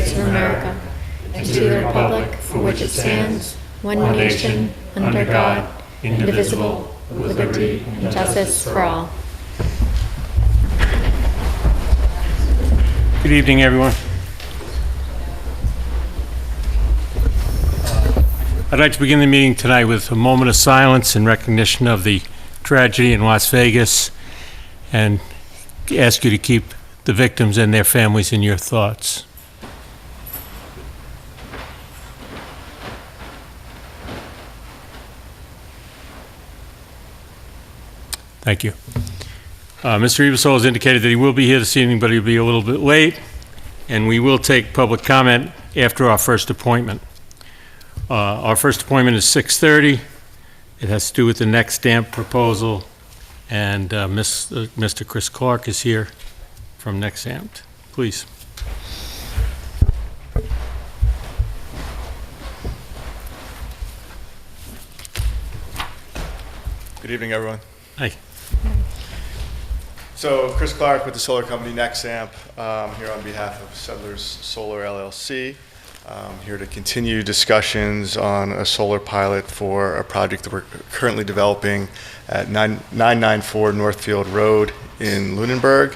States of America and to the republic for which it stands, one nation, under God, indivisible, with liberty and justice for all. Good evening, everyone. I'd like to begin the meeting tonight with a moment of silence in recognition of the tragedy in Las Vegas and ask you to keep the victims and their families in your thoughts. Thank you. Mr. Ebersol has indicated that he will be here this evening, but he'll be a little bit late, and we will take public comment after our first appointment. Our first appointment is 6:30. It has to do with the next stamp proposal, and Mr. Chris Clark is here from Next Stamped. Please. Good evening, everyone. Hi. So, Chris Clark with the solar company Nexamp, here on behalf of Settlers Solar LLC. Here to continue discussions on a solar pilot for a project that we're currently developing at 994 Northfield Road in Lunenburg.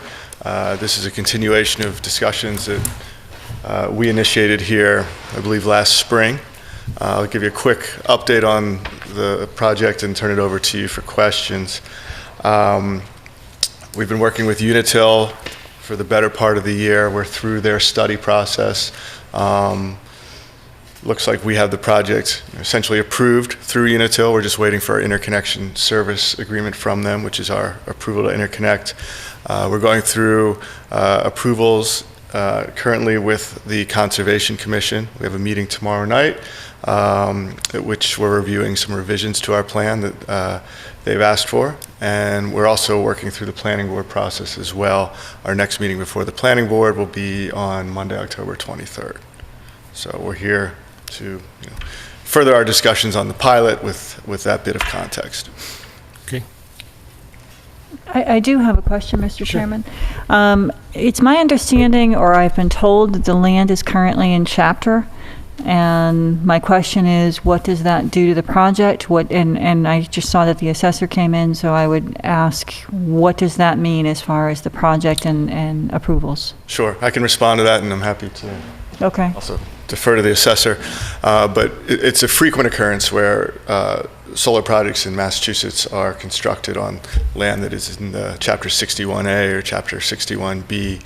This is a continuation of discussions that we initiated here, I believe, last spring. I'll give you a quick update on the project and turn it over to you for questions. We've been working with Unitil for the better part of the year. We're through their study process. Looks like we have the project essentially approved through Unitil. We're just waiting for our interconnection service agreement from them, which is our approval to interconnect. We're going through approvals currently with the Conservation Commission. We have a meeting tomorrow night at which we're reviewing some revisions to our plan that they've asked for. And we're also working through the planning board process as well. Our next meeting before the planning board will be on Monday, October 23rd. So we're here to further our discussions on the pilot with that bit of context. Okay. I do have a question, Mr. Chairman. It's my understanding, or I've been told, that the land is currently in chapter. And my question is, what does that do to the project? And I just saw that the assessor came in, so I would ask, what does that mean as far as the project and approvals? Sure, I can respond to that, and I'm happy to also defer to the assessor. But it's a frequent occurrence where solar projects in Massachusetts are constructed on land that is in the Chapter 61A or Chapter 61B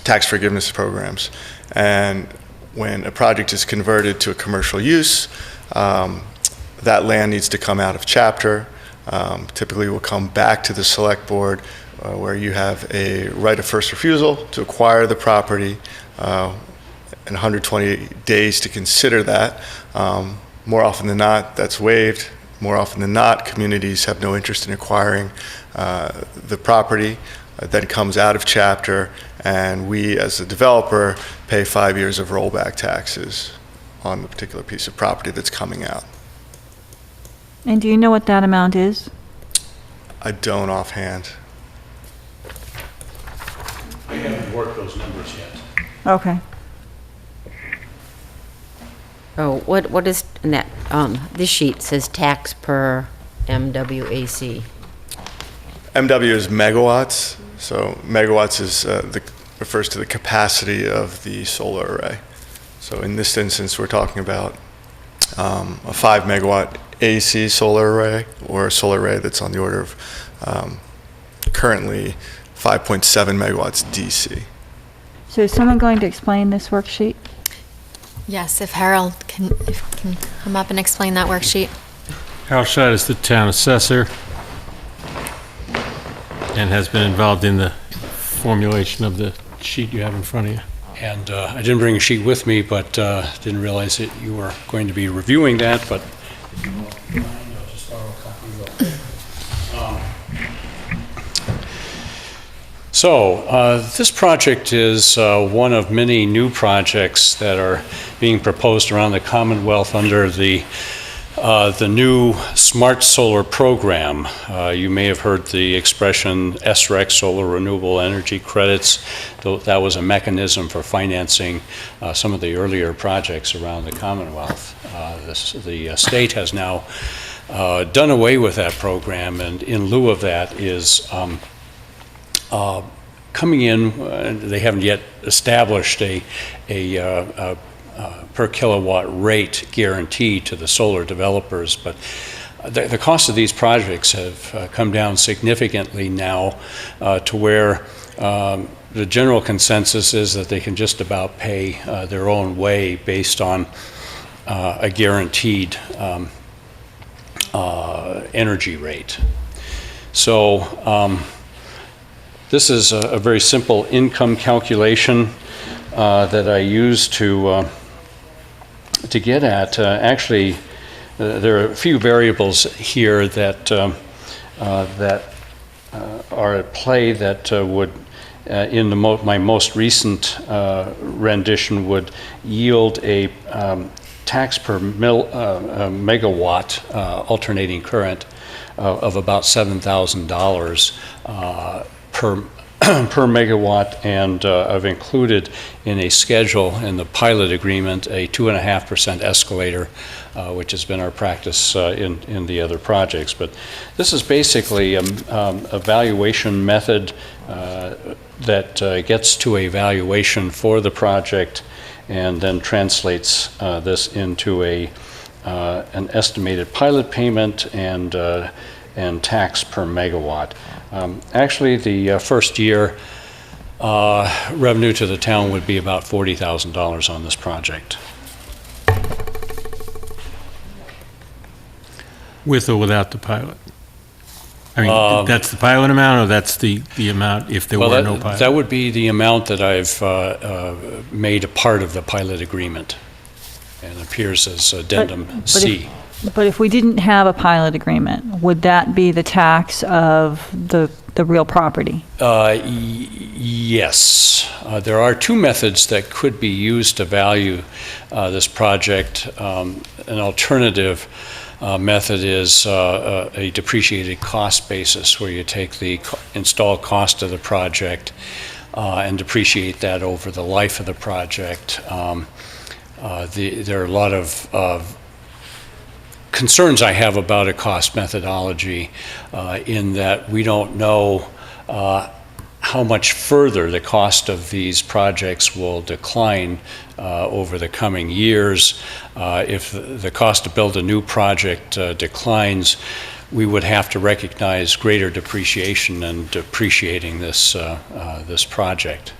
tax forgiveness programs. And when a project is converted to a commercial use, that land needs to come out of chapter. Typically will come back to the select board where you have a right of first refusal to acquire the property and 120 days to consider that. More often than not, that's waived. More often than not, communities have no interest in acquiring the property. Then comes out of chapter, and we, as a developer, pay 5 years of rollback taxes on the particular piece of property that's coming out. And do you know what that amount is? I don't offhand. I haven't worked those numbers yet. Okay. Oh, what is that? This sheet says tax per MWAC. MW is megawatts, so megawatts is refers to the capacity of the solar array. So in this instance, we're talking about a 5 megawatt AC solar array, or a solar array that's on the order of currently 5.7 megawatts DC. So is someone going to explain this worksheet? Yes, if Harold can come up and explain that worksheet. Harold Schott is the town assessor and has been involved in the formulation of the sheet you have in front of you. And I didn't bring a sheet with me, but didn't realize that you were going to be reviewing that, but if you won't mind, I'll just borrow a copy real quick. This project is one of many new projects that are being proposed around the Commonwealth under the the new Smart Solar program. You may have heard the expression SREC, Solar Renewable Energy Credits. That was a mechanism for financing some of the earlier projects around the Commonwealth. The state has now done away with that program, and in lieu of that is coming in, they haven't yet established a per kilowatt rate guarantee to the solar developers, but the cost of these projects have come down significantly now to where the general consensus is that they can just about pay their own way based on a guaranteed energy rate. So this is a very simple income calculation that I use to get at. Actually, there are a few variables here that are at play that would, in my most recent rendition, would yield a tax per megawatt alternating current of about $7,000 per megawatt, and I've included in a schedule in the pilot agreement a 2.5% escalator, which has been our practice in the other projects. But this is basically a valuation method that gets to a valuation for the project and then translates this into an estimated pilot payment and tax per megawatt. Actually, the first year revenue to the town would be about $40,000 on this project. With or without the pilot? I mean, that's the pilot amount, or that's the amount if there were no pilot? That would be the amount that I've made a part of the pilot agreement, and appears as addendum C. But if we didn't have a pilot agreement, would that be the tax of the real property? Yes. There are two methods that could be used to value this project. An alternative method is a depreciated cost basis, where you take the installed cost of the project and depreciate that over the life of the project. There are a lot of concerns I have about a cost methodology in that we don't know how much further the cost of these projects will decline over the coming years. If the cost to build a new project declines, we would have to recognize greater depreciation and depreciating this project.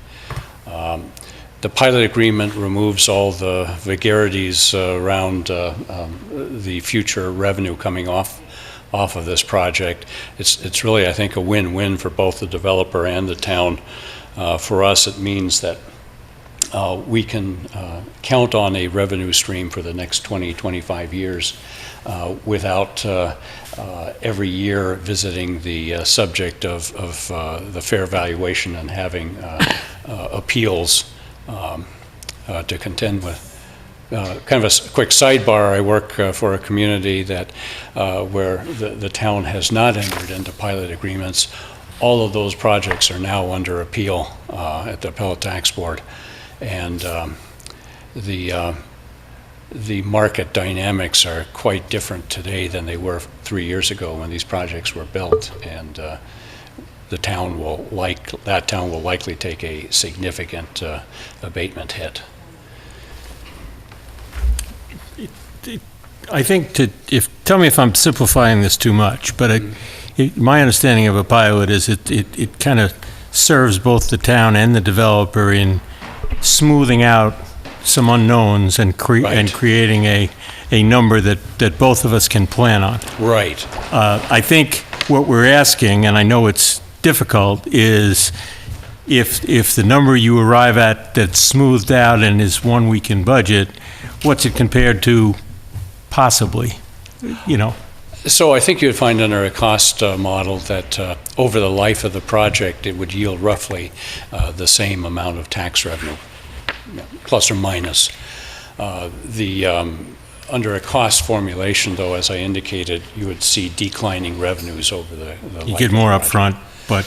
The pilot agreement removes all the vagaries around the future revenue coming off of this project. It's really, I think, a win-win for both the developer and the town. For us, it means that we can count on a revenue stream for the next 20, 25 years without every year visiting the subject of the fair valuation and having appeals to contend with. Kind of a quick sidebar, I work for a community that where the town has not entered into pilot agreements. All of those projects are now under appeal at the Appellate Tax Board, and the market dynamics are quite different today than they were 3 years ago when these projects were built, and that town will likely take a significant abatement hit. I think tell me if I'm simplifying this too much, but my understanding of a pilot is it kind of serves both the town and the developer in smoothing out some unknowns and creating a number that both of us can plan on. Right. I think what we're asking, and I know it's difficult, is if the number you arrive at that's smoothed out and is one we can budget, what's it compared to possibly, So I think you'd find under a cost model that over the life of the project, it would yield roughly the same amount of tax revenue, plus or minus. Under a cost formulation, though, as I indicated, you would see declining revenues over the You life get of more the project. upfront, but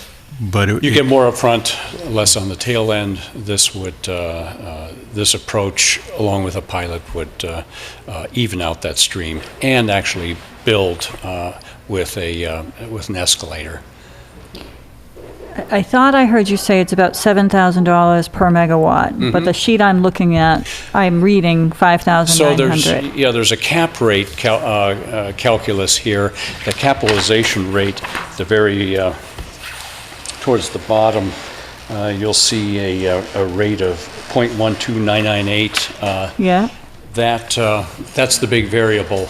You get more upfront, less on the tail end. This would, this approach, along with a pilot, would even out that stream and actually build with an escalator. I thought I heard you say it's about $7,000 per megawatt, but the sheet I'm looking at, I'm reading 5,900. So there's a cap rate calculus here. The capitalization rate, the very towards the bottom, you'll see a rate of 0.12998. Yeah. That's the big variable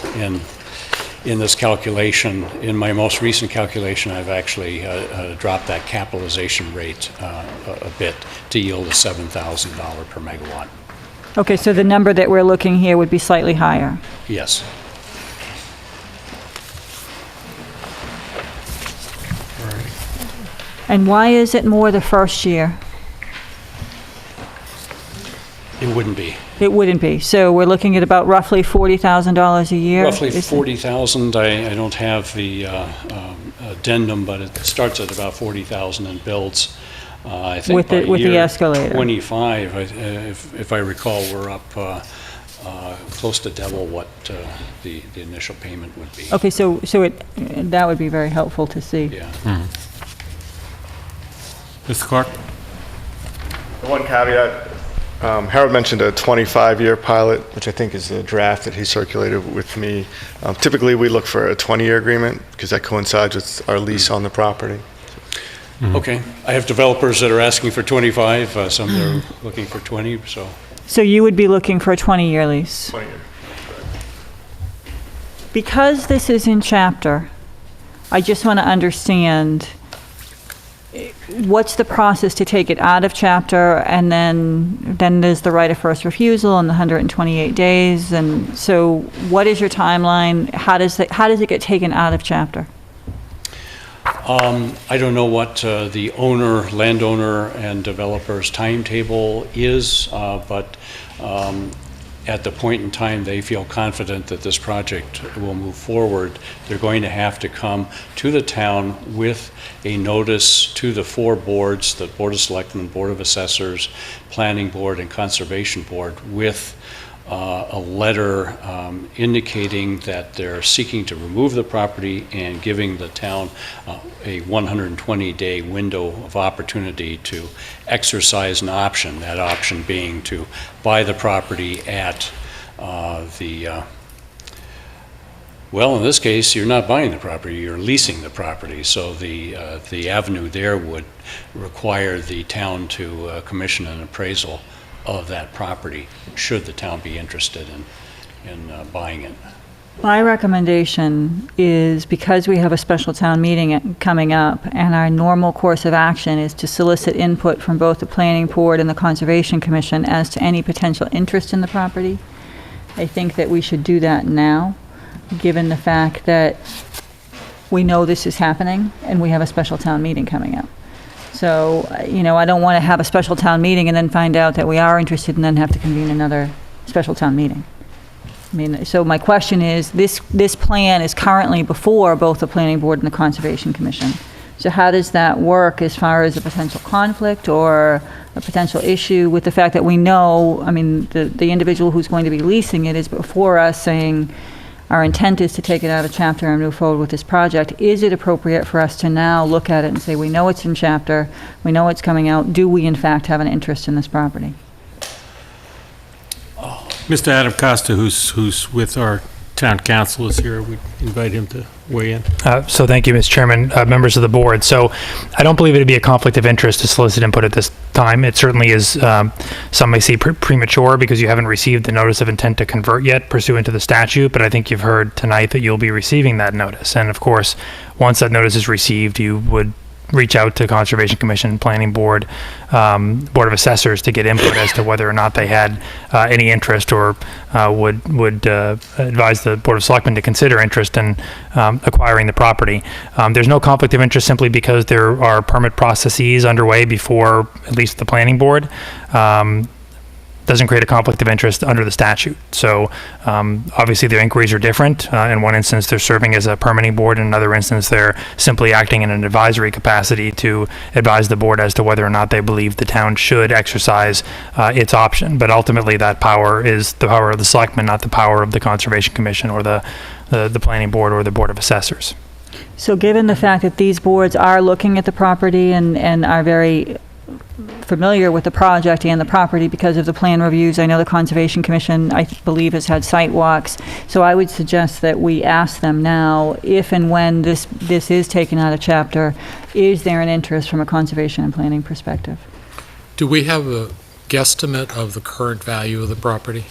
in this calculation. In my most recent calculation, I've actually dropped that capitalization rate a bit to yield a $7,000 per megawatt. Okay, so the number that we're looking here would be slightly higher. Yes. And why is it more the first year? It wouldn't be. It wouldn't be. So we're looking at about roughly $40,000 a year? Roughly 40,000. I don't have the addendum, but it starts at about 40,000 and builds. I think With the escalator. 25, if I recall, we're up close to double what the initial payment would be. Okay, so that would be very helpful to see. Yeah. Mr. Clark? The one caveat, Harold mentioned a 25-year pilot, which I think is the draft that he circulated with me. Typically, we look for a 20-year agreement because that coincides with our lease on the property. Okay. I have developers that are asking for 25, some that are looking for 20, so. So you would be looking for a 20-year lease? 20 year. Because this is in chapter, I just want to understand what's the process to take it out of chapter, and then there's the right of first refusal and the 128 days, and so what is your timeline? How does it get taken out of chapter? I don't know what the landowner and developer's timetable is, but at the point in time they feel confident that this project will move forward, they're going to have to come to the town with a notice to the four boards, the Board of Selectmen, Board of Assessors, Planning Board, and Conservation Board, with a letter indicating that they're seeking to remove the property and giving the town a 120-day window of opportunity to exercise an option, that option being to buy the property at well, in this case, you're not buying the property, you're leasing the property. So the avenue there would require the town to commission an appraisal of that property, should the town be interested in buying it. My recommendation is, because we have a special town meeting coming up, and our normal course of action is to solicit input from both the Planning Board and the Conservation Commission as to any potential interest in the property, I think that we should do that now, given the fact that we know this is happening and we have a special town meeting coming up. So, I don't want to have a special town meeting and then find out that we are interested and then have to convene another special town meeting. So my question is, this plan is currently before both the Planning Board and the Conservation Commission. So how does that work as far as a potential conflict or a potential issue with the fact that we know, the individual who's going to be leasing it is before us saying, our intent is to take it out of chapter and move forward with this project. Is it appropriate for us to now look at it and say, we know it's in chapter, we know it's coming out, do we in fact have an interest in this property? Mr. Adam Costa, who's with our town council, is here. We invite him to weigh in. So thank you, Mr. Chairman, members of the board. So I don't believe it would be a conflict of interest to solicit input at this time. It certainly is, some may see premature because you haven't received the notice of intent to convert yet pursuant to the statute, but I think you've heard tonight that you'll be receiving that notice. And of course, once that notice is received, you would reach out to Conservation Commission, Planning Board, Board of Assessors to get input as to whether or not they had any interest or would advise the Board of Selectmen to consider interest in acquiring the property. There's no conflict of interest simply because there are permit processes underway before at least the Planning Board. The doesn't create a conflict of interest under the statute. So obviously their inquiries are different. In one instance, they're serving as a permitting board. In another instance, they're simply acting in an advisory capacity to advise the board as to whether or not they believe the town should exercise its option. But ultimately, that power is the power of the selectmen, not the power of the Conservation Commission or the planning board or the Board of Assessors. So given the fact that these boards are looking at the property and are very familiar with the project and the property because of the plan reviews, I know the Conservation Commission, I believe, has had site walks. So I would suggest that we ask them now, if and when this is taken out of chapter, is there an interest from a conservation and planning perspective? Do we have a guesstimate of the current value of the property?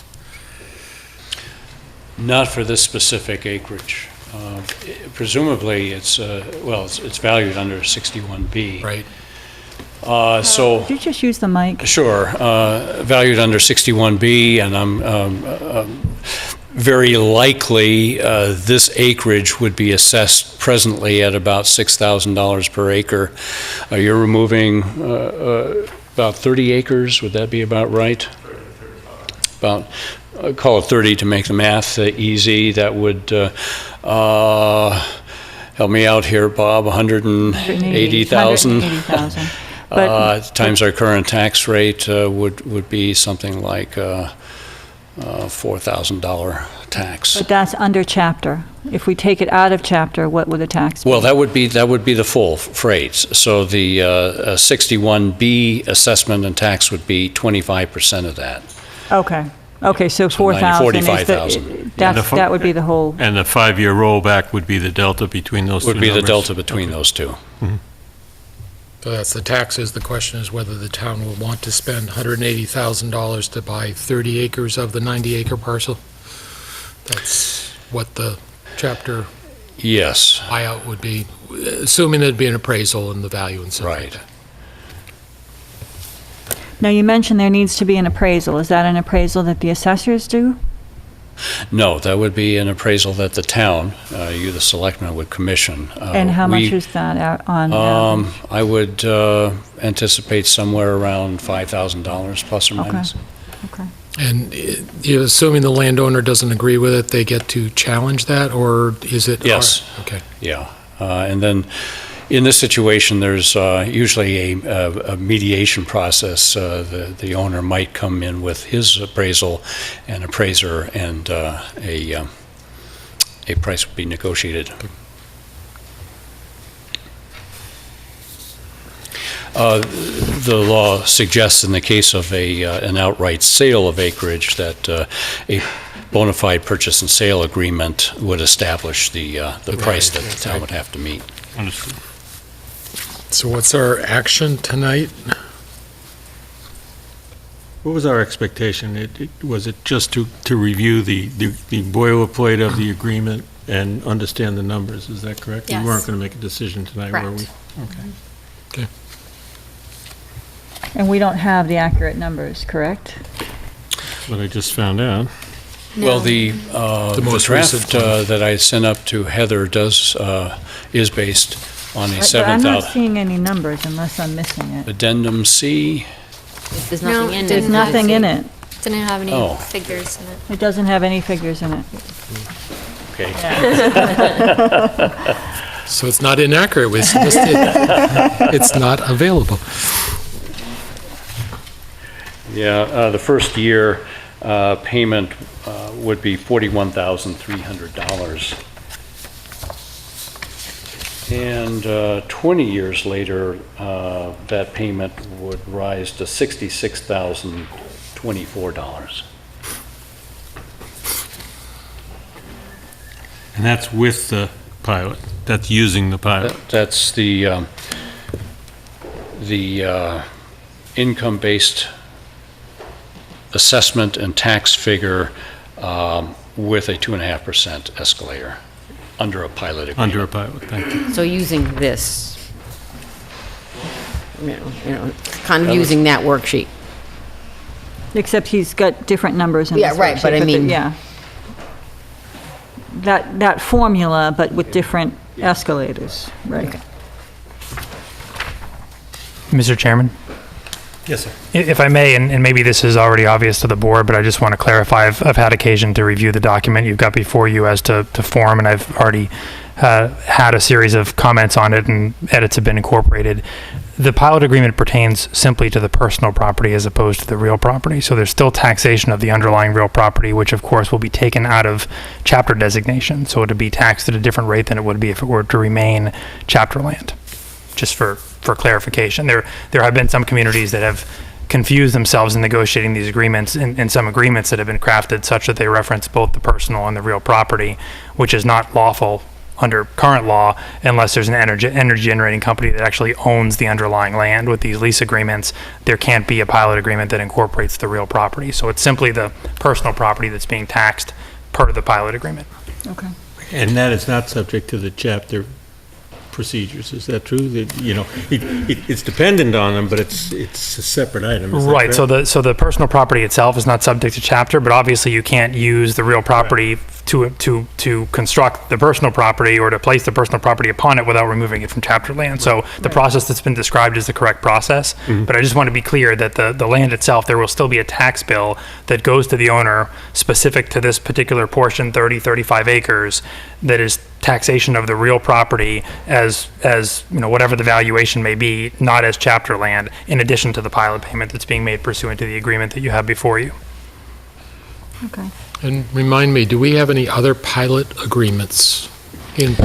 Not for this specific acreage. Presumably, it's valued under 61B. Right. So. Could you just use the mic? Sure. Valued under 61B, and I'm very likely this acreage would be assessed presently at about $6,000 per acre. You're removing about 30 acres. Would that be about right? About. Call it 30 to make the math easy. That would help me out here, Bob. 180,000. Times our current tax rate would be something like $4,000 tax. But that's under chapter. If we take it out of chapter, what would the tax be? Well, that would be the full freight. So the 61B assessment and tax would be 25% of that. Okay, so 4,000 45,000. That would be the whole. And the 5-year rollback would be the delta between those two Would be numbers? the delta between those two. So that's the taxes. The question is whether the town will want to spend $180,000 to buy 30 acres of the 90-acre parcel. That's what the chapter Yes. buyout would be, assuming there'd be an appraisal and the value and so forth. Right. Now, you mentioned there needs to be an appraisal. Is that an appraisal that the assessors do? No, that would be an appraisal that the town, you, the selectmen, would commission. And how much is that on average? I would anticipate somewhere around $5,000 plus or minus. Okay. And you're assuming the landowner doesn't agree with it, they get to challenge that, or is it? Yes. Okay. Yeah. And then in this situation, there's usually a mediation process. The owner might come in with his appraisal, an appraiser, and a price would be negotiated. The law suggests in the case of an outright sale of acreage that a bona fide purchase and sale agreement would establish the price that the town would have to meet. Understood. So what's our action tonight? What was our expectation? Was it just to review the boilerplate of the agreement and understand the numbers? Is that correct? Yes. We weren't going to make a decision tonight, were we? Correct. Okay. And we don't have the accurate numbers, correct? That's what I just found out. Well, No. the most draft recent one. that I sent up to Heather is based on a But I'm not 7,000 seeing any numbers unless I'm missing it. addendum C. There's No, nothing in There's it. nothing in it. Didn't have any Oh. figures in it. It doesn't have any figures in it. Okay. So it's not inaccurate, it's listed, it's not available. Yeah, the first year payment would be $41,300. And 20 years later, that payment would rise to $66,024. And that's with the pilot. That's using the pilot. That's the income-based assessment and tax figure with a 2.5% escalator under a pilot agreement. Under a pilot, thank you. So using this, kind of using that worksheet. Except he's got different numbers in this Yeah, right, but worksheet, I mean- yeah. That formula, but with different escalators, right? Mr. Chairman? Yes, sir. If I may, and maybe this is already obvious to the board, but I just want to clarify, I've had occasion to review the document you've got before you as to form, and I've already had a series of comments on it, and edits have been incorporated. The pilot agreement pertains simply to the personal property as opposed to the real property. So there's still taxation of the underlying real property, which of course will be taken out of chapter designation. So it would be taxed at a different rate than it would be if it were to remain chapter land. Just for clarification, there have been some communities that have confused themselves in negotiating these agreements, in some agreements that have been crafted such that they reference both the personal and the real property, which is not lawful under current law unless there's an energy generating company that actually owns the underlying land. With these lease agreements, there can't be a pilot agreement that incorporates the real property. So it's simply the personal property that's being taxed per the pilot agreement. Okay. And that is not subject to the chapter procedures. Is that true? That, you know, it's dependent on them, but it's a separate item. Is that Right. correct? So the personal property itself is not subject to chapter, but obviously you can't use the real property to construct the personal property or to place the personal property upon it without removing it from chapter land. So the process that's been described is the correct process. But I just want to be clear that the land itself, there will still be a tax bill that goes to the owner specific to this particular portion, 35 acres, that is taxation of the real property as you know, whatever the valuation may be, not as chapter land, in addition to the pilot payment that's being made pursuant to the agreement that you have before you. Okay. And remind me, do we have any other pilot agreements in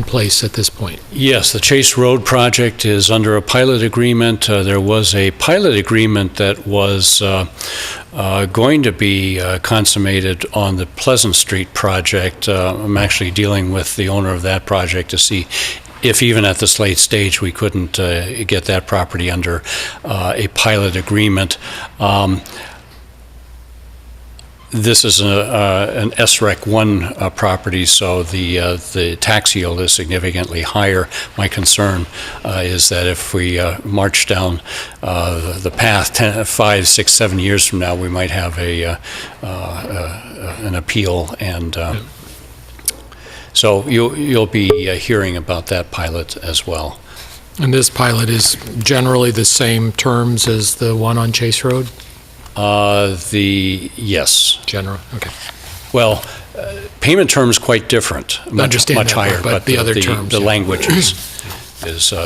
place at this point? Yes, the Chase Road project is under a pilot agreement. There was a pilot agreement that was going to be consummated on the Pleasant Street project. I'm actually dealing with the owner of that project to see if even at this late stage we couldn't get that property under a pilot agreement. This is an SREC 1 property, so the tax yield is significantly higher. My concern is that if we march down the path 10, 5, 6, 7 years from now, we might have an appeal, and so you'll be hearing about that pilot as well. And this pilot is generally the same terms as the one on Chase Road? Yes. General, okay. Well, payment terms quite different, much that, higher, but the other terms, the yeah. language is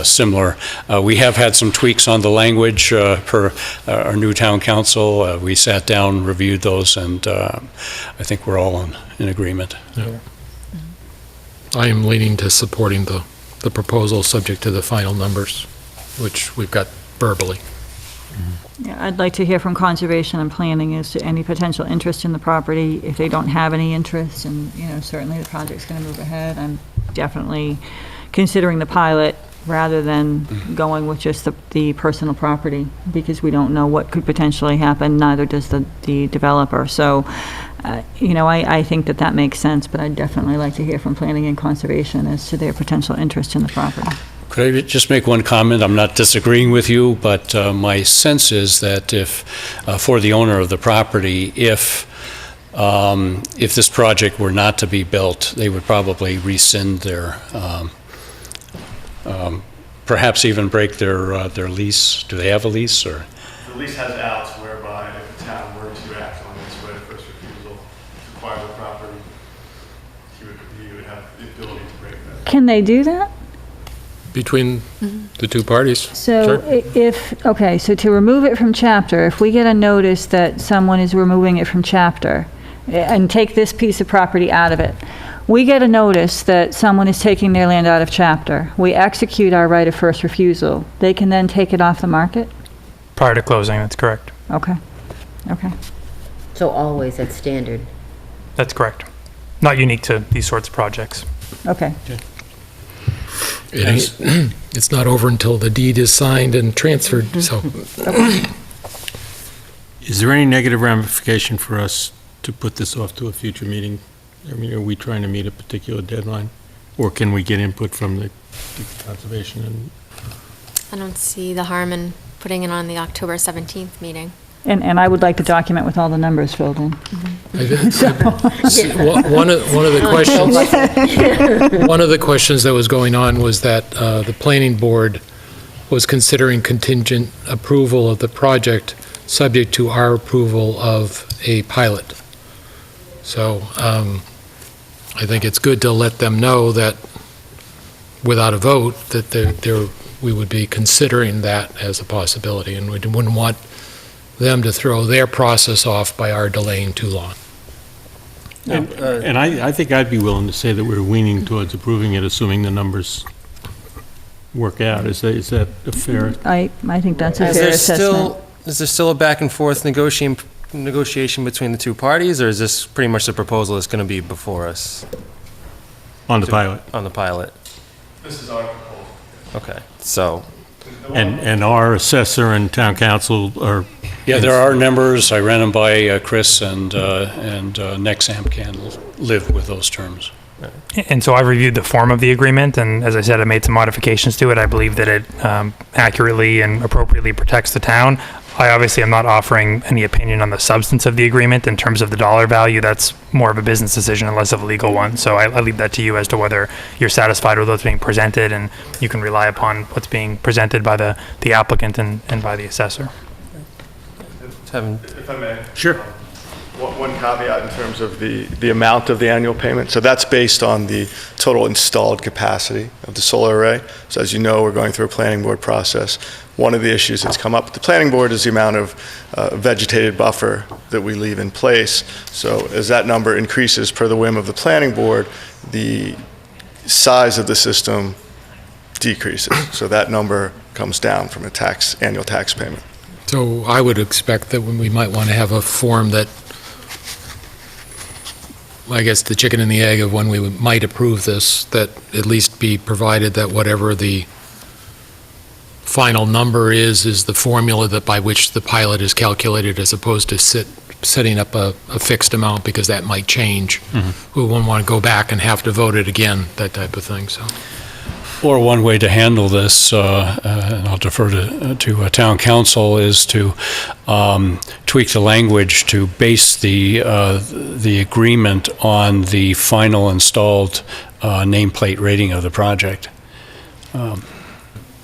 similar. We have had some tweaks on the language per our new town council. We sat down, reviewed those, and I think we're all in agreement. Yeah. I am leaning to supporting the proposal subject to the final numbers, which we've got verbally. Yeah, I'd like to hear from Conservation and Planning as to any potential interest in the property. If they don't have any interest, and, you know, certainly the project's going to move ahead, I'm definitely considering the pilot rather than going with just the personal property, because we don't know what could potentially happen, neither does the developer. So, you know, I think that makes sense, but I'd definitely like to hear from Planning and Conservation as to their potential interest in the property. Could I just make one comment? I'm not disagreeing with you, but my sense is that if, for the owner of the property, if this project were not to be built, they would probably rescind their, perhaps even break their lease. Do they have a lease, or? The lease has outs whereby if the town were to act on its right of first refusal to acquire the property, he would have the ability to break that. Can they do that? Between the two parties. So Sure. so to remove it from chapter, if we get a notice that someone is removing it from chapter, and take this piece of property out of it, we get a notice that someone is taking their land out of chapter, we execute our right of first refusal, they can then take it off the market? Prior to closing, that's correct. Okay. So always at standard. That's correct. Not unique to these sorts of projects. Okay. It's not over until the deed is signed and transferred, so. Is there any negative ramification for us to put this off to a future meeting? I mean, are we trying to meet a particular deadline? Or can we get input from the conservation? And I don't see the harm in putting it on the October 17th meeting. And I would like the document with all the numbers filled in. One of the questions that was going on was that the planning board was considering contingent approval of the project subject to our approval of a pilot. So I think it's good to let them know that without a vote, that we would be considering that as a possibility, and we wouldn't want them to throw their process off by our delaying too long. And I think I'd be willing to say that we're leaning towards approving it, assuming the numbers work out. Is that a fair? I think that's a fair assessment. Is there still a back and forth negotiation between the two parties, or is this pretty much the proposal that's going to be before us? On the pilot. On the pilot. This is our proposal. Okay, so. And our assessor and town council are. Yeah, there are numbers. I ran them by Chris, and Nexamp can live with those terms. And so I reviewed the form of the agreement, and as I said, I made some modifications to it. I believe that it accurately and appropriately protects the town. I obviously am not offering any opinion on the substance of the agreement in terms of the dollar value. That's more of a business decision and less of a legal one. So I leave that to you as to whether you're satisfied with what's being presented, and you can rely upon what's being presented by the applicant and by the assessor. If I may. Sure. One caveat in terms of the amount of the annual payment. So that's based on the total installed capacity of the solar array. So as you know, we're going through a planning board process. One of the issues that's come up with the planning board is the amount of vegetated buffer that we leave in place. So as that number increases per the whim of the planning board, the size of the system decreases. So that number comes down from a annual tax payment. So I would expect that we might want to have a form that, I guess, the chicken and the egg of when we might approve this, that at least be provided that whatever the final number is the formula that by which the pilot is calculated, as opposed to setting up a fixed amount, because that might change. Mm-hmm. We wouldn't want to go back and have to vote it again, that type of thing. So. Or one way to handle this, and I'll defer to town council, is to tweak the language to base the agreement on the final installed nameplate rating of the project.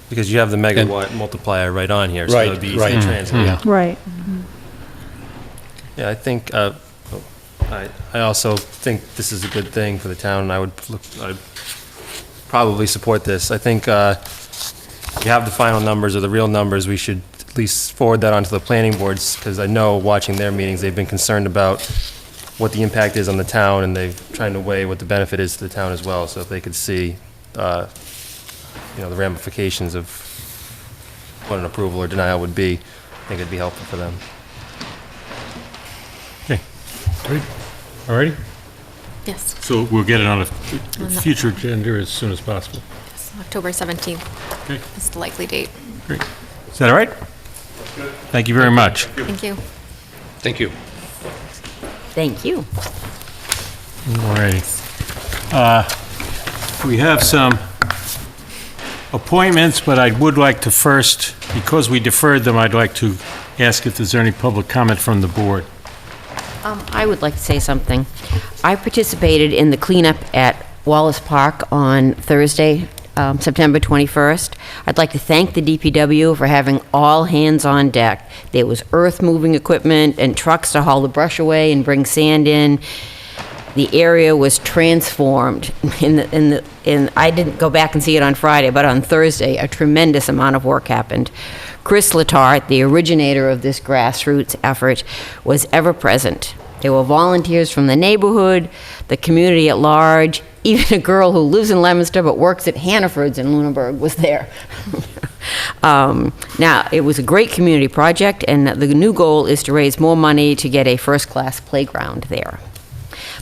Because you have the megawatt multiplier right on here, so right, it would be easy right. to translate. Yeah. Right. Yeah, I think, I also think this is a good thing for the town, and I'd probably support this. I think you have the final numbers or the real numbers. We should at least forward that onto the planning boards, because I know watching their meetings, they've been concerned about what the impact is on the town, and they're trying to weigh what the benefit is to the town as well. So if they could see, the ramifications of what an approval or denial would be, I think it'd be helpful for them. Okay. Great. All righty. Yes, So we'll get it on a future agenda as soon as possible. yes, October 17th Okay. is the likely date. Great. Is that all right? Thank you very much. Thank you. Thank you. Thank you. All righty. We have some appointments, but I would like to first, because we deferred them, I'd like to ask if there's any public comment from the board. I would like to say something. I participated in the cleanup at Wallace Park on Thursday, September 21st. I'd like to thank the DPW for having all hands on deck. There was earth-moving equipment and trucks to haul the brush away and bring sand in. The area was transformed. I didn't go back and see it on Friday, but on Thursday, a tremendous amount of work happened. Chris Letarte, the originator of this grassroots effort, was ever present. There were volunteers from the neighborhood, the community at large, even a girl who lives in Leominster but works at Hannaford's in Lunenburg was there. Now, it was a great community project, and the new goal is to raise more money to get a first-class playground there.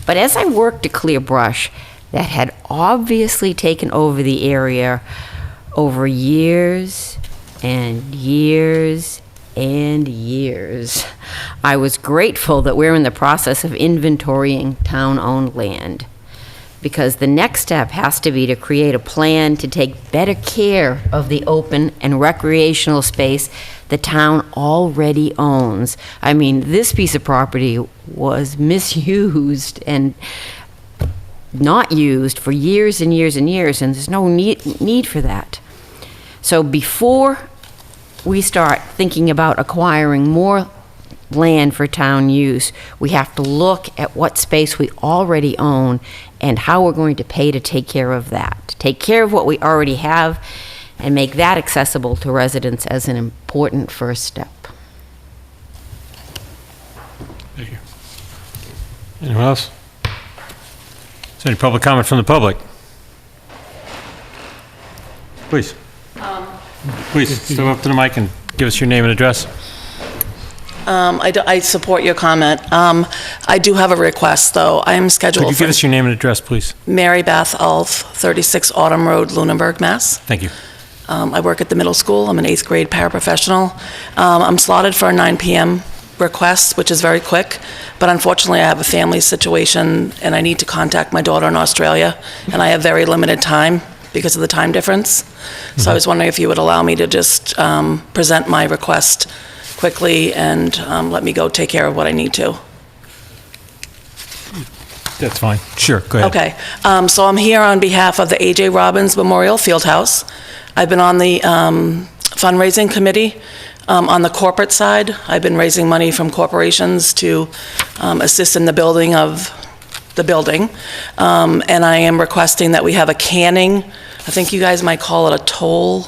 But as I worked to clear brush that had obviously taken over the area over years and years and years, I was grateful that we're in the process of inventorying town-owned land, because the next step has to be to create a plan to take better care of the open and recreational space the town already owns. I mean, this piece of property was misused and not used for years and years and years, and there's no need for that. So before we start thinking about acquiring more land for town use, we have to look at what space we already own and how we're going to pay to take care of that. To take care of what we already have and make that accessible to residents as an important first step. Thank you. Anyone else? Is there any public comment from the public? Please. Please, step up to the mic and give us your name and address. I support your comment. I do have a request, though. I am scheduled Could you give us your name and address, please? Mary Beth Ulf, 36 Autumn Road, Lunenburg, Mass. Thank you. I work at the middle school. I'm an 8th grade paraprofessional. I'm slotted for a 9 p.m. request, which is very quick, but unfortunately I have a family situation and I need to contact my daughter in Australia, and I have very limited time because of the time difference. So I was wondering if you would allow me to just present my request quickly and let me go take care of what I need to. That's fine. Sure, go ahead. Okay. So I'm here on behalf of the A.J. Robbins Memorial Fieldhouse. I've been on the fundraising committee. On the corporate side, I've been raising money from corporations to assist in the building of the building. And I am requesting that we have a canning, I think you guys might call it a toll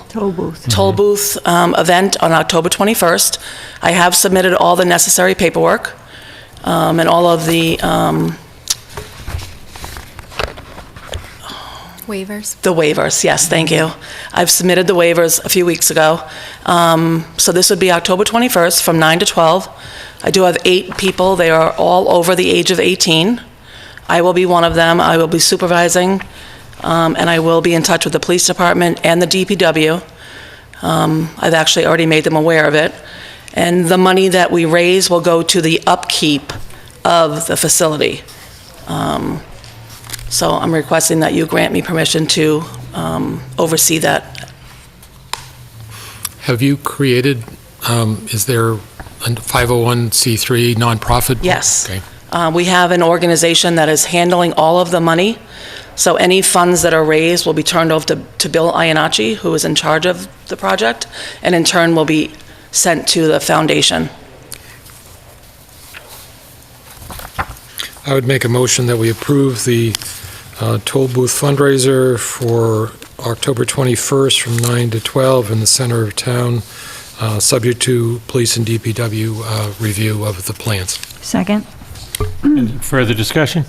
booth event on October 21st. I have submitted all the necessary paperwork and all of the Waivers. the waivers, yes, thank you. I've submitted the waivers a few weeks ago. So this would be October 21st from 9 to 12. I do have 8 people. They are all over the age of 18. I will be one of them. I will be supervising, and I will be in touch with the police department and the DPW. I've actually already made them aware of it. And the money that we raise will go to the upkeep of the facility. So I'm requesting that you grant me permission to oversee that. Have you created, is there a 501c3 nonprofit? Yes. Okay. We have an organization that is handling all of the money. So any funds that are raised will be turned over to Bill Iannacci, who is in charge of the project, and in turn will be sent to the foundation. I would make a motion that we approve the toll booth fundraiser for October 21st from 9 to 12 in the center of town, subject to police and DPW review of the plans. Second. Any further discussion?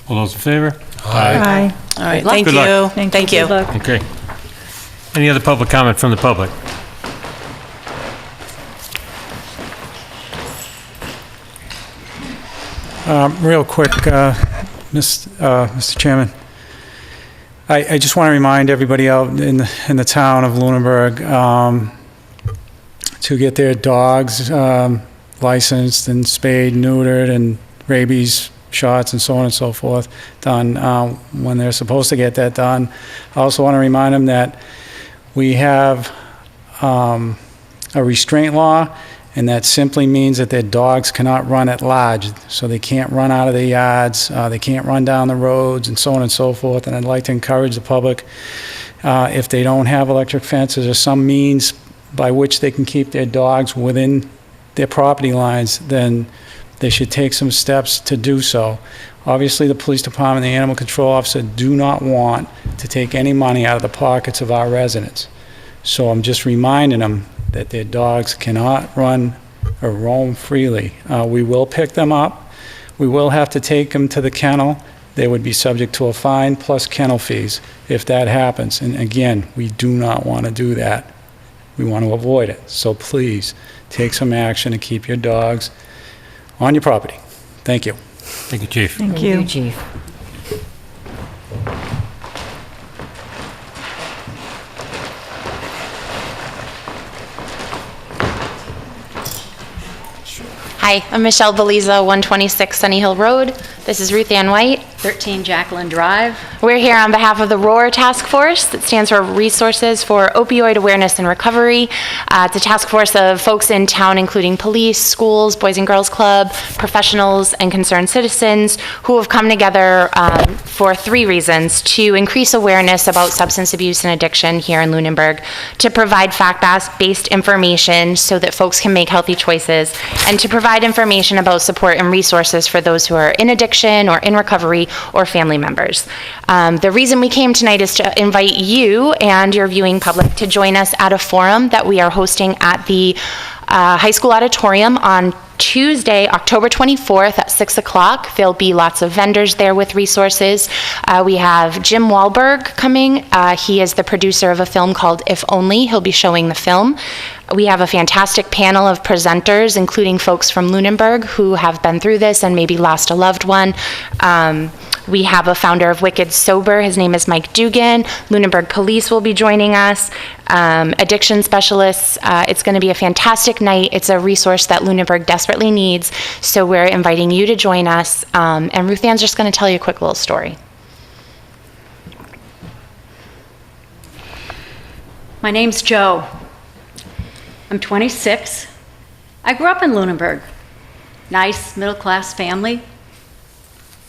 All those in favor? Aye. All right, Good luck. thank Good you. luck. Thank you. Good luck. Okay. Any other public comment from the public? Real quick, Mr. Chairman, I just want to remind everybody out in the town of Lunenburg to get their dogs licensed and spayed, neutered, and rabies shots and so on and so forth done when they're supposed to get that done. I also want to remind them that we have a restraint law, and that simply means that their dogs cannot run at large. So they can't run out of the yards, they can't run down the roads, and so on and so forth. And I'd like to encourage the public, if they don't have electric fences or some means by which they can keep their dogs within their property lines, then they should take some steps to do so. Obviously, the police department, the animal control officer do not want to take any money out of the pockets of our residents. So I'm just reminding them that their dogs cannot run or roam freely. We will pick them up. We will have to take them to the kennel. They would be subject to a fine plus kennel fees if that happens. And again, we do not want to do that. We want to avoid it. So please, take some action to keep your dogs on your property. Thank you. Thank you, Chief. Thank you. Chief. Hi, I'm Michelle Beliza, 126 Sunny Hill Road. This is Ruth Ann White. 13 Jacqueline Drive. We're here on behalf of the ROAR Task Force, that stands for Resources for Opioid Awareness and Recovery. It's a task force of folks in town, including police, schools, Boys and Girls Club, professionals, and concerned citizens who have come together for 3 reasons: to increase awareness about substance abuse and addiction here in Lunenburg, to provide fact-based information so that folks can make healthy choices, and to provide information about support and resources for those who are in addiction or in recovery or family members. The reason we came tonight is to invite you and your viewing public to join us at a forum that we are hosting at the high school auditorium on Tuesday, October 24th at 6 o'clock. There'll be lots of vendors there with resources. We have Jim Wahlberg coming. He is the producer of a film called If Only. He'll be showing the film. We have a fantastic panel of presenters, including folks from Lunenburg who have been through this and maybe lost a loved one. We have a founder of Wicked Sober. His name is Mike Dugan. Lunenburg Police will be joining us. Addiction specialists. It's going to be a fantastic night. It's a resource that Lunenburg desperately needs. So we're inviting you to join us. And Ruth Ann's just going to tell you a quick little story. My name's Joe. I'm 26. I grew up in Lunenburg. Nice middle-class family.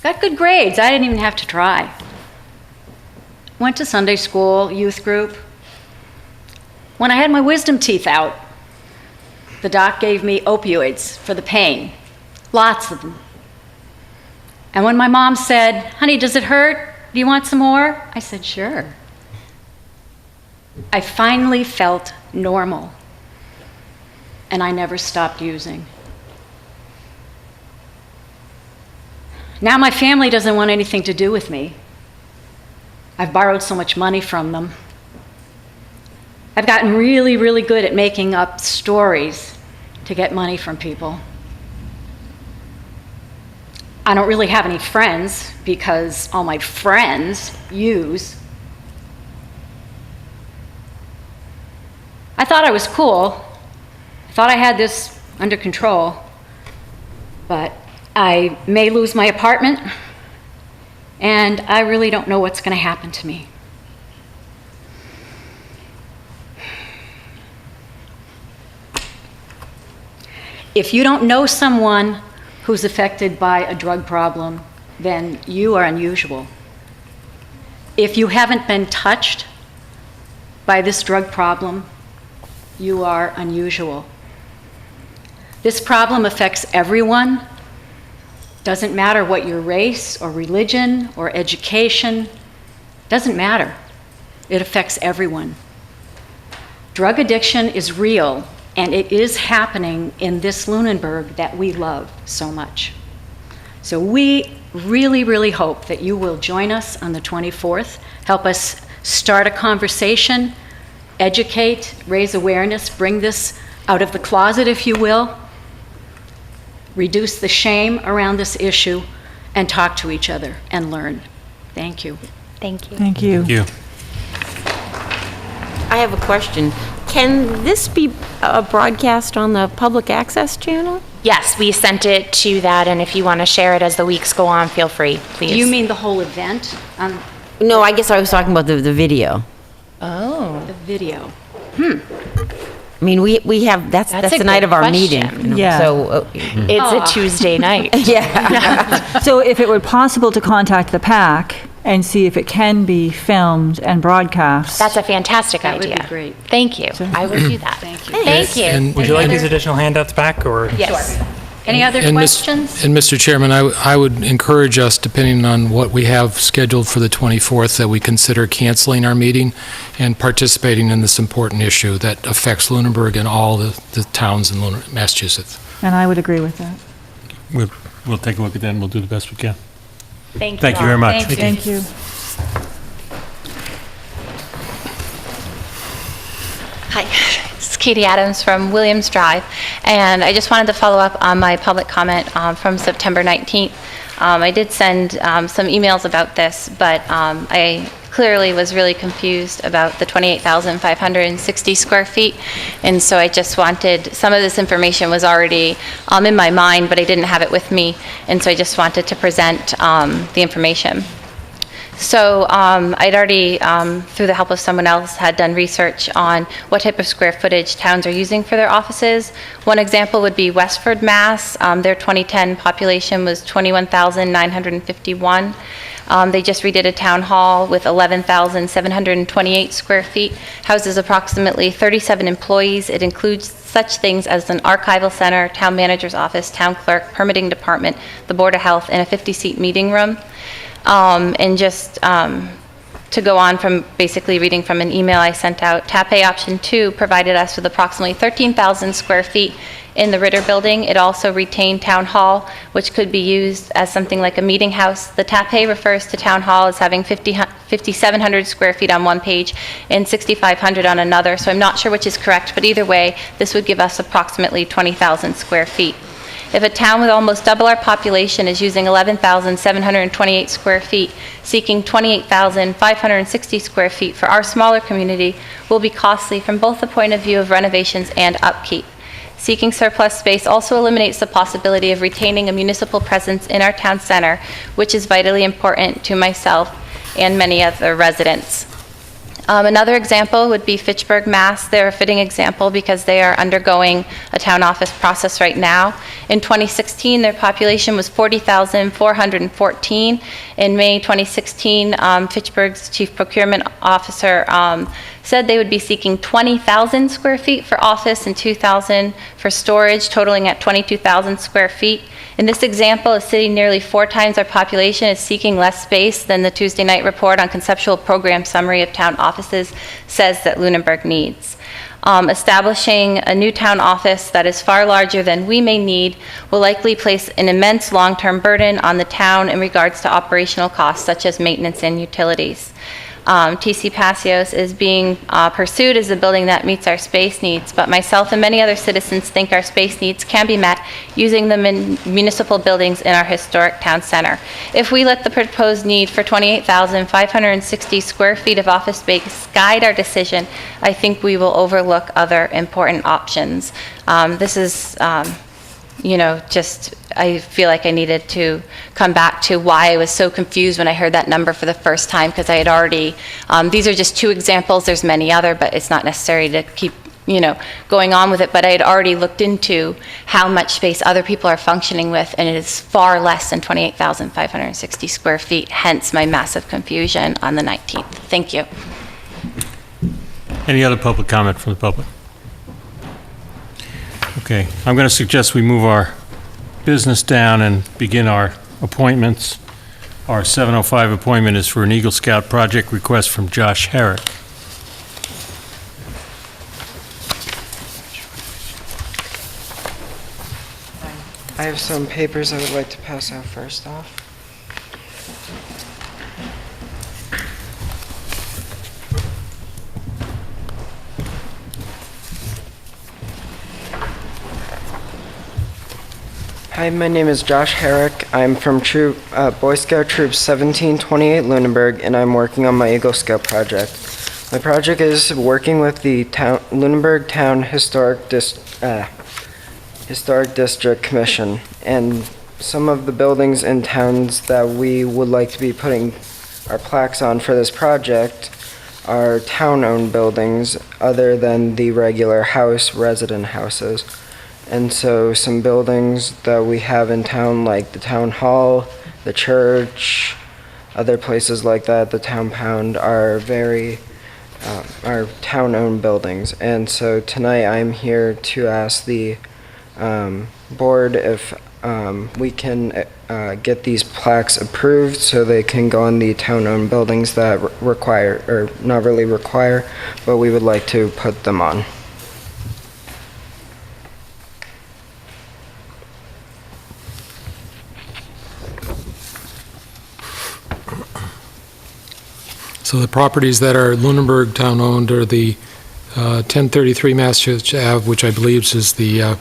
Got good grades. I didn't even have to try. Went to Sunday school, youth group. When I had my wisdom teeth out, the doc gave me opioids for the pain. Lots of them. And when my mom said, "Honey, does it hurt? Do you want some more?" I said, "Sure." I finally felt normal. And I never stopped using. Now my family doesn't want anything to do with me. I've borrowed so much money from them. I've gotten really, really good at making up stories to get money from people. I don't really have any friends because all my friends use. I thought I was cool. I thought I had this under control, but I may lose my apartment, and I really don't know what's going to happen to me. If you don't know someone who's affected by a drug problem, then you are unusual. If you haven't been touched by this drug problem, you are unusual. This problem affects everyone. Doesn't matter what your race or religion or education, doesn't matter. It affects everyone. Drug addiction is real, and it is happening in this Lunenburg that we love so much. So we really, really hope that you will join us on the 24th, help us start a conversation, educate, raise awareness, bring this out of the closet, if you will, reduce the shame around this issue, and talk to each other and learn. Thank you. Thank you. Thank you. Thank you. I have a question. Can this be broadcast on the public access channel? Yes, we sent it to that, and if you want to share it as the weeks go on, feel free, please. Do you mean the whole event? No, I guess I was talking about the video. Oh. The video. I mean, we have, that's That's a the night good of our question. meeting. Yeah. So, It's a Tuesday night. yeah. So if it were possible to contact the PAC and see if it can be filmed and broadcast. That's a fantastic That would idea. be great. Thank you. I would do that. Thank you. Thank you. And- Would you like and- these additional handouts back, or? Yes. Any other And questions? And Mr. Chairman, I would encourage us, depending on what we have scheduled for the 24th, that we consider canceling our meeting and participating in this important issue that affects Lunenburg and all the towns in Massachusetts. And I would agree with that. We'll take a look at that and we'll do the best we can. Thank you. Thank you all. very much. Thank you. Hi, it's Katie Adams from Williams Drive, and I just wanted to follow up on my public comment from September 19th. I did send some emails about this, but I clearly was really confused about the 28,560 square feet. And so I just wanted, some of this information was already in my mind, but I didn't have it with me. And so I just wanted to present the information. So I'd already, through the help of someone else, had done research on what type of square footage towns are using for their offices. One example would be Westford, Mass. Their 2010 population was 21,951. They just redid a town hall with 11,728 square feet, houses approximately 37 employees. It includes such things as an archival center, town manager's office, town clerk, permitting department, the Board of Health, and a 50-seat meeting room. And just to go on from basically reading from an email I sent out, TAPE option 2 provided us with approximately 13,000 square feet in the Ritter building. It also retained town hall, which could be used as something like a meeting house. The TAPE refers to town hall as having 5,700 square feet on one page and 6,500 on another, so I'm not sure which is correct, but either way, this would give us approximately 20,000 square feet. If a town with almost double our population is using 11,728 square feet, seeking 28,560 square feet for our smaller community will be costly from both the point of view of renovations and upkeep. Seeking surplus space also eliminates the possibility of retaining a municipal presence in our town center, which is vitally important to myself and many other residents. Another example would be Fitchburg, Mass. They're a fitting example because they are undergoing a town office process right now. In 2016, their population was 40,414. In May 2016, Fitchburg's chief procurement officer said they would be seeking 20,000 square feet for office and 2,000 for storage, totaling at 22,000 square feet. In this example, a city nearly 4 times our population is seeking less space than the Tuesday night report on conceptual program summary of town offices says that Lunenburg needs. Establishing a new town office that is far larger than we may need will likely place an immense long-term burden on the town in regards to operational costs such as maintenance and utilities. TC Passios is being pursued as a building that meets our space needs, but myself and many other citizens think our space needs can be met using the municipal buildings in our historic town center. If we let the proposed need for 28,560 square feet of office space guide our decision, I think we will overlook other important options. This is just I feel like I needed to come back to why I was so confused when I heard that number for the first time, because I had already, these are just 2 examples, there's many other, but it's not necessary to keep, going on with it, but I had already looked into how much space other people are functioning with, and it is far less than 28,560 square feet, hence my massive confusion on the 19th. Thank you. Any other public comment from the public? Okay, I'm going to suggest we move our business down and begin our appointments. Our 7:05 appointment is for an Eagle Scout project request from Josh Herrick. I have some papers I would like to pass out first off. Hi, my name is Josh Herrick. I'm from Boy Scout Troop 1728 Lunenburg, and I'm working on my Eagle Scout project. My project is working with the Lunenburg Town Historic District Commission, and some of the buildings and towns that we would like to be putting our plaques on for this project are town-owned buildings other than the regular resident houses. And so some buildings that we have in town, like the town hall, the church, other places like that, the town pound, are are town-owned buildings. And so tonight I'm here to ask the board if we can get these plaques approved so they can go on the town-owned buildings that require, or not really require, but we would like to put them on. So the properties that are Lunenburg town-owned are the 1033 Massachusetts Ave, which I believe is the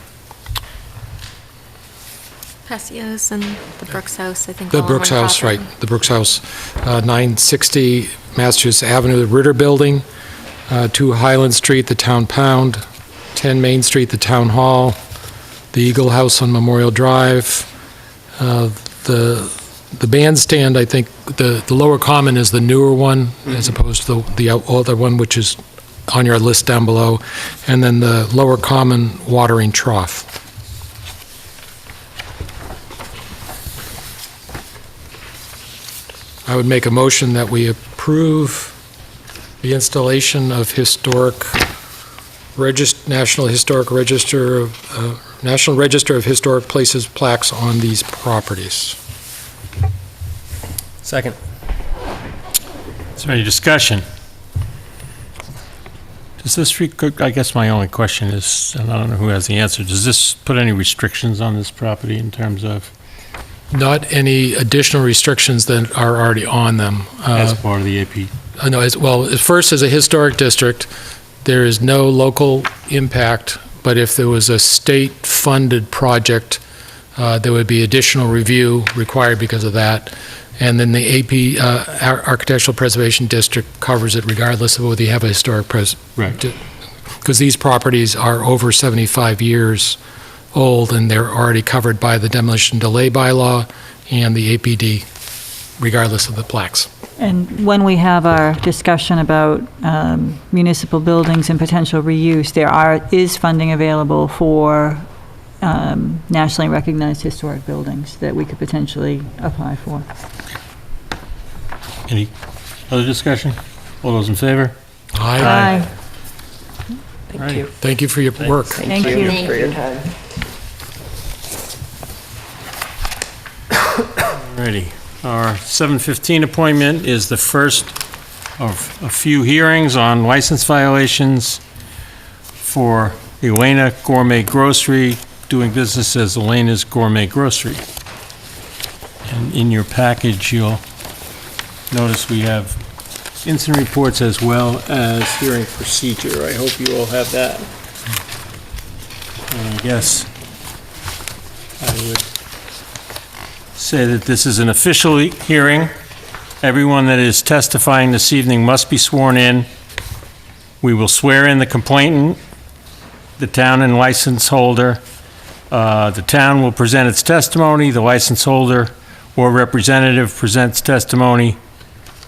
Tessios and the Brooks House, I think. The all on Brooks one House, property. right, the Brooks House, 960 Massachusetts Avenue, the Ritter Building, 2 Highland Street, the Town Pound, 10 Main Street, the Town Hall, the Eagle House on Memorial Drive, the bandstand, I think, the lower common is the newer one, as opposed to the other one, which is on your list down below, and then the lower common watering trough. I would make a motion that we approve the installation of National Register of Historic Places plaques on these properties. Second. Is there any discussion? Does this, I guess my only question is, and I don't know who has the answer, does this put any restrictions on this property in terms of? Not any additional restrictions that are already on them. As part of the AP? No, first, as a historic district, there is no local impact, but if there was a state-funded project, there would be additional review required because of that. And then the AP Architectural Preservation District covers it regardless of whether you have a historic Right. because these properties are over 75 years old, and they're already covered by the demolition delay bylaw and the APD, regardless of the plaques. And when we have our discussion about municipal buildings and potential reuse, is funding available for nationally recognized historic buildings that we could potentially apply for. Any other discussion? All those in favor? Aye. Thank you. Thank you for your work. Thank you. For your time. Alrighty. Our 7:15 appointment is the first of a few hearings on license violations for Elena Gourmet Grocery, doing business as Elena's Gourmet Grocery. And in your package, you'll notice we have incident reports as well as hearing procedure. I hope you all have that. And I guess I would say that this is an official hearing. Everyone that is testifying this evening must be sworn in. We will swear in the complainant, the town and license holder. The town will present its testimony. The license holder or representative presents testimony.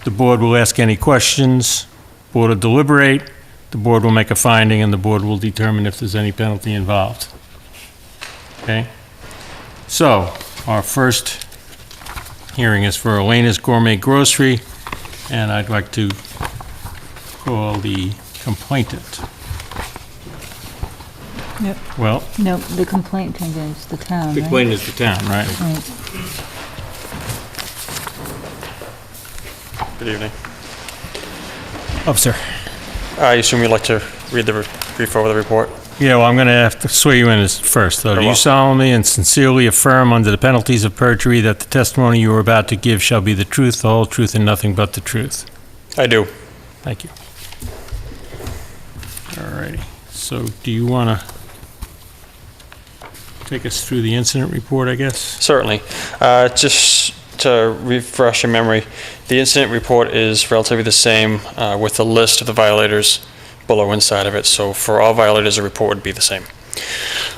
The board will ask any questions. Board will deliberate. The board will make a finding, and the board will determine if there's any penalty involved. Okay? So, our first hearing is for Elena's Gourmet Grocery, and I'd like to call the complainant. Yep. Well, No, the complainant is the town, the right? complainant is the town, right? Right. Good evening. Officer. I assume you'd like to read the brief over the report? Yeah, well, I'm going to have to swear you in as first, though. Do Very you well. solemnly and sincerely affirm under the penalties of perjury that the testimony you are about to give shall be the truth, the whole truth, and nothing but the truth? I do. Thank you. All righty. So do you want to take us through the incident report, I guess? Certainly. Just to refresh your memory, the incident report is relatively the same with the list of the violators below inside of it. So for all violators, the report would be the same.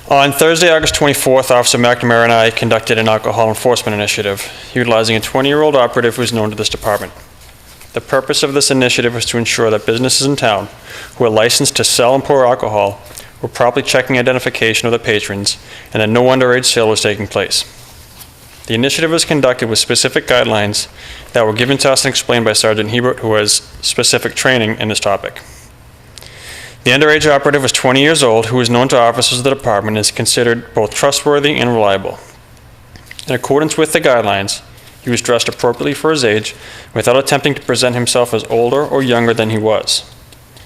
On Thursday, August 24th, Officer McNamara and I conducted an alcohol enforcement initiative utilizing a 20-year-old operative who is known to this department. The purpose of this initiative was to ensure that businesses in town who are licensed to sell and pour alcohol were properly checking identification of the patrons and that no underage sale was taking place. The initiative was conducted with specific guidelines that were given to us and explained by Sergeant Hebert, who has specific training in this topic. The underage operative was 20 years old, who was known to officers of the department and is considered both trustworthy and reliable. In accordance with the guidelines, he was dressed appropriately for his age without attempting to present himself as older or younger than he was.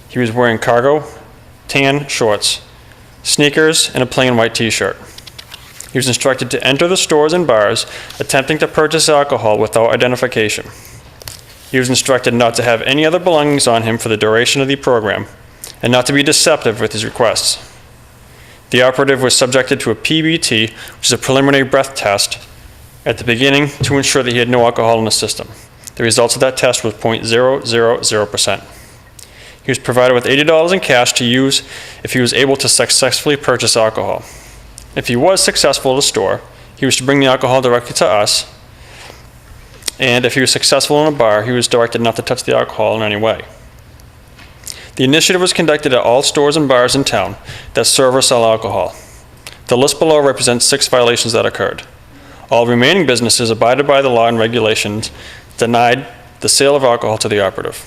He was wearing cargo, tan shorts, sneakers, and a plain white t-shirt. He was instructed to enter the stores and bars attempting to purchase alcohol without identification. He was instructed not to have any other belongings on him for the duration of the program and not to be deceptive with his requests. The operative was subjected to a PBT, which is a preliminary breath test, at the beginning to ensure that he had no alcohol in the system. The results of that test was 0.000%. He was provided with $80 in cash to use if he was able to successfully purchase alcohol. If he was successful at a store, he was to bring the alcohol directly to us, and if he was successful in a bar, he was directed not to touch the alcohol in any way. The initiative was conducted at all stores and bars in town that serve or sell alcohol. The list below represents 6 violations that occurred. All remaining businesses abided by the law and regulations, denied the sale of alcohol to the operative.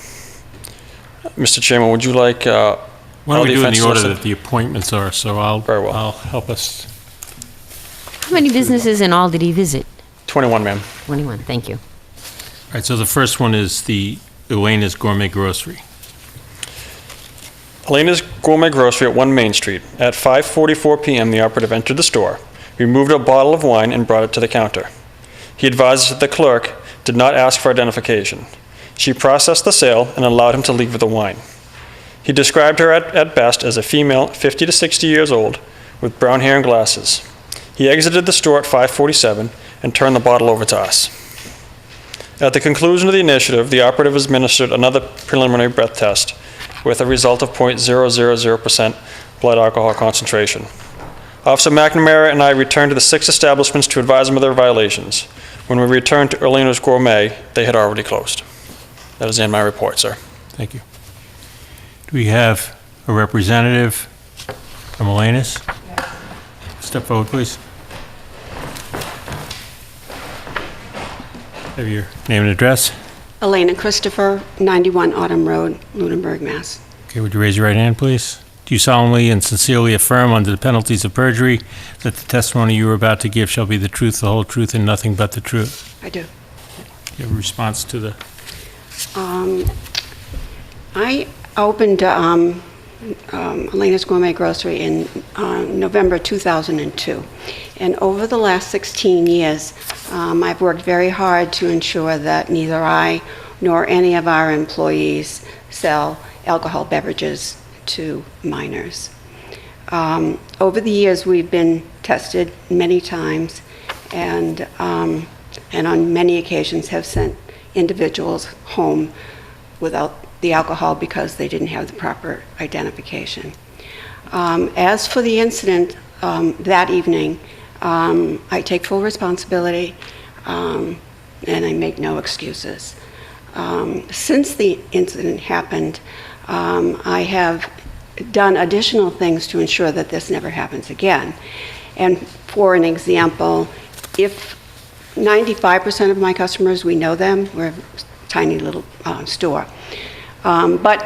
Mr. Chairman, would you like Why don't we do in the order listed? that the appointments are, so I'll help us. How many businesses in all did he visit? 21, ma'am. 21, thank you. All right, so the first one is the Elena's Gourmet Grocery. Elena's Gourmet Grocery at 1 Main Street. At 5:44 p.m., the operative entered the store, removed a bottle of wine, and brought it to the counter. He advised that the clerk did not ask for identification. She processed the sale and allowed him to leave with the wine. He described her at best as a female, 50 to 60 years old, with brown hair and glasses. He exited the store at 5:47 and turned the bottle over to us. At the conclusion of the initiative, the operative administered another preliminary breath test with a result of 0.000% blood alcohol concentration. Officer McNamara and I returned to the 6 establishments to advise them of their violations. When we returned to Elena's Gourmet, they had already closed. That is in my report, sir. Thank you. Do we have a representative from Elena's? Step forward, please. Have your name and address. Elena Christopher, 91 Autumn Road, Lunenburg, Mass. Okay, would you raise your right hand, please? Do you solemnly and sincerely affirm under the penalties of perjury that the testimony you are about to give shall be the truth, the whole truth, and nothing but the truth? I do. Do you have a response to the... I opened Elena's Gourmet Grocery in November 2002. And over the last 16 years, I've worked very hard to ensure that neither I nor any of our employees sell alcohol beverages to minors. Over the years, we've been tested many times and on many occasions have sent individuals home without the alcohol because they didn't have the proper identification. As for the incident that evening, I take full responsibility and I make no excuses. Since the incident happened, I have done additional things to ensure that this never happens again. And for an example, if 95% of my customers, we know them, we're a tiny little store. But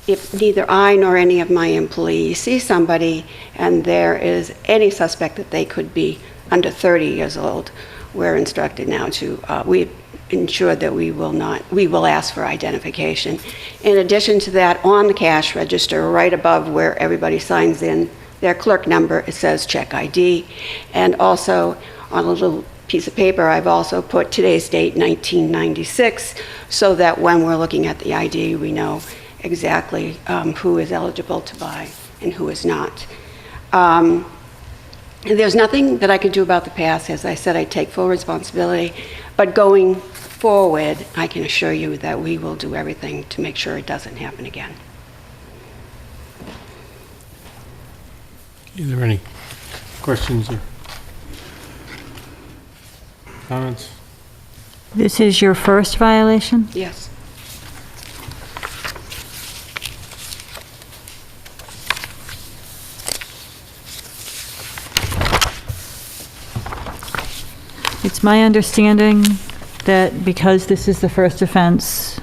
if neither I nor any of my employees see somebody and there is any suspect that they could be under 30 years old, we're instructed now to, we ensure that we will ask for identification. In addition to that, on the cash register, right above where everybody signs in their clerk number, it says check ID. And also on a little piece of paper, I've also put today's date, 1996, so that when we're looking at the ID, we know exactly who is eligible to buy and who is not. There's nothing that I could do about the past. As I said, I take full responsibility. But going forward, I can assure you that we will do everything to make sure it doesn't happen again. Are there any questions or comments? This is your first violation? Yes. It's my understanding that because this is the first offense,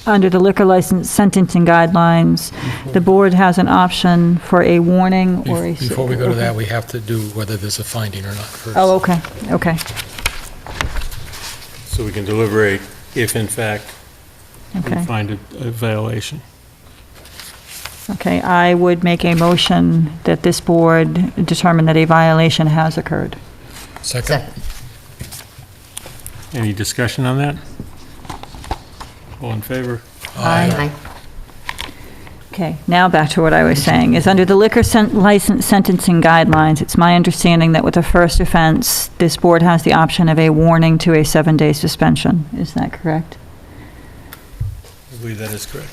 under the liquor license sentencing guidelines, the board has an option for a warning or a... Before we go to that, we have to do whether there's a finding or not first. Oh, okay, okay. So we can deliberate if, in fact, Okay. we find a violation. Okay, I would make a motion that this board determine that a violation has occurred. Second. Any discussion on that? All in favor? Aye. Okay, now back to what I was saying, is under the liquor license sentencing guidelines, it's my understanding that with a first offense, this board has the option of a warning to a 7-day suspension. Is that correct? I believe that is correct.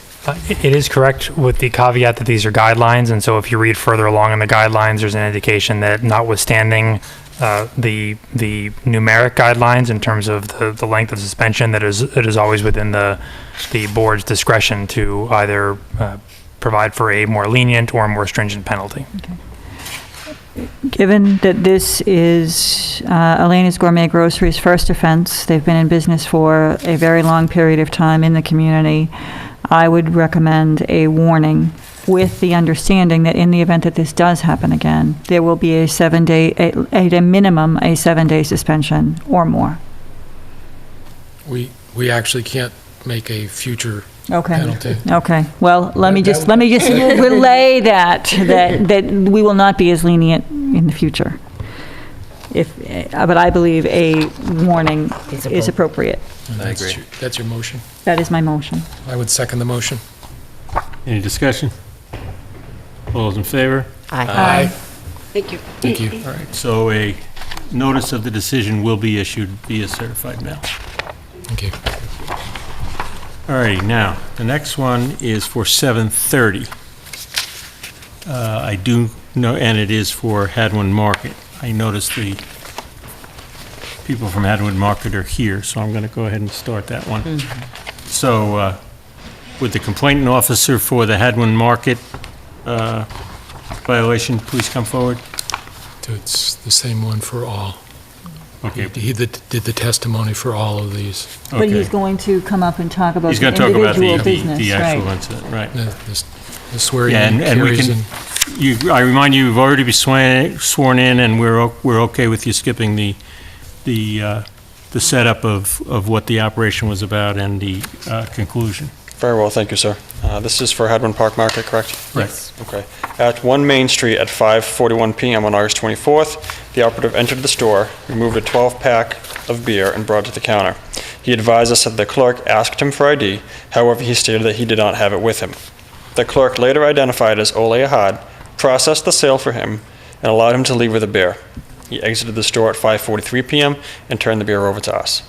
It is correct with the caveat that these are guidelines, and so if you read further along in the guidelines, there's an indication that notwithstanding the numeric guidelines in terms of the length of suspension, it is always within the board's discretion to either provide for a more lenient or more stringent penalty. Okay. Given that this is Elena's Gourmet Grocery's first offense, they've been in business for a very long period of time in the community, I would recommend a warning with the understanding that in the event that this does happen again, there will be a 7-day, at a minimum, a 7-day suspension or more. We actually can't make a future Okay. penalty. Okay. Well, let me just relay that we will not be as lenient in the future. But I believe a warning is appropriate. I agree. That's your motion? That is my motion. I would second the motion. Any discussion? All those in favor? Aye. Thank you. Thank you. All right, so a notice of the decision will be issued via certified mail. Thank you. All righty, now, the next one is for 7:30. I do know, and it is for Hadwin Market. I noticed the people from Hadwin Market are here, so I'm going to go ahead and start that one. So, would the complainant officer for the Hadwin Market violation please come forward? It's the same one for all. Okay. He did the testimony for all of these. But he's going to come up and talk about He's the going to talk about individual the business, actual right? incident, right. The swearing in And we carries can, in. I remind you, you've already been sworn in, and we're okay with you skipping the setup of what the operation was about and the conclusion. Very well, thank you, sir. This is for Hadwin Park Market, correct? Correct. Okay. At 1 Main Street at 5:41 PM on August 24th, the operative entered the store, removed a 12-pack of beer, and brought it to the counter. He advised us that the clerk asked him for ID, however, he stated that he did not have it with him. The clerk, later identified as Ole Ahad, processed the sale for him and allowed him to leave with the beer. He exited the store at 5:43 PM and turned the beer over to us.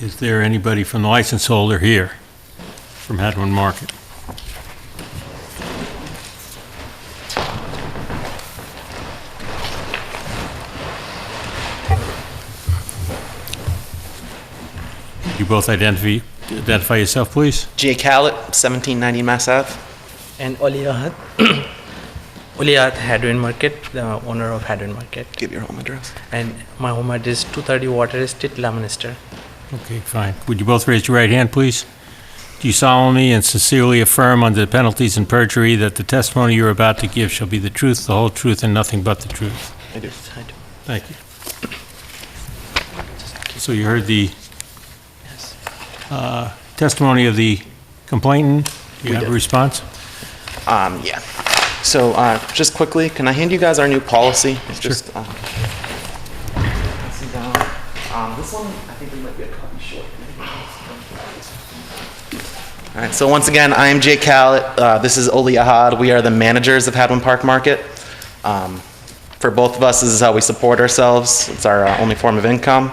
Is there anybody from the license holder here from Hadwin Market? You both identify yourself, please? Jay Callett, 1790 Mass Ave. And Oliat Oliat Hadwin Market, the owner of Hadwin Market. Give your home address. And my home address 230 Water Estate, Leominster. Okay, fine. Would you both raise your right hand, please? Do you solemnly and sincerely affirm under the penalties and perjury that the testimony you're about to give shall be the truth, the whole truth, and nothing but the truth? I do. Thank you. So you heard the testimony of the complainant. Do you have a response? Yeah. So just quickly, can I hand you guys our new policy? It's Sure. just, this one, I think there might be a copy short. All right, so once again, I am Jay Callett. This is Oli Ahad. We are the managers of Hadwin Park Market. For both of us, this is how we support ourselves. It's our only form of income.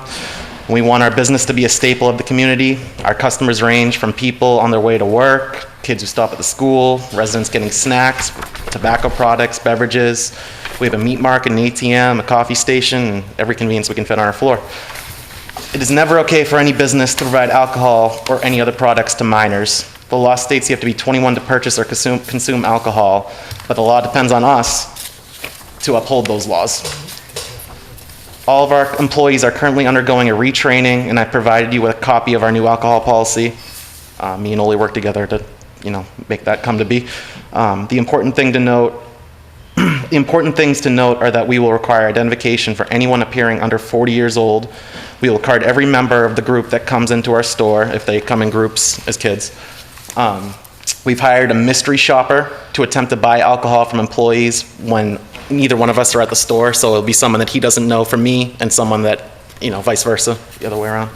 We want our business to be a staple of the community. Our customers range from people on their way to work, kids who stop at the school, residents getting snacks, tobacco products, beverages. We have a meat market, an ATM, a coffee station, and every convenience we can fit on our floor. It is never okay for any business to provide alcohol or any other products to minors. The law states you have to be 21 to purchase or consume alcohol, but the law depends on us to uphold those laws. All of our employees are currently undergoing a retraining, and I provided you with a copy of our new alcohol policy. Me and Oli worked together to, make that come to be. The important things to note are that we will require identification for anyone appearing under 40 years old. We will card every member of the group that comes into our store if they come in groups as kids. We've hired a mystery shopper to attempt to buy alcohol from employees when neither one of us are at the store, so it'll be someone that he doesn't know from me and someone that, vice versa, the other way around.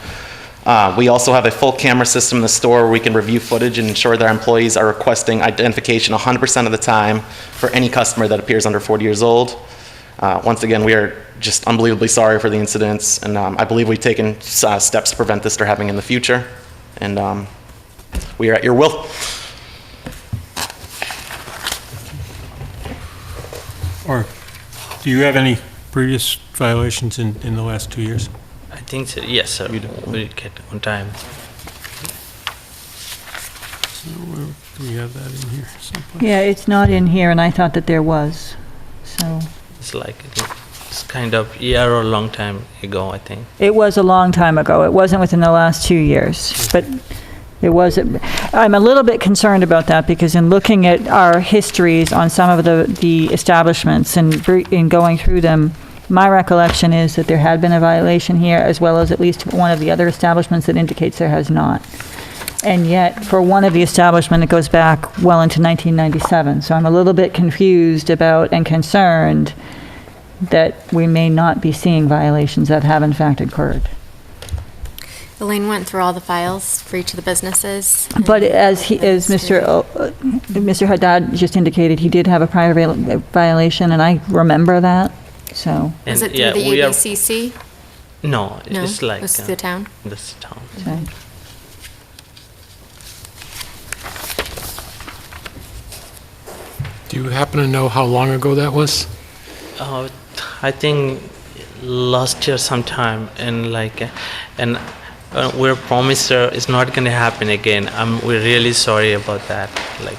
We also have a full camera system in the store where we can review footage and ensure that our employees are requesting identification 100% of the time for any customer that appears under 40 years old. Once again, we are just unbelievably sorry for the incidents, and I believe we've taken steps to prevent this from happening in the future. And we are at your will. Or do you have any previous violations in the last 2 years? I think so. Yes, sir. We get on time. So do we have that in here someplace? Yeah, it's not in here, and I thought that there was, so. It's like, it's kind of year or a long time ago, I think. It was a long time ago. It wasn't within the last 2 years, but it was. I'm a little bit concerned about that because in looking at our histories on some of the establishments and in going through them, my recollection is that there had been a violation here as well as at least one of the other establishments that indicates there has not. And yet, for one of the establishment, it goes back well into 1997. So I'm a little bit confused about and concerned that we may not be seeing violations that have in fact occurred. Elaine went through all the files for each of the businesses. But as Mr. Haddad just indicated, he did have a prior violation, and I remember that, so. Was it through the ABCC? No, No, it's like. it was the town? This town. Okay. Do you happen to know how long ago that was? I think last year sometime, and we're promised it's not gonna happen again. We're really sorry about that. Like,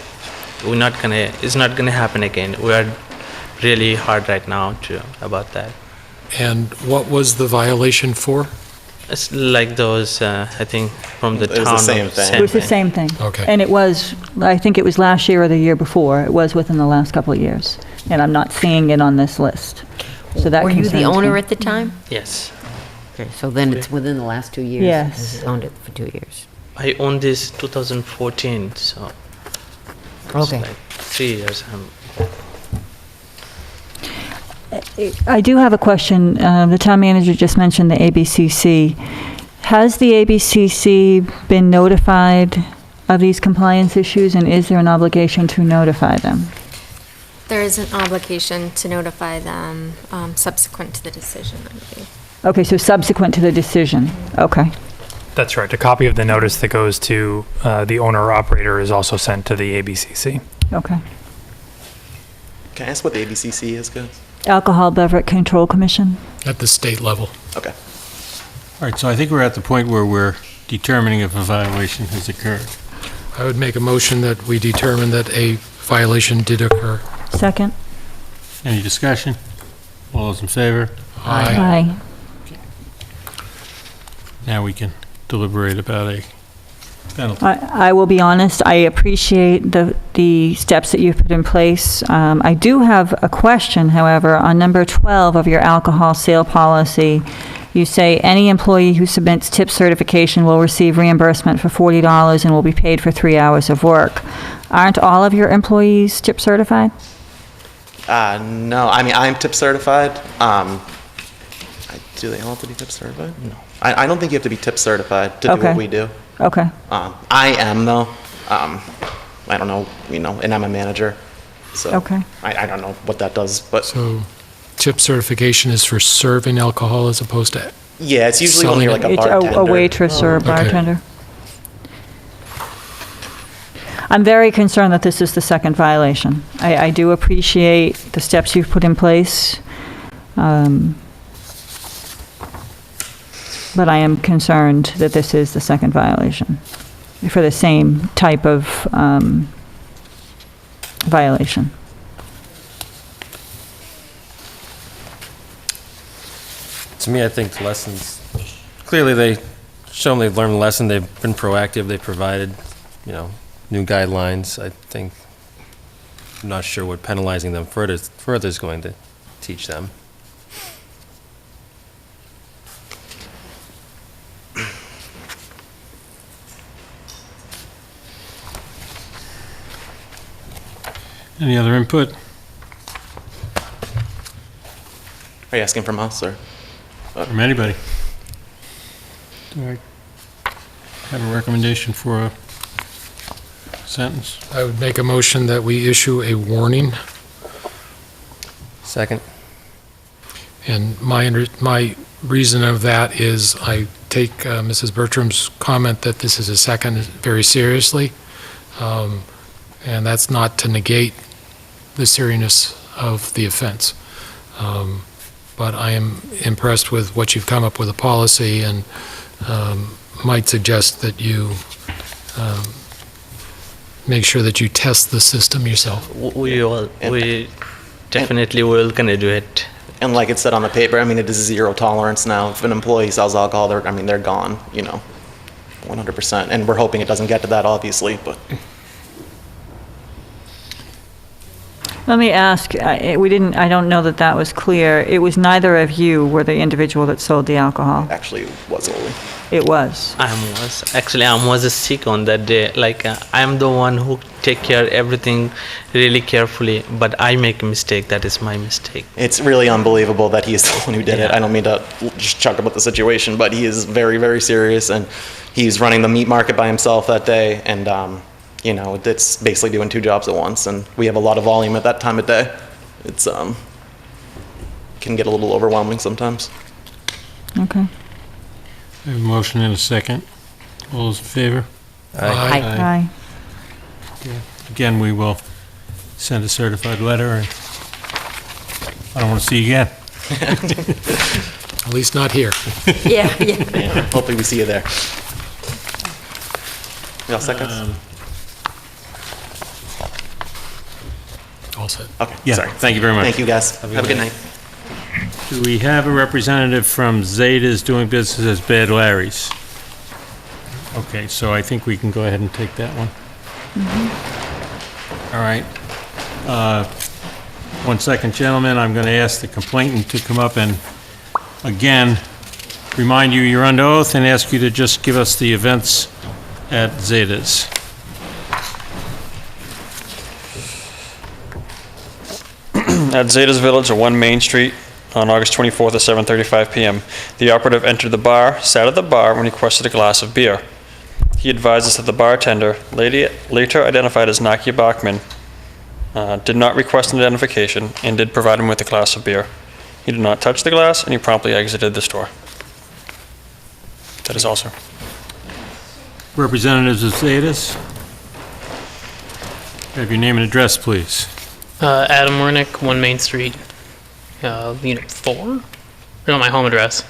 it's not gonna happen again. We are really hard right now about that. And what was the violation for? It's like those, I think, from the town. It was the same thing. It was the same thing. Okay. And it was, I think it was last year or the year before. It was within the last couple of years. And I'm not seeing it on this list. So that Were you the concerns owner me. at the time? Yes. Okay, so then it's within the last 2 years? Yes. This has owned it for 2 years. I owned this 2014, so. It's Okay. like 3 years. I do have a question. The town manager just mentioned the ABCC. Has the ABCC been notified of these compliance issues, and is there an obligation to notify them? There is an obligation to notify them subsequent to the decision, I believe. Okay, so subsequent to the decision. Okay. That's right. A copy of the notice that goes to the owner or operator is also sent to the ABCC. Okay. Can I ask what the ABCC is, guys? Alcohol Beverage Control Commission? At the state level. Okay. All right, so I think we're at the point where we're determining if a violation has occurred. I would make a motion that we determine that a violation did occur. Second? Any discussion? All those in favor? Aye. Now we can deliberate about a penalty. I will be honest, I appreciate the steps that you've put in place. I do have a question, however, on number 12 of your alcohol sale policy. You say any employee who submits tip certification will receive reimbursement for $40 and will be paid for 3 hours of work. Aren't all of your employees tip certified? No, I mean, I'm tip certified. Do they all have to be tip certified? No. I don't think you have to be tip certified to do what we do. Okay. I am, though. I don't know, and I'm a manager. So Okay. I don't know what that does, but. So tip certification is for serving alcohol as opposed to. Yeah, it's usually when you're like a It's bartender. a waitress or a Okay. bartender. I'm very concerned that this is the second violation. I do appreciate the steps you've put in place, but I am concerned that this is the second violation for the same type of violation. To me, I think the lessons, clearly they've learned the lesson, they've been proactive, they've provided, new guidelines. I think, I'm not sure what penalizing them further is going to teach them. Any other input? Are you asking from us, or? From anybody? have a recommendation for a sentence? I would make a motion that we issue a warning. Second. And my reason of that is I take Mrs. Bertram's comment that this is a second very seriously. And that's not to negate the seriousness of the offense. But I am impressed with what you've come up with a policy, and might suggest that you make sure that you test the system yourself. We definitely will gonna do it. And like it said on the paper, I mean, it is zero tolerance now. If an employee sells alcohol, they're gone, 100%. And we're hoping it doesn't get to that, obviously, but. Let me ask, I don't know that was clear. It was neither of you were the individual that sold the alcohol? Actually, it was Oli. It was? I was sick on that day. I am the one who take care of everything really carefully, but I make a mistake. That is my mistake. It's really unbelievable that he is the one who did it. I don't mean to just chuck about the situation, but he is very, very serious, and he's running the meat market by himself that day, and it's basically doing two jobs at once, and we have a lot of volume at that time of day. It's can get a little overwhelming sometimes. Okay. I have a motion and a second. All those in favor? Aye. Aye. Yeah. Again, we will send a certified letter, and I don't want to see you again. At least not here. Yeah. Hopefully we see you there. You all set, guys? All set. Okay, Yeah, sorry. thank you very much. Thank you, guys. Have a good night. Do we have a representative from Zetas doing business as Bad Larry's? Okay, so I think we can go ahead and take that one. All right. 1 second, gentlemen. I'm going to ask the complainant to come up and, again, remind you you're under oath and ask you to just give us the events at Zetas. At Zeta's Village at 1 Main Street on August 24th at 7:35 p.m. The operative entered the bar, sat at the bar, and requested a glass of beer. He advised us that the bartender, later identified as Nakia Bachman, did not request an identification and did provide him with a glass of beer. He did not touch the glass, and he promptly exited the store. That is all, sir. Representatives of Zetas, have your name and address, please. Adam Wernick, 1 Main Street, Unit 4? No, my home address.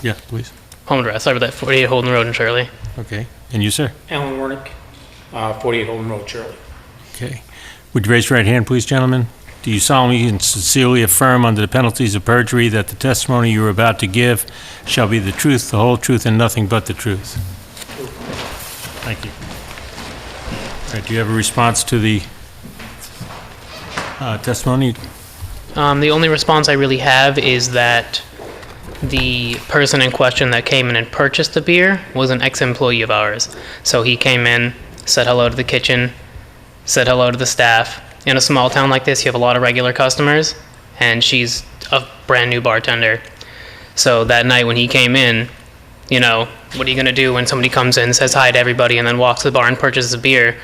Yeah, please. Home address. I live at 48 Holden Road in Shirley. Okay. And you, sir? Alan Wernick, 48 Holden Road, Shirley. Okay. Would you raise your right hand, please, gentlemen? Do you solemnly and sincerely affirm under the penalties of perjury that the testimony you are about to give shall be the truth, the whole truth, and nothing but the truth? Thank you. All right, do you have a response to the testimony? The only response I really have is that the person in question that came in and purchased the beer was an ex-employee of ours. So he came in, said hello to the kitchen, said hello to the staff. In a small town like this, you have a lot of regular customers, and she's a brand new bartender. So that night when he came in, what are you going to do when somebody comes in, says hi to everybody, and then walks to the bar and purchases a beer?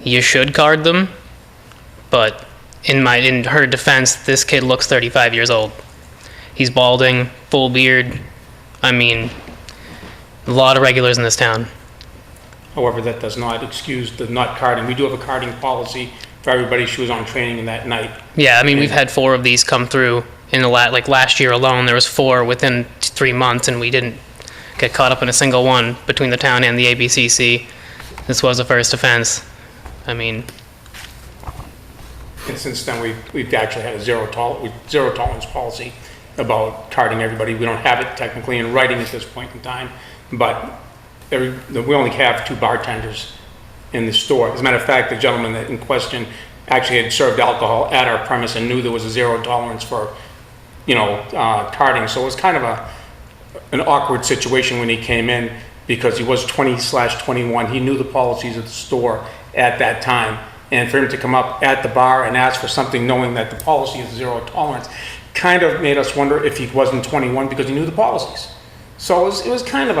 You should card them, but in her defense, this kid looks 35 years old. He's balding, full beard. I mean, a lot of regulars in this town. However, that does not excuse the not carding. We do have a carding policy for everybody. She was on training that night. Yeah, I mean, we've had 4 of these come through in the last year alone. There was 4 within 3 months, and we didn't get caught up in a single one between the town and the ABCC. This was a first offense. I mean, And since then, we've actually had a zero tolerance policy about carding everybody. We don't have it technically in writing at this point in time, but we only have 2 bartenders in the store. As a matter of fact, the gentleman that in question actually had served alcohol at our premise and knew there was a zero tolerance for, carding. So it was kind of an awkward situation when he came in because he was 20/21. He knew the policies of the store at that time. And for him to come up at the bar and ask for something knowing that the policy is zero tolerance kind of made us wonder if he wasn't 21 because he knew the policies. So it was kind of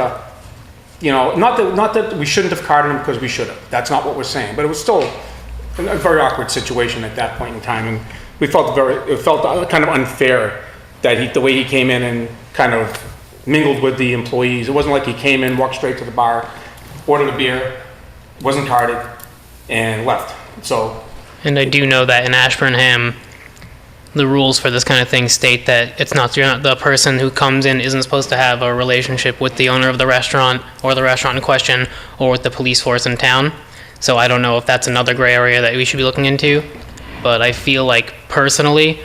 not that we shouldn't have carded him because we should have. That's not what we're saying, but it was still a very awkward situation at that point in time, and we felt it felt kind of unfair that the way he came in and kind of mingled with the employees. It wasn't like he came in, walked straight to the bar, ordered a beer, wasn't carded, and left. So. And I do know that in Ashburnham, the rules for this kind of thing state that you're not the person who comes in isn't supposed to have a relationship with the owner of the restaurant or the restaurant in question or with the police force in town. So I don't know if that's another gray area that we should be looking into, but I feel like personally,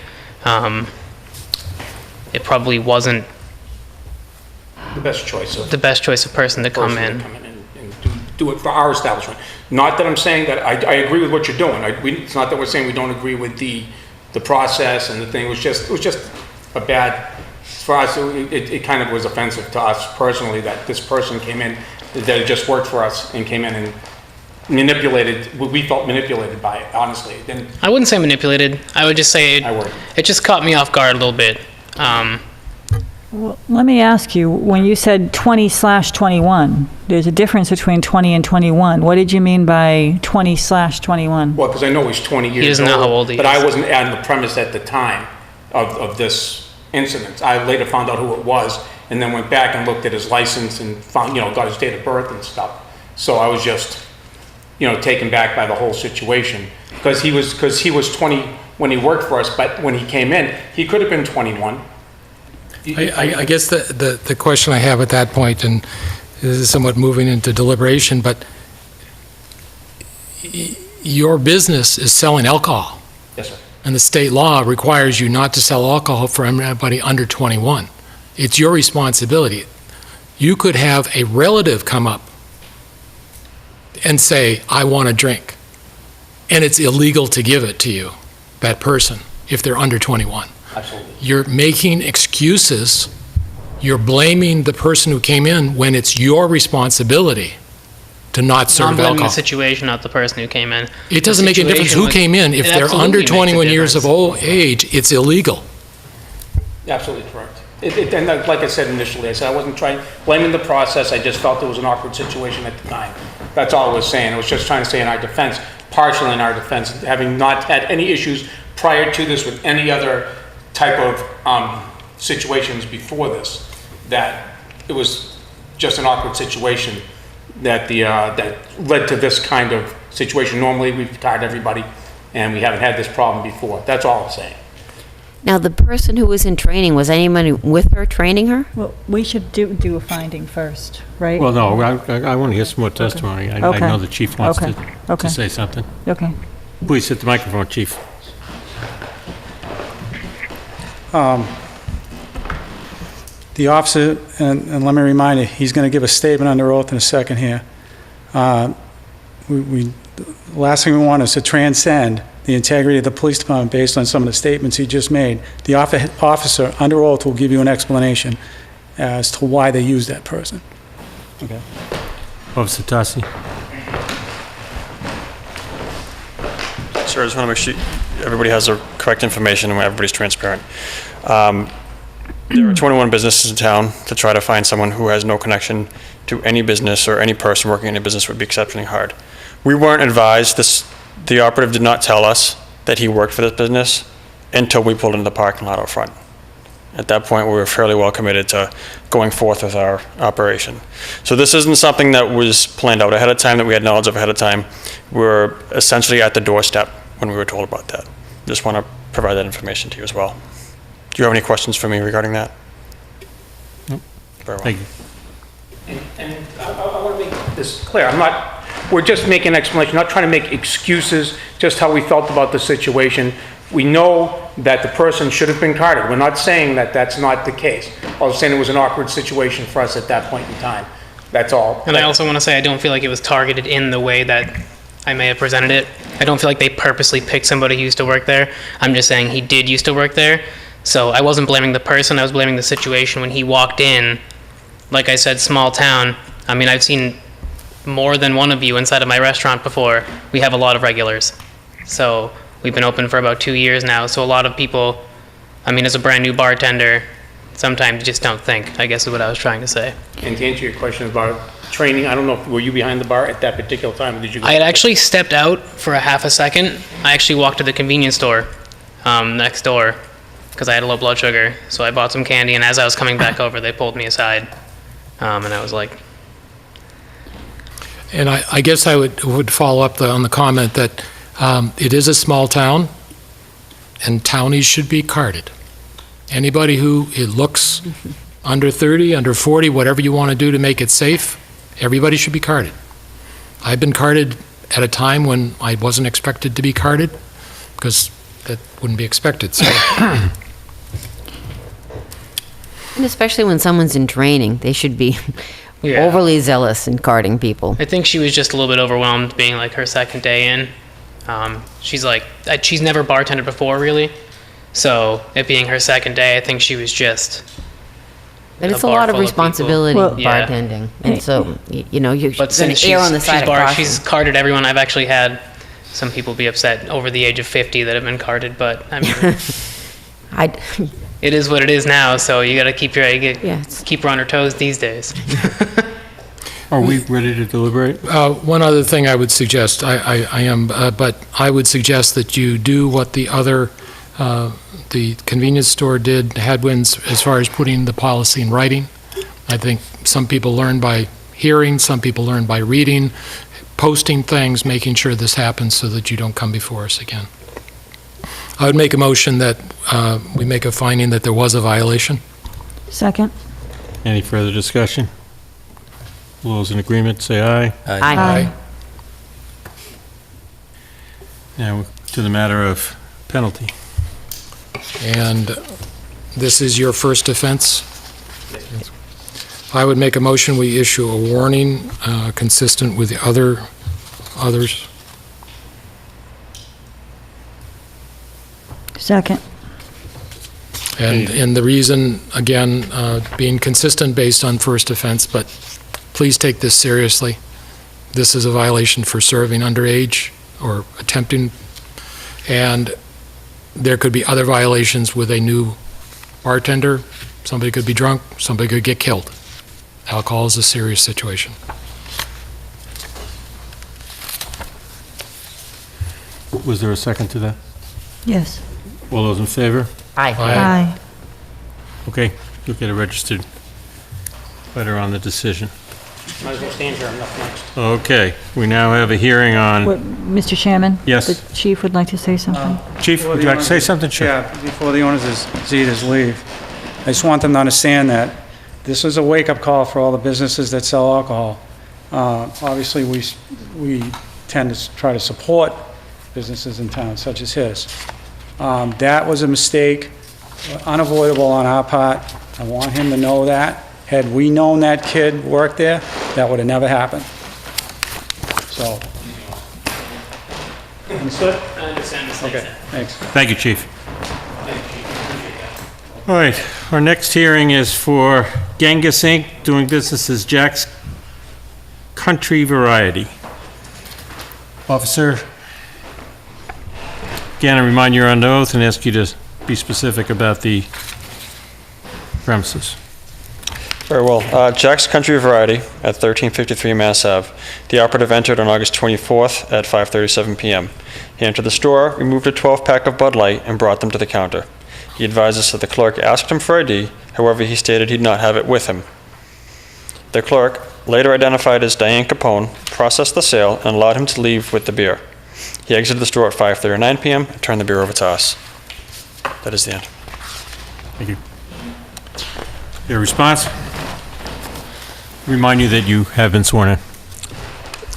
it probably wasn't the best choice of person to come in. And do it for our establishment. Not that I'm saying that I agree with what you're doing. It's not that we're saying we don't agree with the process and the thing. It was just a bad, for us, it kind of was offensive to us personally that this person came in, that it just worked for us and came in and manipulated, we felt manipulated by it, honestly. Then I wouldn't say manipulated. I would just say it just caught me off guard a little bit. Well, let me ask you, when you said 20/21, there's a difference between 20 and 21. What did you mean by 20/21? Well, because I know he's 20 years old. He doesn't know how old he is. But I wasn't on the premise at the time of this incident. I later found out who it was and then went back and looked at his license and found, got his date of birth and stuff. So I was just, taken back by the whole situation. Because he was 20 when he worked for us, but when he came in, he could have been 21. I guess the question I have at that point, and this is somewhat moving into deliberation, but your business is selling alcohol. Yes, sir. And the state law requires you not to sell alcohol for anybody under 21. It's your responsibility. You could have a relative come up and say, I want a drink. And it's illegal to give it to you, that person, if they're under 21. Absolutely. You're making excuses. You're blaming the person who came in when it's your responsibility to not serve I'm blaming alcohol. the situation, not the person who came in. It doesn't make any difference who came in. If they're under 21 years of old age, it's illegal. Absolutely correct. And like I said initially, I said I wasn't blaming the process. I just felt it was an awkward situation at the time. That's all I was saying. I was just trying to say in our defense, partially in our defense, having not had any issues prior to this with any other type of situations before this, that it was just an awkward situation that that led to this kind of situation. Normally, we've tired everybody, and we haven't had this problem before. That's all I'm saying. Now, the person who was in training, was anyone with her training her? Well, we should do a finding first, right? Well, no, I want to hear some more testimony. I know the chief wants to say something. Okay. Please hit the microphone, chief. The officer, and let me remind you, he's going to give a statement under oath in a second here. The last thing we want is to transcend the integrity of the police department based on some of the statements he just made. The officer under oath will give you an explanation as to why they used that person. Okay. Officer Tassi. Sir, I just want to make sure everybody has the correct information and everybody's transparent. There are 21 businesses in town. To try to find someone who has no connection to any business or any person working in a business would be exceptionally hard. We weren't advised, the operative did not tell us that he worked for this business until we pulled into the parking lot out front. At that point, we were fairly well committed to going forth with our operation. So this isn't something that was planned out ahead of time, that we had knowledge of ahead of time. We were essentially at the doorstep when we were told about that. Just want to provide that information to you as well. Do you have any questions for me regarding that? Nope. Very well. Thank you. And I want to make this clear. We're just making an explanation, not trying to make excuses, just how we felt about the situation. We know that the person should have been carded. We're not saying that that's not the case. I was saying it was an awkward situation for us at that point in time. That's all. And I also want to say I don't feel like it was targeted in the way that I may have presented it. I don't feel like they purposely picked somebody who used to work there. I'm just saying he did used to work there. So I wasn't blaming the person, I was blaming the situation when he walked in. Like I said, small town. I mean, I've seen more than one of you inside of my restaurant before. We have a lot of regulars. So we've been open for about 2 years now. So a lot of people, I mean, as a brand new bartender, sometimes you just don't think, I guess is what I was trying to say. And to answer your question about training? I don't know, were you behind the bar at that particular time, or did you go? I had actually stepped out for a half a second. I actually walked to the convenience store next door because I had low blood sugar. So I bought some candy, and as I was coming back over, they pulled me aside. And I was like, And I guess I would follow up on the comment that it is a small town, and townies should be carded. Anybody who it looks under 30, under 40, whatever you want to do to make it safe, everybody should be carded. I've been carded at a time when I wasn't expected to be carded, because that wouldn't be expected, so. And especially when someone's in training, they should be overly zealous in carding people. I think she was just a little bit overwhelmed being like her second day in. She's like, she's never bartended before really. So it being her second day, I think she was just. But it's a lot of responsibility, Yeah. bartending. And so, you know, you're But going since to err on the side of caution. she's carded everyone. I've actually had some people be upset over the age of 50 that have been carded, but I mean, it is what it is now. So you got to keep keep her on her toes these days. Are we ready to deliberate? One other thing I would suggest, I am, but I would suggest that you do what the other, the convenience store did, Hadwin's, as far as putting the policy in writing. I think some people learn by hearing, some people learn by reading, posting things, making sure this happens so that you don't come before us again. I would make a motion that we make a finding that there was a violation. Second. Any further discussion? All those in agreement, say aye. Aye. Now, to the matter of penalty. And this is your first offense? I would make a motion, we issue a warning consistent with the others. Second. And the reason, again, being consistent based on first offense, but please take this seriously. This is a violation for serving underage or attempting, and there could be other violations with a new bartender. Somebody could be drunk, somebody could get killed. Alcohol is a serious situation. Was there a second to that? Yes. All those in favor? Aye. Aye. Okay, you'll get a registered letter on the decision. Might as well stand here, I'm up next. Okay, we now have a hearing on, Mr. Chairman? Yes. The chief would like to say something. Chief, would you like to say something? Sure. Yeah, before the owners leaders leave, I just want them to understand that this is a wake-up call for all the businesses that sell alcohol. Obviously, we tend to try to support businesses in town, such as his. That was a mistake, unavoidable on our part. I want him to know that. Had we known that kid worked there, that would have never happened. So. Understood? I understand. Okay, thanks. Thank you, Chief. All right, our next hearing is for Genghis Inc., doing business as Jack's Country Variety. Officer, again, I remind you on oath and ask you to be specific about the premises. Very well. Jack's Country Variety at 1353 Mass Ave. The operative entered on August 24th at 5:37 p.m. He entered the store, removed a 12-pack of Bud Light, and brought them to the counter. He advised us that the clerk asked him for ID, however, he stated he'd not have it with him. The clerk, later identified as Diane Capone, processed the sale and allowed him to leave with the beer. He exited the store at 5:39 p.m. and turned the beer over to us. That is the end. Thank you. Your response? Remind you that you have been sworn in.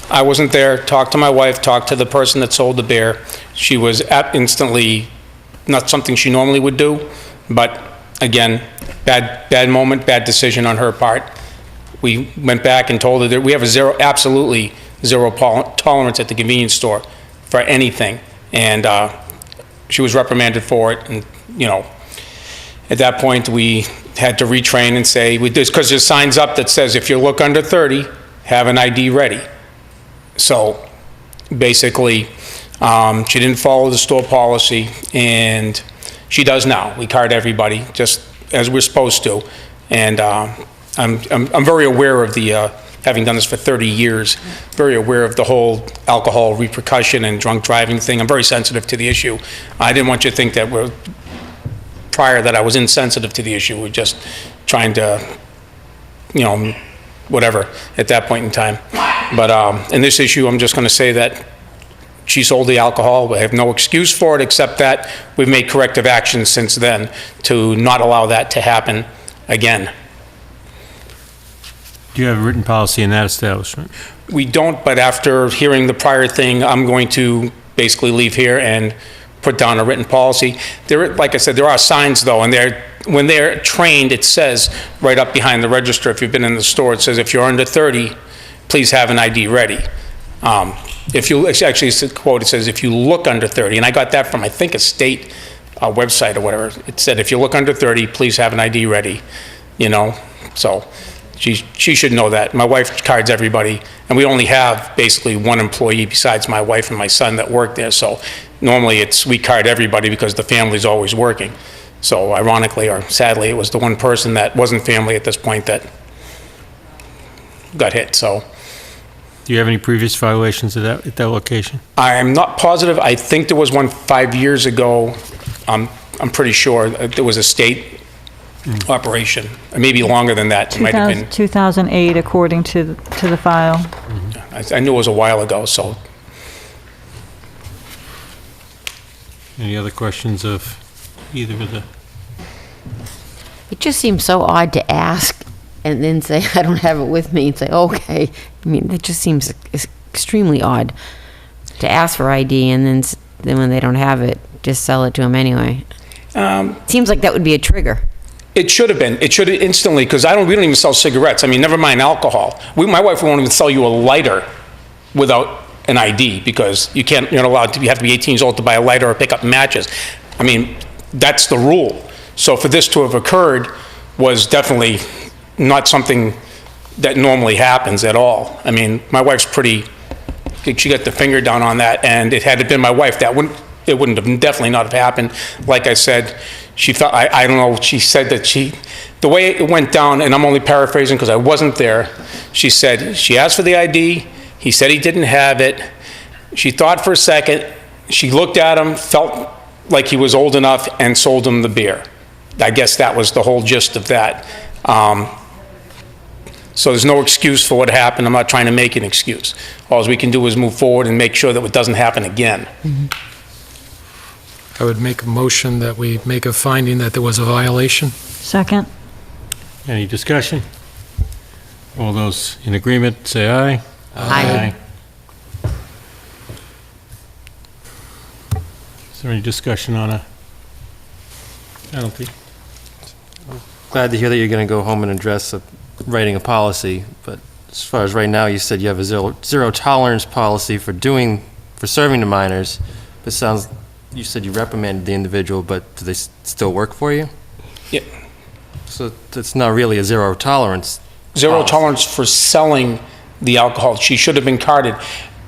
I wasn't there, talked to my wife, talked to the person that sold the beer. She was instantly, not something she normally would do, but again, bad moment, bad decision on her part. We went back and told her that we have absolutely zero tolerance at the convenience store for anything. And she was reprimanded for it. And, you know, at that point, we had to retrain and say, because there's signs up that says, if you look under 30, have an ID ready. So basically, she didn't follow the store policy, and she does now. We card everybody just as we're supposed to. And I'm very aware of the having done this for 30 years, very aware of the whole alcohol repercussion and drunk driving thing. I'm very sensitive to the issue. I didn't want you to think that prior that I was insensitive to the issue. We're just trying to, whatever, at that point in time. But in this issue, I'm just going to say that she sold the alcohol. We have no excuse for it, except that we've made corrective actions since then to not allow that to happen again. Do you have a written policy in that establishment? We don't, but after hearing the prior thing, I'm going to basically leave here and put down a written policy. Like I said, there are signs though, and when they're trained, it says right up behind the register, if you've been in the store, it says if you're under 30, please have an ID ready. If you, actually it's a quote, it says if you look under 30, and I got that from I think a state website or whatever. It said if you look under 30, please have an ID ready, so she should know that. My wife cards everybody, and we only have basically one employee besides my wife and my son that work there, so normally we card everybody because the family's always working. So ironically or sadly, it was the one person that wasn't family at this point that got hit, so. Do you have any previous violations at that location? I'm not positive. I think there was one 5 years ago. I'm pretty sure there was a state operation, maybe longer than that. It might have been 2008, according to the file. I knew it was a while ago, so. Any other questions of either of the? It just seems so odd to ask and then say, I don't have it with me, and say, okay. I mean, it just seems extremely odd to ask for ID and then when they don't have it, just sell it to them anyway. Seems like that would be a trigger. It should have been. It should have instantly, because we don't even sell cigarettes. I mean, never mind alcohol. My wife won't even sell you a lighter without an ID, because you're not allowed to, you have to be 18 years old to buy a lighter or pick up matches. I mean, that's the rule. So for this to have occurred was definitely not something that normally happens at all. I mean, my wife's she got the finger down on that, and it had been my wife, it wouldn't have definitely not have happened. Like I said, she felt, I don't know, she said that the way it went down, and I'm only paraphrasing because I wasn't there, she said, she asked for the ID, he said he didn't have it, she thought for a second, she looked at him, felt like he was old enough, and sold him the beer. I guess that was the whole gist of that. So there's no excuse for what happened. I'm not trying to make an excuse. All we can do is move forward and make sure that it doesn't happen again. I would make a motion that we make a finding that there was a violation. Second. Any discussion? All those in agreement, say aye. Aye. Is there any discussion on a penalty? Glad to hear that you're going to go home and address writing a policy, but as far as right now, you said you have a zero tolerance policy for serving to minors, but you said you reprimanded the individual, but do they still work for you? Yeah. So it's not really a zero tolerance. Zero tolerance for selling the alcohol. She should have been carded.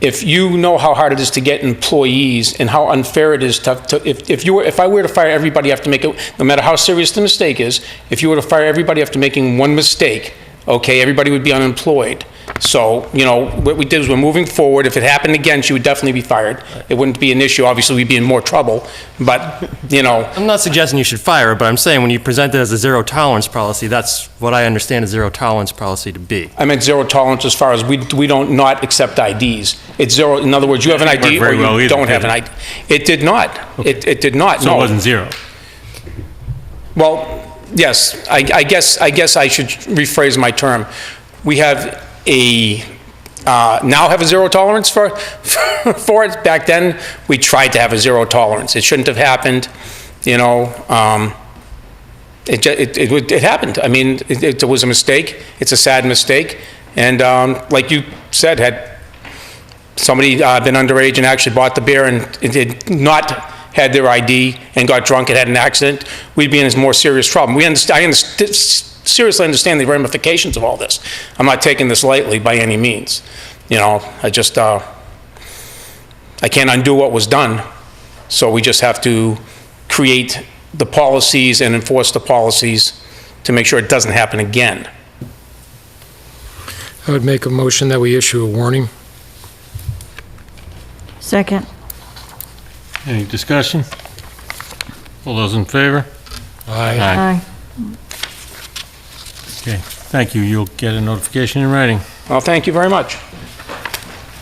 If you know how hard it is to get employees and how unfair it is if I were to fire everybody after making, no matter how serious the mistake is, if you were to fire everybody after making one mistake, okay, everybody would be unemployed. So, what we did is we're moving forward. If it happened again, she would definitely be fired. It wouldn't be an issue. Obviously, we'd be in more trouble, but, I'm not suggesting you should fire her, but I'm saying when you present it as a zero tolerance policy, that's what I understand a zero tolerance policy to be. I meant zero tolerance as far as we don't not accept IDs. It's zero, in other words, you have an ID or you don't have an ID. It did not. Okay. It did not, so no. It wasn't zero? Well, yes, I guess I should rephrase my term. We have now have a zero tolerance for it. Back then, we tried to have a zero tolerance. It shouldn't have happened, it happened. I mean, it was a mistake. It's a sad mistake. And like you said, had somebody been underage and actually bought the beer and it did not had their ID and got drunk and had an accident, we'd be in a more serious trouble. I seriously understand the ramifications of all this. I'm not taking this lightly by any means. I just, I can't undo what was done. So we just have to create the policies and enforce the policies to make sure it doesn't happen again. I would make a motion that we issue a warning. Second. Any discussion? All those in favor? Aye. Aye. Okay, thank you. You'll get a notification in writing. Well, thank you very much.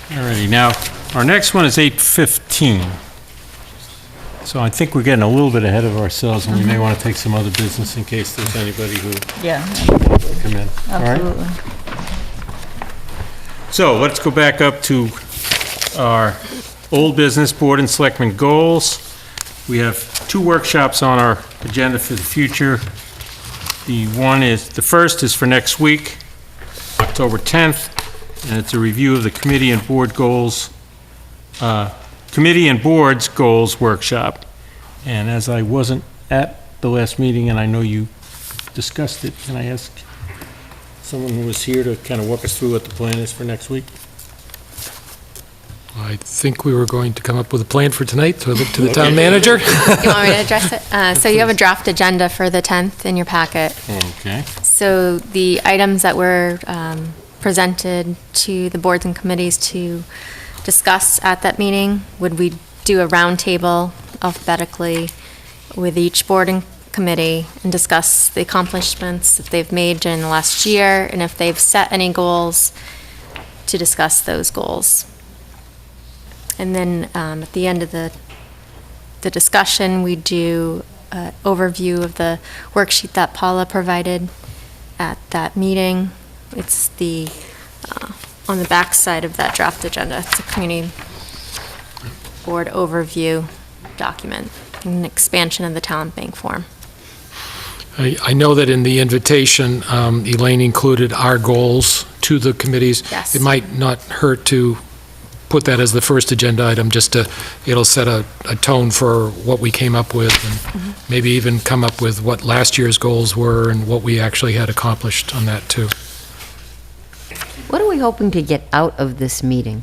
Alrighty, now, our next one is 8:15. So I think we're getting a little bit ahead of ourselves, and we may want to take some other business in case there's anybody who Yeah, wants to come in. All right? absolutely. So let's go back up to our old business, board and selectmen goals. We have 2 workshops on our agenda for the future. The first is for next week, October 10th, and it's a review of the committee and board goals, committee and board's goals workshop. And as I wasn't at the last meeting, and I know you discussed it, can I ask someone who was here to kind of walk us through what the plan is for next week? I think we were going to come up with a plan for tonight, so I look to the town manager. You want me to address it? So you have a draft agenda for the 10th in your packet. Okay. So the items that were presented to the boards and committees to discuss at that meeting, would we do a roundtable alphabetically with each board and committee and discuss the accomplishments that they've made during the last year, and if they've set any goals, to discuss those goals. And then at the end of the discussion, we do an overview of the worksheet that Paula provided at that meeting. It's the, on the back side of that draft agenda, it's a community board overview document, an expansion of the talent bank form. I know that in the invitation, Elaine included our goals to the committees. Yes. It might not hurt to put that as the first agenda item, just to, it'll set a tone for what we came up with, and maybe even come up with what last year's goals were and what we actually had accomplished on that, too. What are we hoping to get out of this meeting?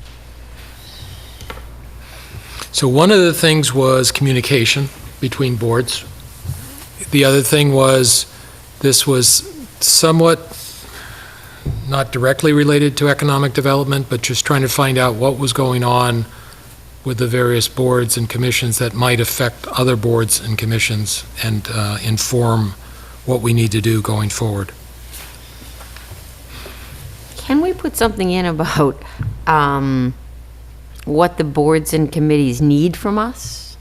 So one of the things was communication between boards. The other thing was, this was somewhat not directly related to economic development, but just trying to find out what was going on with the various boards and commissions that might affect other boards and commissions and inform what we need to do going forward. Can we put something in about what the boards and committees need from us?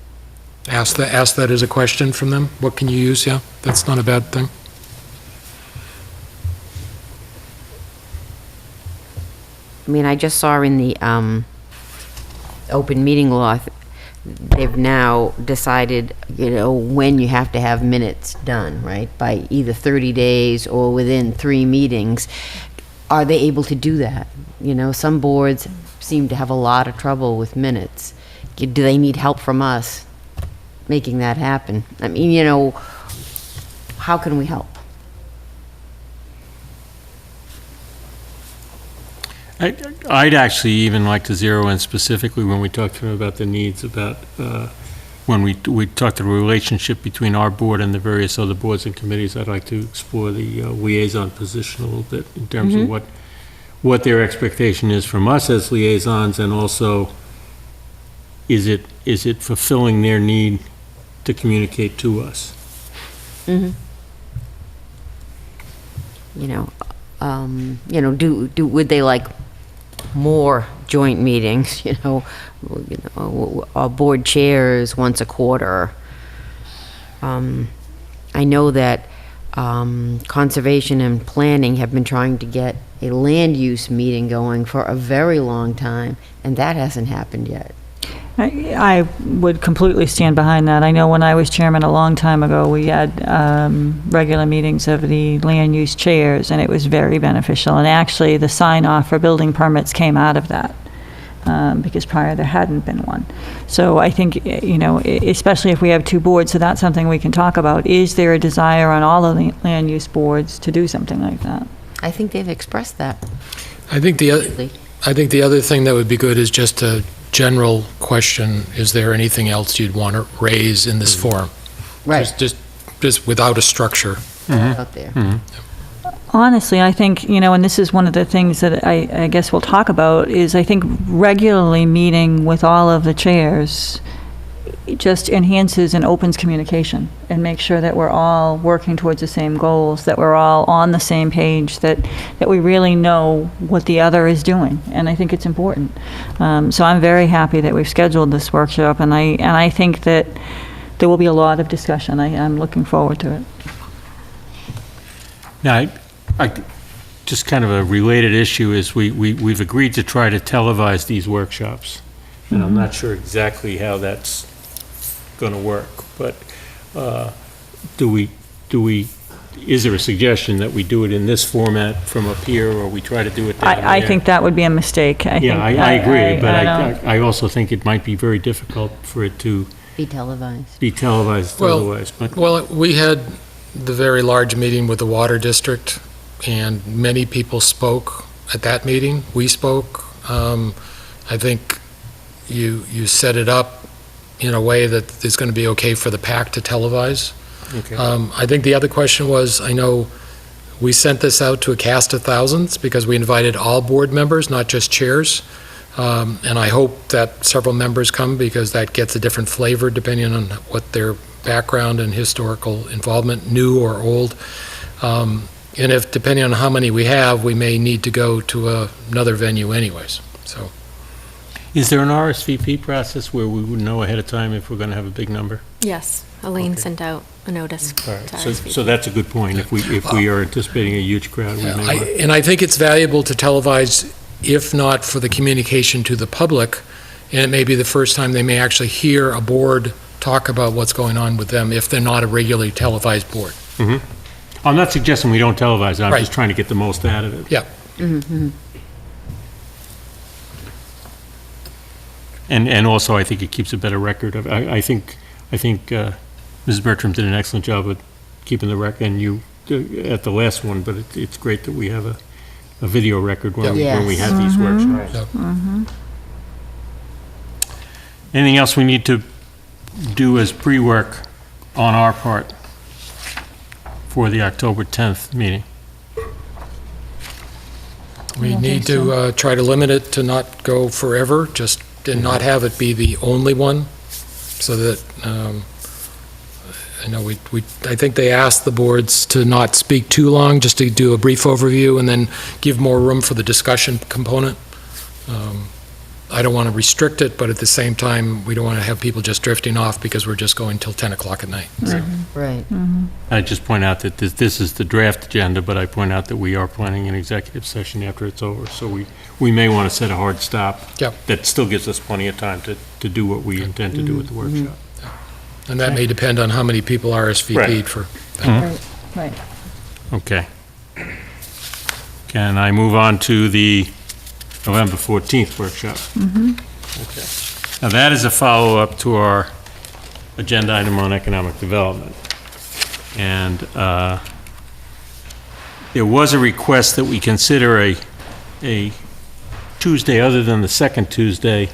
Ask that as a question from them. What can you use? Yeah, that's not a bad thing. I mean, I just saw in the open meeting law, they've now decided, when you have to have minutes done, right? By either 30 days or within 3 meetings. Are they able to do that? Some boards seem to have a lot of trouble with minutes. Do they need help from us making that happen? I mean, how can we help? I'd actually even like to zero in specifically when we talked to them about the needs, about when we talked to the relationship between our board and the various other boards and committees. I'd like to explore the liaison position a little bit in terms of what their expectation is from us as liaisons, and also is it fulfilling their need to communicate to us? Would they like more joint meetings, or board chairs once a quarter? I know that Conservation and Planning have been trying to get a land use meeting going for a very long time, and that hasn't happened yet. I would completely stand behind that. I know when I was chairman a long time ago, we had regular meetings of the land use chairs, and it was very beneficial. And actually, the sign-off for building permits came out of that, because prior there hadn't been one. So I think, especially if we have 2 boards, so that's something we can talk about. Is there a desire on all of the land use boards to do something like that? I think they've expressed that. I think the other thing that would be good is just a general question: is there anything else you'd want to raise in this forum? Right. Just without a structure. Out there. honestly, I think, and this is one of the things that I guess we'll talk about, is I think regularly meeting with all of the chairs just enhances and opens communication and makes sure that we're all working towards the same goals, that we're all on the same page, that we really know what the other is doing. And I think it's important. So I'm very happy that we've scheduled this workshop, and I think that there will be a lot of discussion. I'm looking forward to it. Now, I just kind of a related issue is we've agreed to try to televise these workshops. And I'm not sure exactly how that's going to work, but is there a suggestion that we do it in this format from up here, or we try to do it down there? I think that would be a mistake. I agree, but I also think it might be very difficult for it to Be televised. otherwise. But Well, we had the very large meeting with the Water District, and many people spoke at that meeting. We spoke. I think you set it up in a way that is going to be okay for the PAC to televise. Okay. I think the other question was, I know we sent this out to a cast of thousands because we invited all board members, not just chairs. And I hope that several members come because that gets a different flavor depending on what their background and historical involvement, new or old. And if, depending on how many we have, we may need to go to another venue anyways, so. is there an RSVP process where we would know ahead of time if we're going to have a big number? Yes, Elaine sent out a notice. All right, to so RSVP. that's a good point. If we are anticipating a huge crowd, we may want to... And I think it's valuable to televise, if not for the communication to the public, and it may be the first time they may actually hear a board talk about what's going on with them if they're not a regularly televised board. I'm not suggesting we don't televise it, I'm Right. just trying to get the most out of it. Yeah. And also, I think it keeps a better record of, I think Mrs. Bertram did an excellent job of keeping the record, and you, at the last one, but it's great that we have a video record when we have these workshops. Anything else we need to do as pre-work on our part for the October 10th meeting? We need to try to limit it to not go forever, just and not have it be the only one, so that, I know I think they asked the boards to not speak too long, just to do a brief overview and then give more room for the discussion component. I don't want to restrict it, but at the same time, we don't want to have people just drifting off because we're just going till 10 o'clock at night. So. Right. I just point out that this is the draft agenda, but I point out that we are planning an executive session after it's over, so we may want to set a hard stop. Yep. That still gives us plenty of time to do what we intend to do at the workshop. And that may depend on how many people RSVP'd for. Right. Okay. Can I move on to the November 14th workshop? Okay. Now, that is a follow-up to our agenda item on economic development. And there was a request that we consider a Tuesday other than the second Tuesday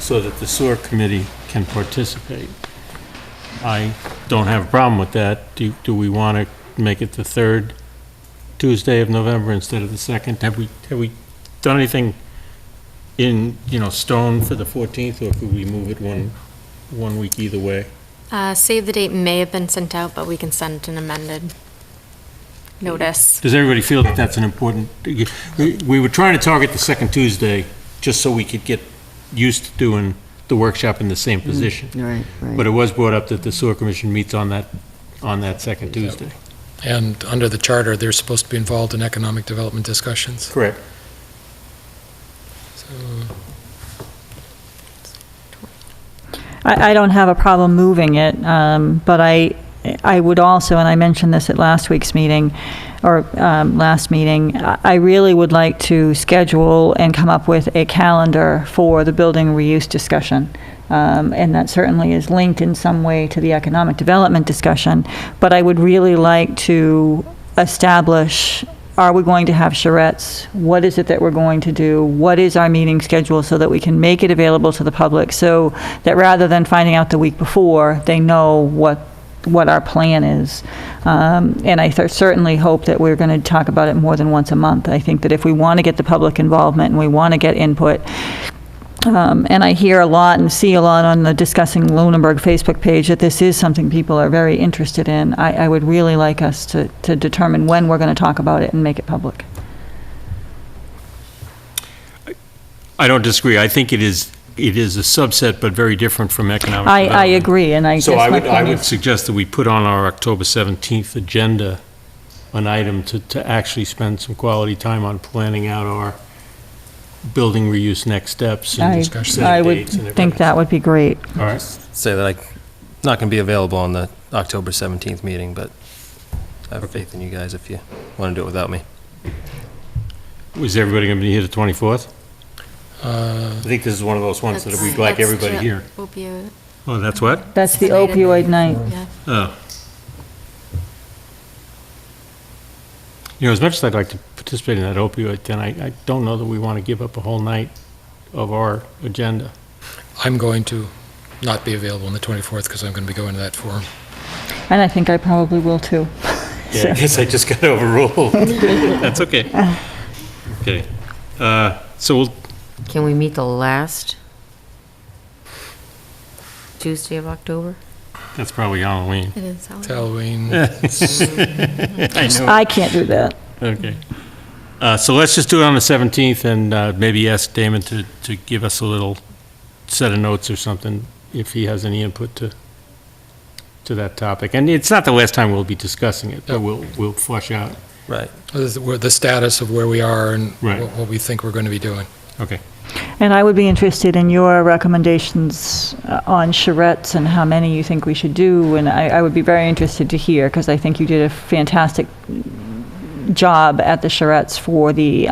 so that the sewer committee can participate. I don't have a problem with that. Do we want to make it the third Tuesday of November instead of the second? Have we done anything in, stone for the 14th, or could we move it one week either way? Save the date may have been sent out, but we can send an amended notice. Does everybody feel that that's an important, we were trying to target the second Tuesday just so we could get used to doing the workshop in the same position. Right. But it was brought up that the sewer commission meets on that second Tuesday. And under the charter, they're supposed to be involved in economic development discussions. Correct. I don't have a problem moving it, but I would also, and I mentioned this at last week's meeting, or last meeting, I really would like to schedule and come up with a calendar for the building reuse discussion. And that certainly is linked in some way to the economic development discussion. But I would really like to establish, are we going to have charrettes? What is it that we're going to do? What is our meeting schedule so that we can make it available to the public so that rather than finding out the week before, they know what what our plan is. And I certainly hope that we're going to talk about it more than once a month. I think that if we want to get the public involvement and we want to get input, and I hear a lot and see a lot on the Discussing Lunenburg Facebook page that this is something people are very interested in, I would really like us to determine when we're going to talk about it and make it public. I don't disagree. I think it is a subset, but very different from economic I development. agree, and I guess So my I point would is- suggest that we put on our October 17th agenda an item to actually spend some quality time on planning out our building reuse next steps and setting I would dates and everything. think that would be great. All right. Say that I'm not going to be available on the October 17th meeting, but I have faith in you guys if you want to do it without me. Was everybody going to be here the 24th? I think this is one of those ones that we'd like everybody here. Opioid. Oh, that's what? That's the opioid night. Yeah. Oh. You know, as much as I'd like to participate in that opioid, then I don't know that we want to give up a whole night of our agenda. I'm going to not be available on the 24th because I'm going to be going to that forum. And I think I probably will too. Yeah, I guess I just got overruled. That's okay. Okay. So we'll, Can we meet the last Tuesday of October? that's probably Halloween. It is Halloween. I know. I can't do that. Okay. So let's just do it on the 17th and maybe ask Damon to give us a little set of notes or something if he has any input to that topic. And it's not the last time we'll be discussing it, but we'll flush out. Right. The status of where we are and Right. what we think we're going to be doing. Okay. And I would be interested in your recommendations on charrettes and how many you think we should do. And I would be very interested to hear, because I think you did a fantastic job at the charrettes for the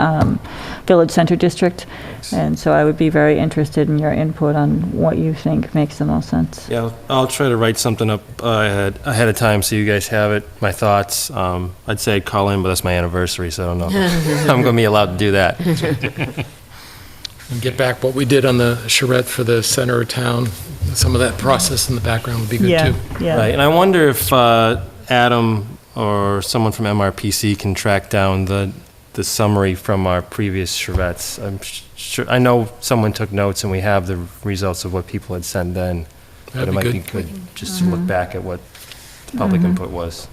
Village Center District. And so I would be very interested in your input on what you think makes the most sense. Yeah, I'll try to write something up ahead of time so you guys have it, my thoughts. I'd say I'd call in, but that's my anniversary, so I don't know if I'm going to be allowed to do that. And get back what we did on the charrette for the center of town. Some of that process in the background would be good too. Yeah. Right, and I wonder if Adam or someone from MRPC can track down the summary from our previous charrettes. I'm sure, I know someone took notes and we have the results of what people had sent then. But That'd it be might be good. good just to look back at what the public input was.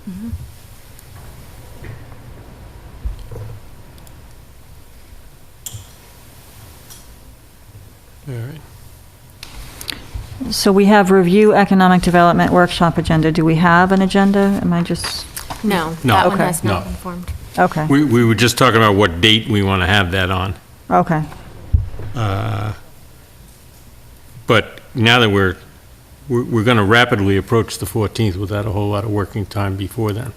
All right. So we have review economic development workshop agenda. Do we have an agenda? Am I just, No, No. that one Okay. has not No. been formed. okay, We were just talking about what date we want to have that on. okay. But now that we're going to rapidly approach the 14th without a whole lot of working time before then.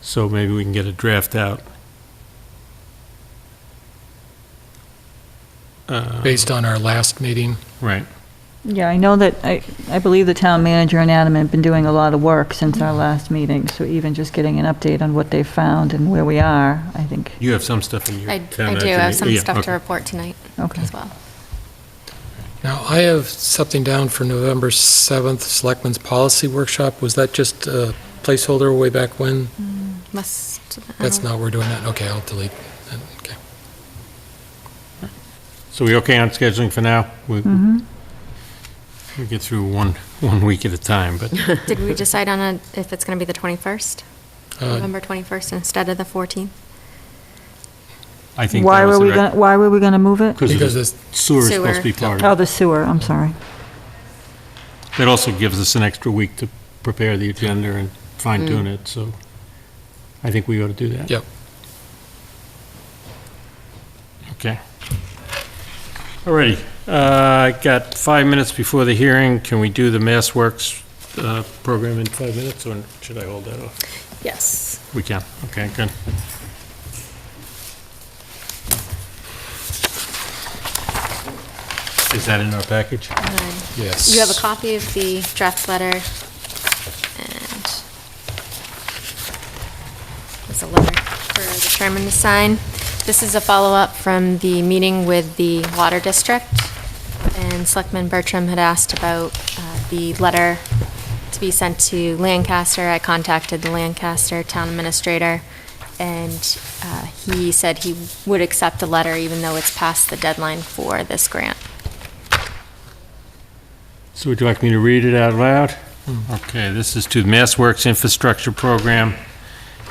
So maybe we can get a draft out. Based on our last meeting. Right. Yeah, I know that, I believe the town manager and Adam have been doing a lot of work since our last meeting, so even just getting an update on what they've found and where we are, I think. You have some stuff in your I town do manager have some meeting? Yeah, stuff okay. to report tonight Okay. as well. Now, I have something down for November 7th, Selectmen's Policy Workshop. Was that just a placeholder way back when? Must. That's not, we're doing that? Okay, I'll delete that. Okay. So we okay on scheduling for now? We get through one week at a time, but Did we decide on if it's going to be the 21st? November 21st instead of the 14th? I think Why that was were the we gonna, why were we gonna move it? Because the sewer is supposed Sewer. to be part of Oh, it. the sewer, I'm sorry. It also gives us an extra week to prepare the agenda and fine tune it, so I think we ought to do that. Yep. Okay. Alrighty, I got 5 minutes before the hearing. Can we do the Mass Works program in 5 minutes, or should I hold that off? Yes. We can, okay, good. Is that in our package? Yes. You have a copy of the draft letter, and there's a letter for the chairman to sign. This is a follow-up from the meeting with the Water District, and Selectman Bertram had asked about the letter to be sent to Lancaster. I contacted the Lancaster town administrator, and he said he would accept the letter even though it's past the deadline for this grant. So would you like me to read it out loud? Okay, this is to the MassWorks Infrastructure Program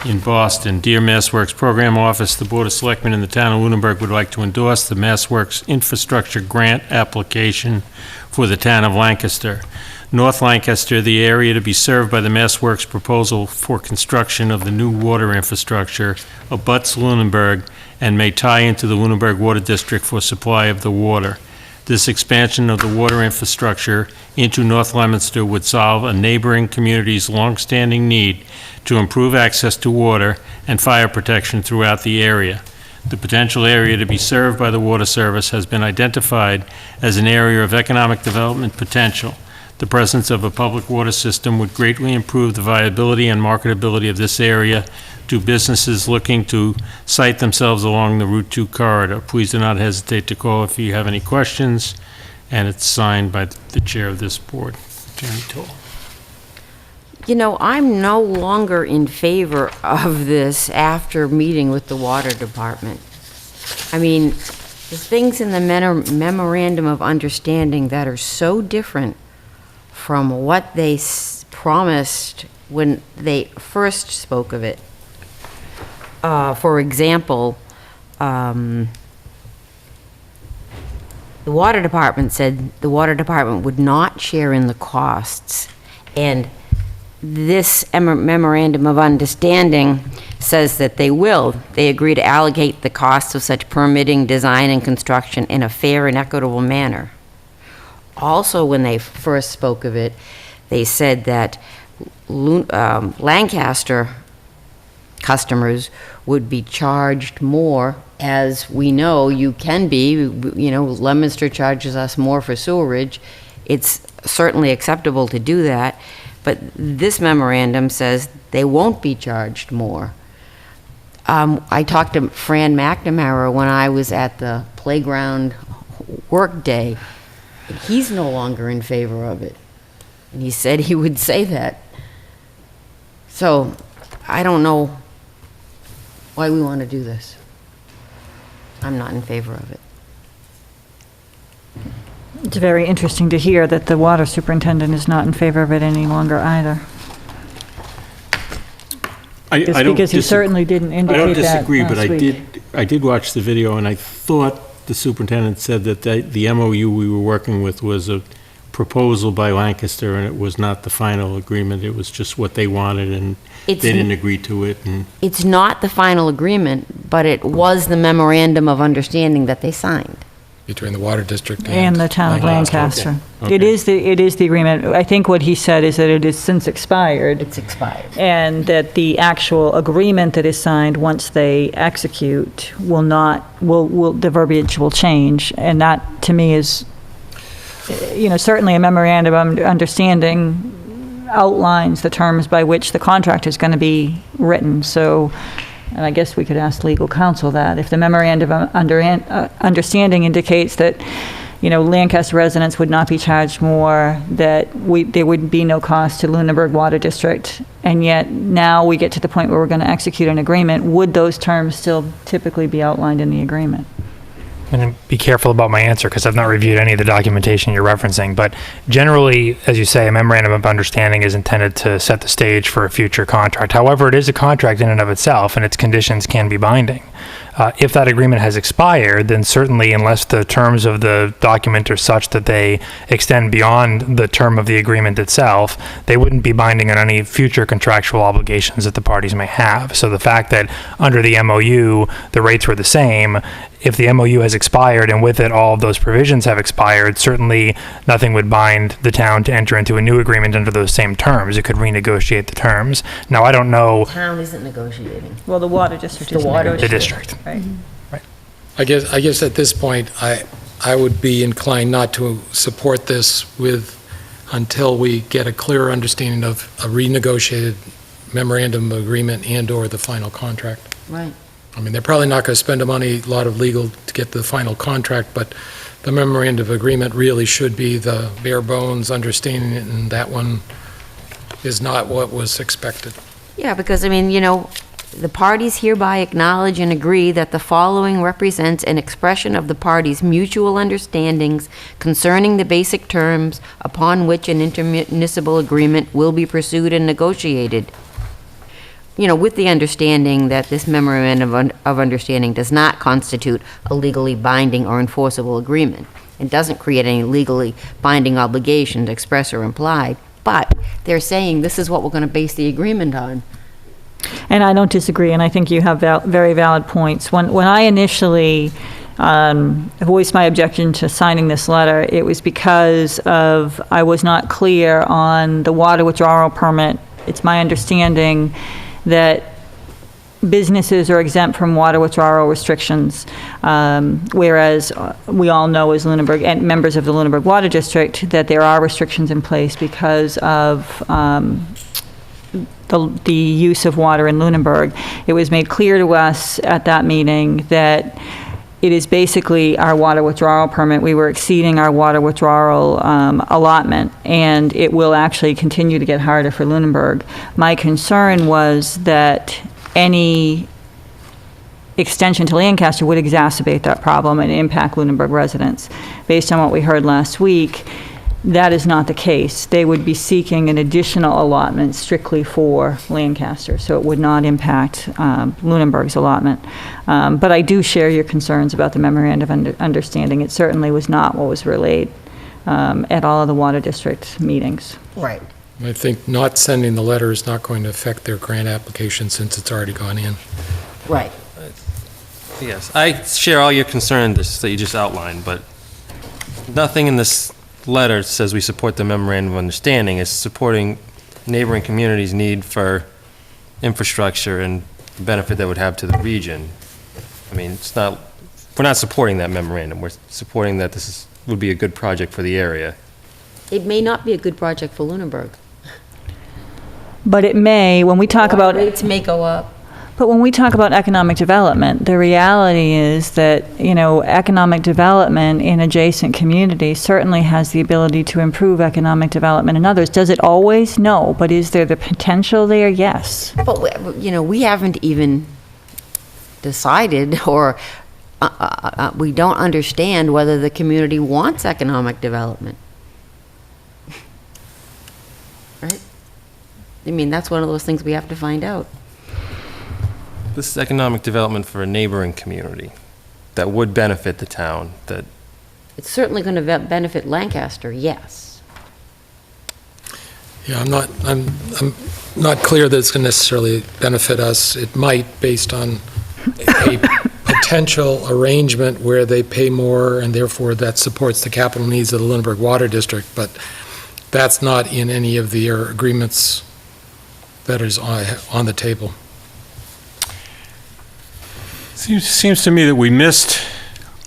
in Boston. Dear MassWorks Program Office, the Board of Selectmen in the town of Lunenburg would like to endorse the MassWorks Infrastructure Grant application for the town of Lancaster. North Lancaster, the area to be served by the MassWorks proposal for construction of the new water infrastructure, abuts Lunenburg and may tie into the Lunenburg Water District for supply of the water. This expansion of the water infrastructure into North Leominster would solve a neighboring community's longstanding need to improve access to water and fire protection throughout the area. The potential area to be served by the water service has been identified as an area of economic development potential. The presence of a public water system would greatly improve the viability and marketability of this area to businesses looking to site themselves along the Route 2 corridor. Please do not hesitate to call if you have any questions, and it's signed by the chair of this board, Jeremy Toll. You know, I'm no longer in favor of this after meeting with the water department. I mean, the things in the memorandum of understanding that are so different from what they promised when they first spoke of it. For example, the water department said the water department would not share in the costs, and this memorandum of understanding says that they will. They agree to allocate the costs of such permitting, design, and construction in a fair and equitable manner. Also, when they first spoke of it, they said that Lancaster customers would be charged more. As we know, you can be, you know, Leominster charges us more for sewerage. It's certainly acceptable to do that, but this memorandum says they won't be charged more. I talked to Fran McNamara when I was at the playground work day. He's no longer in favor of it. And he said he would say that. So I don't know why we want to do this. I'm not in favor of it. It's very interesting to hear that the water superintendent is not in favor of it any longer either. It's because he certainly didn't indicate that I don't disagree, but last week. I did watch the video, and I thought the superintendent said that the MOU we were working with was a proposal by Lancaster, and it was not the final agreement. It was just what they wanted, and they didn't agree to it. And It's not the final agreement, but it was the memorandum of understanding that they signed. Between the water district And the town of Lancaster. Okay. It is the agreement. I think what he said is that it has since expired. It's expired. And that the actual agreement that is signed once they execute the verbiage will change. And that, to me, is, you know, certainly a memorandum of understanding outlines the terms by which the contract is going to be written. So, and I guess we could ask legal counsel that. If the memorandum of understanding indicates that, you know, Lancaster residents would not be charged more, that there would be no cost to Lunenburg Water District, and yet now we get to the point where we're going to execute an agreement, would those terms still typically be outlined in the agreement? And be careful about my answer because I've not reviewed any of the documentation you're referencing. But generally, as you say, a memorandum of understanding is intended to set the stage for a future contract. However, it is a contract in and of itself, and its conditions can be binding. If that agreement has expired, then certainly, unless the terms of the document are such that they extend beyond the term of the agreement itself, they wouldn't be binding on any future contractual obligations that the parties may have. So the fact that under the MOU, the rates were the same, if the MOU has expired and with it all of those provisions have expired, certainly nothing would bind the town to enter into a new agreement under those same terms. It could renegotiate the terms. Now, I don't know. The town isn't negotiating. Well, the water district The is water negotiating. The district. Right. Right. I guess at this point, I would be inclined not to support this until we get a clearer understanding of a renegotiated memorandum of agreement and/or the final contract. Right. I mean, they're probably not going to spend a lot of legal to get the final contract, but the memorandum of agreement really should be the bare bones understanding it, and that one is not what was expected. Yeah, because, I mean, you know, the parties hereby acknowledge and agree that the following represents an expression of the parties' mutual understandings concerning the basic terms upon which an intermunicipal agreement will be pursued and negotiated. You know, with the understanding that this memorandum of understanding does not constitute a legally binding or enforceable agreement. It doesn't create any legally binding obligations, express or implied, but they're saying this is what we're going to base the agreement on. And I don't disagree, and I think you have very valid points. When I initially voiced my objection to signing this letter, it was because of I was not clear on the water withdrawal permit. It's my understanding that businesses are exempt from water withdrawal restrictions, whereas we all know as Lunenburg and members of the Lunenburg Water District that there are restrictions in place because of the use of water in Lunenburg. It was made clear to us at that meeting that it is basically our water withdrawal permit. We were exceeding our water withdrawal allotment, and it will actually continue to get harder for Lunenburg. My concern was that any extension to Lancaster would exacerbate that problem and impact Lunenburg residents. Based on what we heard last week, that is not the case. They would be seeking an additional allotment strictly for Lancaster, so it would not impact Lunenburg's allotment. But I do share your concerns about the memorandum of understanding. It certainly was not what was relayed at all of the Water District meetings. Right. I think not sending the letter is not going to affect their grant application since it's already gone in. Right. Yes, I share all your concerns that you just outlined, but nothing in this letter says we support the memorandum of understanding. It's supporting neighboring communities' need for infrastructure and the benefit that would have to the region. I mean, it's not, we're not supporting that memorandum. We're supporting that this would be a good project for the area. It may not be a good project for Lunenburg. But it may, when we talk about... Rates may go up. But when we talk about economic development, the reality is that, you know, economic development in adjacent communities certainly has the ability to improve economic development in others. Does it always? No. But is there the potential there? Yes. But, you know, we haven't even decided or we don't understand whether the community wants economic development. Right? I mean, that's one of those things we have to find out. This is economic development for a neighboring community that would benefit the town, that... It's certainly going to benefit Lancaster, yes. Yeah, I'm not clear that it's going to necessarily benefit us. It might, based on a potential arrangement where they pay more and therefore that supports the capital needs of the Lunenburg Water District, but that's not in any of the agreements that is on the table. Seems to me that we missed,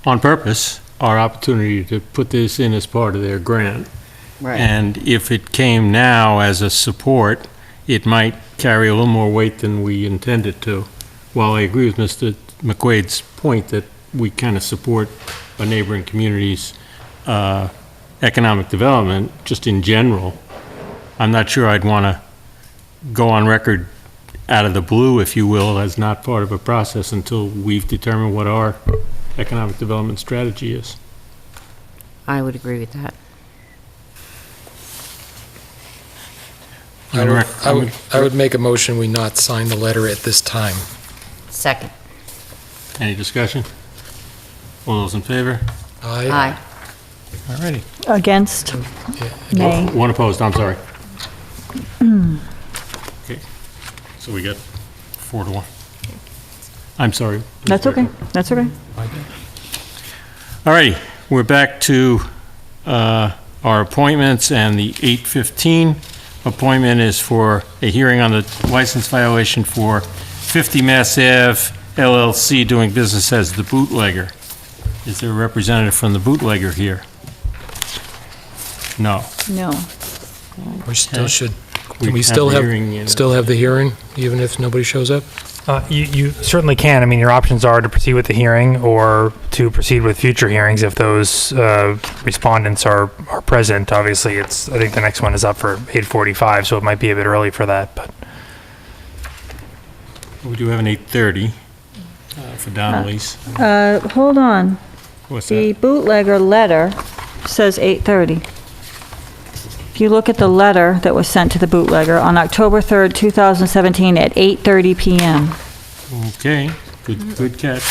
on purpose, our opportunity to put this in as part of their grant. Right. And if it came now as a support, it might carry a little more weight than we intended to. While I agree with Mr. McQuaid's point that we kind of support a neighboring community's economic development, just in general, I'm not sure I'd want to go on record out of the blue, if you will, as not part of a process until we've determined what our economic development strategy is. I would agree with that. I would make a motion we not sign the letter at this time. Second. Any discussion? All those in favor? Aye. All righty. Against? Nay. One opposed, I'm sorry. Okay, so we got 4-1. I'm sorry. That's okay. That's okay. All righty, we're back to our appointments, and the 8:15 appointment is for a hearing on the license violation for 50 Mass Ave LLC doing business as the bootlegger. Is there a representative from the bootlegger here? No. No. We still should, We can we have still the have, hearing in- still have the hearing, even if nobody shows up? You certainly can. I mean, your options are to proceed with the hearing or to proceed with future hearings if those respondents are present. Obviously, I think the next one is up for 8:45, so it might be a bit early for that, but. We do have an 8:30 for Donnelly's. Hold on. What's The that? bootlegger letter says 8:30. If you look at the letter that was sent to the bootlegger on October 3rd, 2017 at 8:30 PM. Okay, good catch.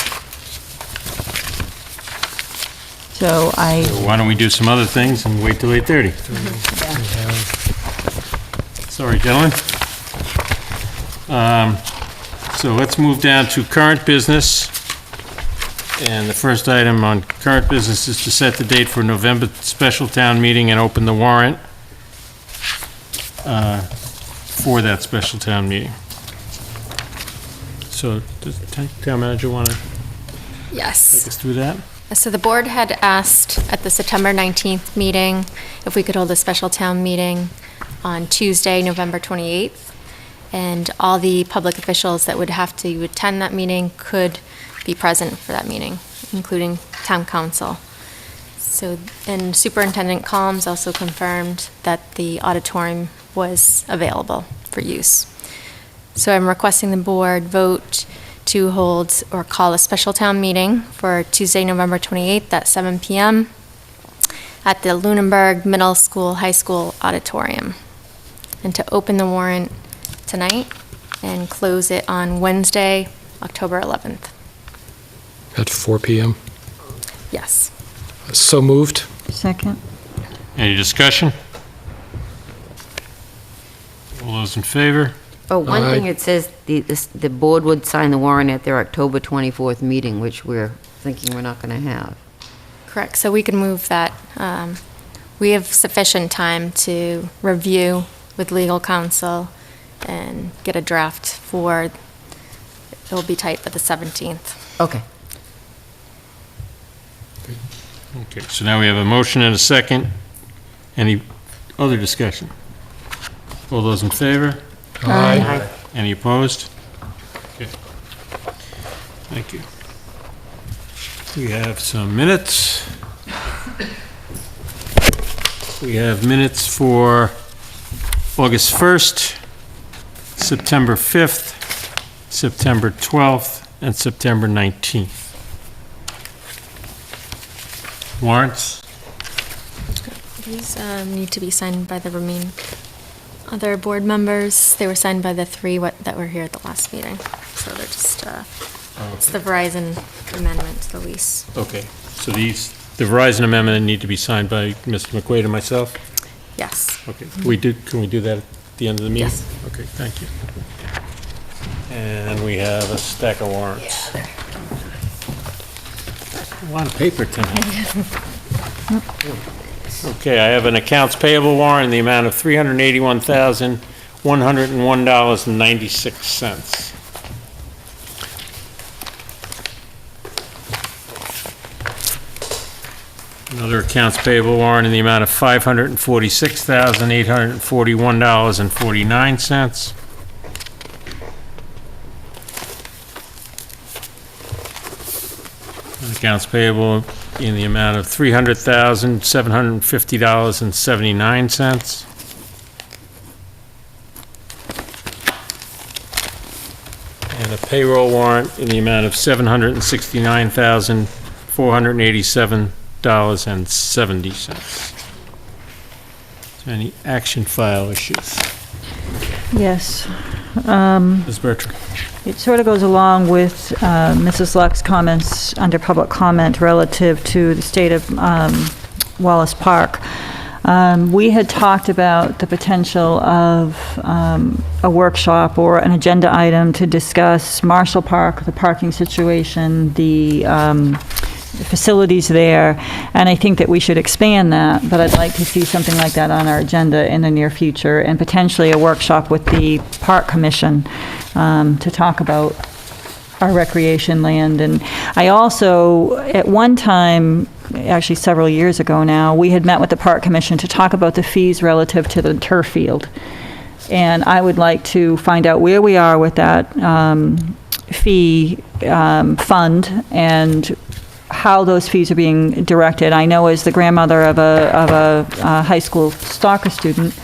So Why don't we do some other things and wait till 8:30? Sorry, gentlemen. So let's move down to current business. And the first item on current business is to set the date for November special town meeting and open the warrant for that special town meeting. So does the town manager want to Yes. take us through that? So the board had asked at the September 19th meeting if we could hold a special town meeting on Tuesday, November 28th. And all the public officials that would have to attend that meeting could be present for that meeting, including town council. So, and Superintendent Collins also confirmed that the auditorium was available for use. So I'm requesting the board vote to hold or call a special town meeting for Tuesday, November 28th at 7 PM at the Lunenburg Middle School, High School Auditorium. And to open the warrant tonight and close it on Wednesday, October 11th. At 4 PM. Yes. So moved. Second. Any discussion? All those in favor? Oh, one thing it says, the board would sign the warrant at their October 24th meeting, which we're thinking we're not going to have. Correct, so we can move that. We have sufficient time to review with legal counsel and get a draft for, it'll be tight for the 17th. Okay. Okay, so now we have a motion and a second. Any other discussion? All those in favor? Aye. Any opposed? Okay. Thank you. We have some minutes. We have minutes for August 1st, September 5th, September 12th, and September 19th. Warrants? These need to be signed by the other board members. They were signed by the three that were here at the last meeting. So they're just, it's the Verizon amendment to the lease. Okay, so the Verizon amendment need to be signed by Mr. McQuaid and myself? Yes. Okay, can we do that at the end of the meeting? Yes. Okay, thank you. And we have a stack of warrants. A lot of paper tonight. Okay, I have an accounts payable warrant in the amount of $381,101.96. Another accounts payable warrant in the amount of $546,841.49. Accounts payable in the amount of $300,750.79. And a payroll warrant in the amount of $769,487.70. Any action file issues? Yes. Ms. Bertram? It sort of goes along with Mrs. Luck's comments under public comment relative to the state of Wallace Park. We had talked about the potential of a workshop or an agenda item to discuss Marshall Park, the parking situation, the facilities there, and I think that we should expand that, but I'd like to see something like that on our agenda in the near future, and potentially a workshop with the Park Commission to talk about our recreation land. And I also, at one time, actually several years ago now, we had met with the Park Commission to talk about the fees relative to the turf field. And I would like to find out where we are with that fee fund and how those fees are being directed. I know as the grandmother of a high school soccer student,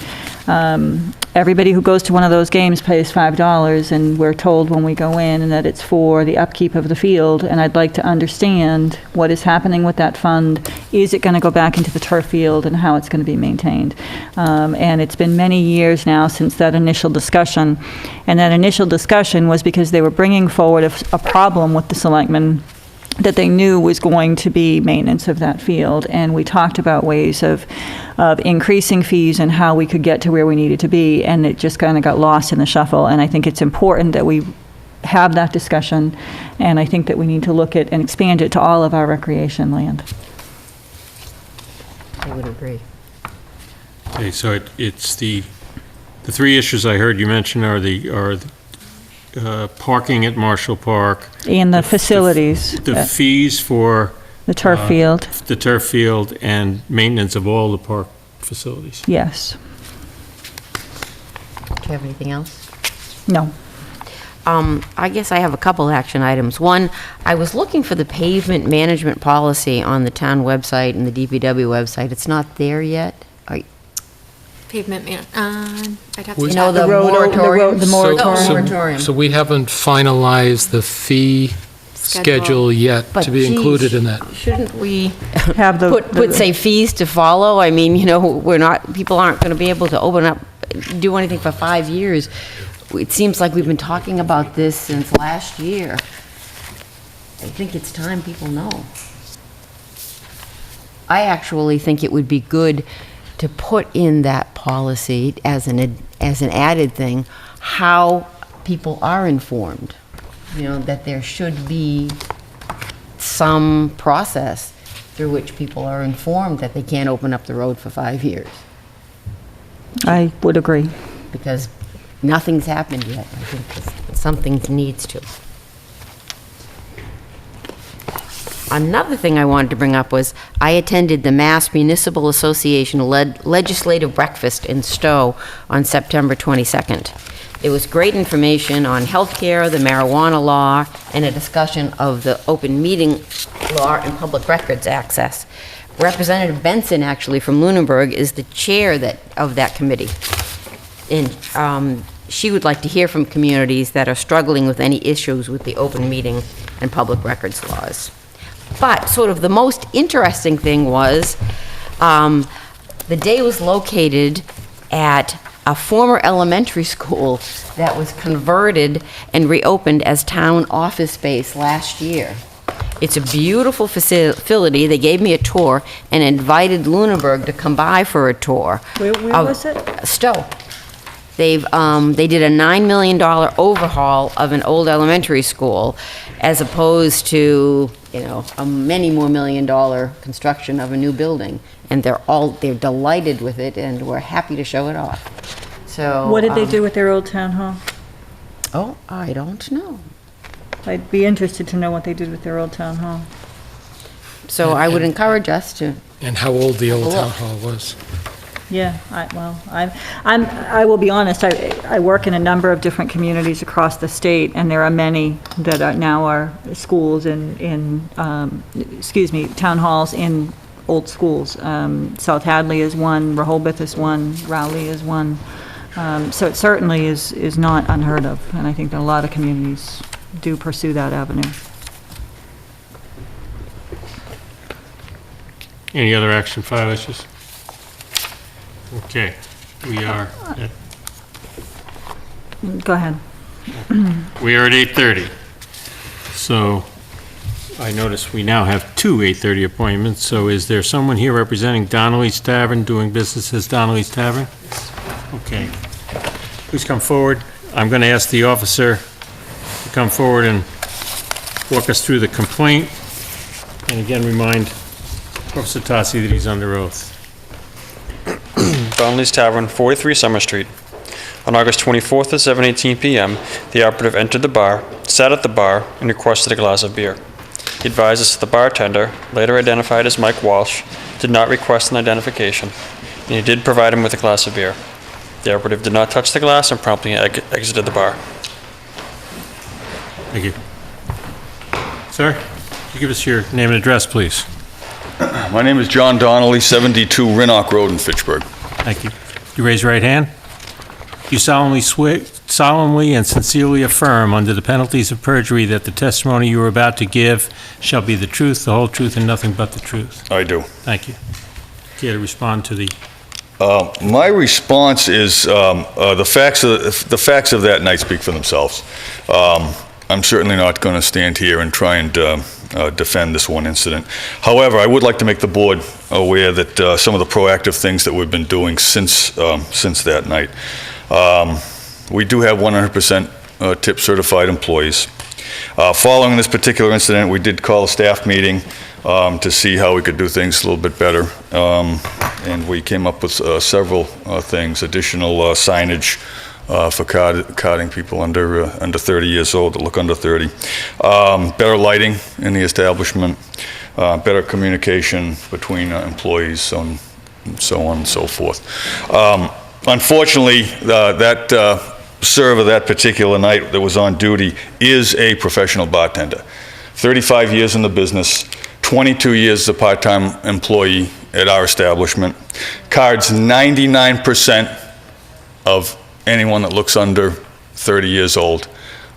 everybody who goes to one of those games pays $5, and we're told when we go in that it's for the upkeep of the field, and I'd like to understand what is happening with that fund. Is it going to go back into the turf field, and how it's going to be maintained? And it's been many years now since that initial discussion, and that initial discussion was because they were bringing forward a problem with the selectmen that they knew was going to be maintenance of that field, and we talked about ways of increasing fees and how we could get to where we needed to be, and it just kind of got lost in the shuffle. And I think it's important that we have that discussion, and I think that we need to look at and expand it to all of our recreation land. I would agree. Okay, so it's the three issues I heard you mention are the parking at Marshall Park. And the facilities. The fees for the turf field. The turf field and maintenance of all the park facilities. Yes. Do you have anything else? No. I guess I have a couple action items. One, I was looking for the pavement management policy on the town website and the DPW website. It's not there yet. Pavement man, I'd have to. You know, check. the moratorium? The moratorium. So we haven't finalized the fee schedule yet But to be geez, included in that. Shouldn't we have put say fees to follow? I mean, you know, people aren't going to be able to open up, do anything for 5 years. It seems like we've been talking about this since last year. I think it's time people know. I actually think it would be good to put in that policy as an added thing, how people are informed. You know, that there should be some process through which people are informed that they can't open up the road for 5 years. I would agree. Because nothing's happened yet. I think something needs to. Another thing I wanted to bring up was I attended the Mass Municipal Association Legislative Breakfast in Stowe on September 22nd. It was great information on healthcare, the marijuana law, and a discussion of the open meeting law and public records access. Representative Benson, actually, from Lunenburg, is the chair of that committee. And she would like to hear from communities that are struggling with any issues with the open meeting and public records laws. But sort of the most interesting thing was the day was located at a former elementary school that was converted and reopened as town office space last year. It's a beautiful facility. They gave me a tour and invited Lunenburg to come by for a tour. Where was it? Stowe. They did a $9 million overhaul of an old elementary school, as opposed to, you know, a many more $1 million construction of a new building. And they're delighted with it, and we're happy to show it off. So. What did they do with their old town hall? Oh, I don't know. I'd be interested to know what they did with their old town hall. So I would encourage us to. And how old the old town hall was. Yeah, I will be honest, I work in a number of different communities across the state, and there are many that are now schools town halls in old schools. South Hadley is one, Rehoboth is one, Rowley is one. So it certainly is not unheard of, and I think that a lot of communities do pursue that avenue. Any other action file issues? Okay, we are at... Go ahead. We are at 8:30. So I notice we now have two 8:30 appointments. So is there someone here representing Donnelly's Tavern, doing business as Donnelly's Tavern? Okay. Please come forward. I'm going to ask the officer to come forward and walk us through the complaint. And again, remind Officer Tossi that he's under oath. Donnelly's Tavern, 43 Summer Street. On August 24th at 7:18 p.m., the operative entered the bar, sat at the bar, and requested a glass of beer. He advised us that the bartender, later identified as Mike Walsh, did not request an identification, and he did provide him with a glass of beer. The operative did not touch the glass and promptly exited the bar. Thank you. Sir, could you give us your name and address, please? My name is John Donnelly, 72 Rinnock Road in Fitchburg. Thank you. You raise your right hand. You solemnly and sincerely affirm, under the penalties of perjury, that the testimony you are about to give shall be the truth, the whole truth, and nothing but the truth? I do. Thank you. Care to respond to the... My response is the facts of that night speak for themselves. I'm certainly not going to stand here and try and defend this one incident. However, I would like to make the board aware that some of the proactive things that we've been doing since that night. We do have 100% tip certified employees. Following this particular incident, we did call a staff meeting to see how we could do things a little bit better. And we came up with several things, additional signage for carding people under 30 years old that look under 30. Better lighting in the establishment, better communication between employees, and so on and so forth. Unfortunately, that server that particular night that was on duty is a professional bartender. 35 years in the business, 22 years as a part-time employee at our establishment. Cards 99% of anyone that looks under 30 years old.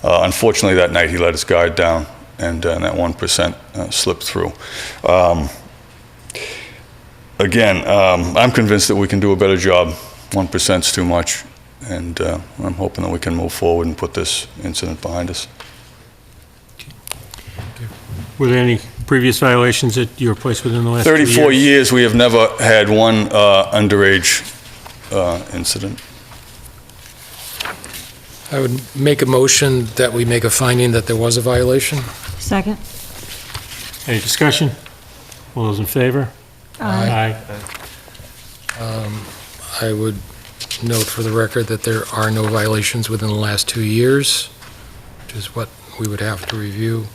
Unfortunately, that night he let his guard down, and that 1% slipped through. Again, I'm convinced that we can do a better job. 1%'s too much, and I'm hoping that we can move forward and put this incident behind us. Were there any previous violations at your place within the last 34 years, we have never had one underage incident. I would make a motion that we make a finding that there was a violation. Second. Any discussion? All those in favor? Aye. I would note for the record that there are no violations within the last 2 years, which is what we would have to review.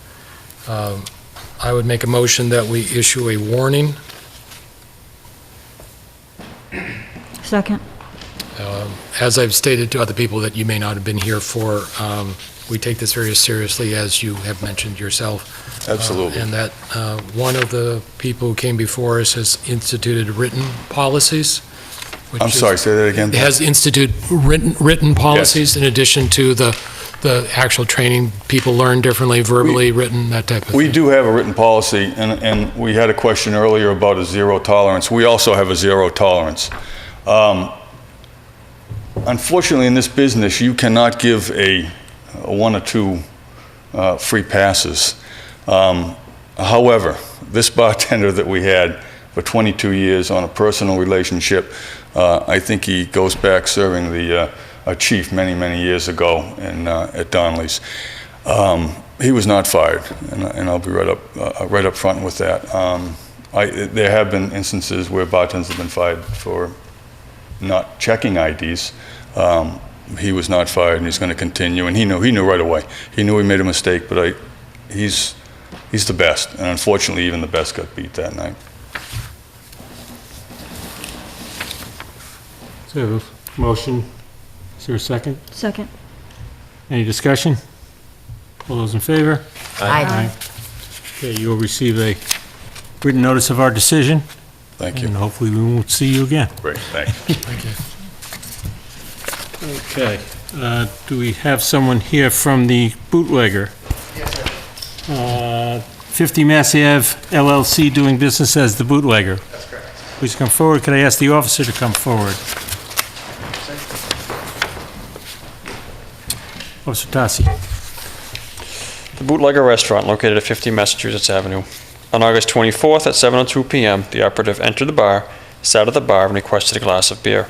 I would make a motion that we issue a warning. Second. As I've stated to other people that you may not have been here for, we take this very seriously, as you have mentioned yourself. Absolutely. And that one of the people who came before us has instituted written policies. I'm sorry, say that again. Has instituted written policies in addition to the actual training. People learn differently, verbally, written, that type of thing. We do have a written policy, and we had a question earlier about a zero tolerance. We also have a zero tolerance. Unfortunately, in this business, you cannot give a 1 or 2 free passes. However, this bartender that we had for 22 years on a personal relationship, I think he goes back serving the chief many, many years ago at Donnelly's. He was not fired, and I'll be right up front with that. There have been instances where bartenders have been fired for not checking IDs. He was not fired, and he's going to continue. And he knew right away. He knew he made a mistake, but he's the best. And unfortunately, even the best got beat that night. So, motion. Is there a second? Second. Any discussion? All those in favor? Aye. Okay, you'll receive a written notice of our decision. Thank you. And hopefully we won't see you again. Great, thanks. Thank you. Okay. Do we have someone here from the bootlegger? Yes, sir. 50 Mass Ave LLC, doing business as the bootlegger. That's correct. Please come forward. Could I ask the officer to come forward? Officer Tassi. The Bootlegger Restaurant, located at 50 Massachusetts Avenue. On August 24th at 7:02 p.m., the operative entered the bar, sat at the bar, and requested a glass of beer.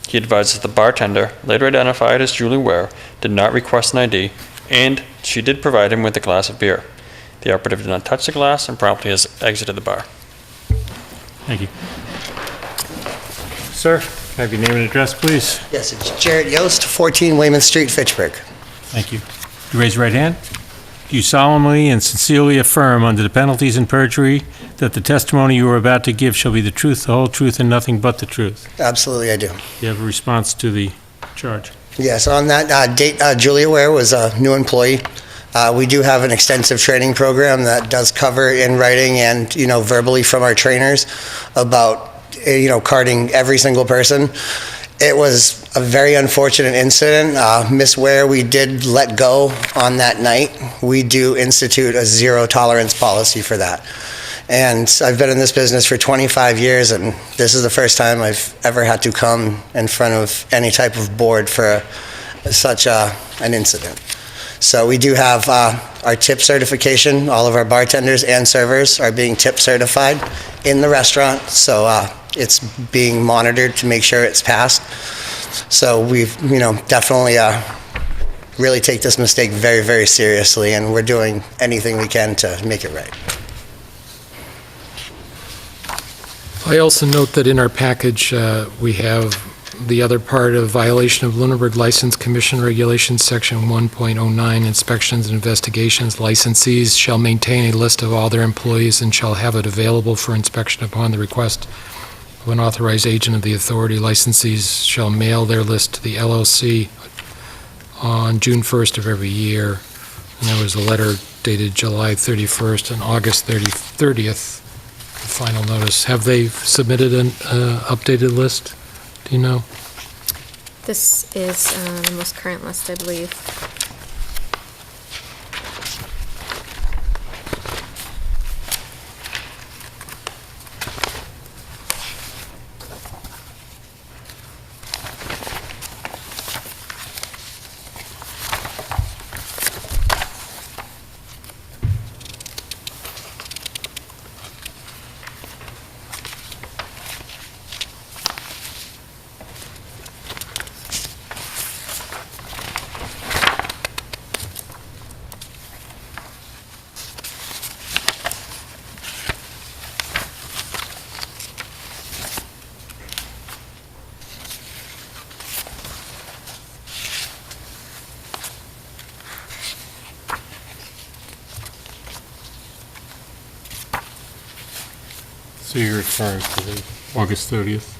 He advised that the bartender, later identified as Julie Ware, did not request an ID, and she did provide him with a glass of beer. The operative did not touch the glass and promptly has exited the bar. Thank you. Sir, can I have your name and address, please? Yes, it's Jarrett Yost, 14 Weymouth Street, Fitchburg. Thank you. You raise your right hand. Do you solemnly and sincerely affirm, under the penalties and perjury, that the testimony you are about to give shall be the truth, the whole truth, and nothing but the truth? Absolutely, I do. You have a response to the charge. Yes, on that date, Julia Ware was a new employee. We do have an extensive training program that does cover in writing and, verbally from our trainers about, carding every single person. It was a very unfortunate incident. Miss Ware, we did let go on that night. We do institute a zero tolerance policy for that. And I've been in this business for 25 years, and this is the first time I've ever had to come in front of any type of board for such an incident. So we do have our tip certification. All of our bartenders and servers are being tip certified in the restaurant, so it's being monitored to make sure it's passed. So we've, definitely really take this mistake very, very seriously, and we're doing anything we can to make it right. I also note that in our package, we have the other part of violation of Lunenburg License Commission Regulations, Section 1.09, inspections and investigations. Licensees shall maintain a list of all their employees and shall have it available for inspection upon the request of an authorized agent of the authority. Licensees shall mail their list to the LLC on June 1st of every year. And there was a letter dated July 31st and August 30th. Final notice. Have they submitted an updated list? Do you know? This is the most current list, I believe. So you're referring to the August 30th?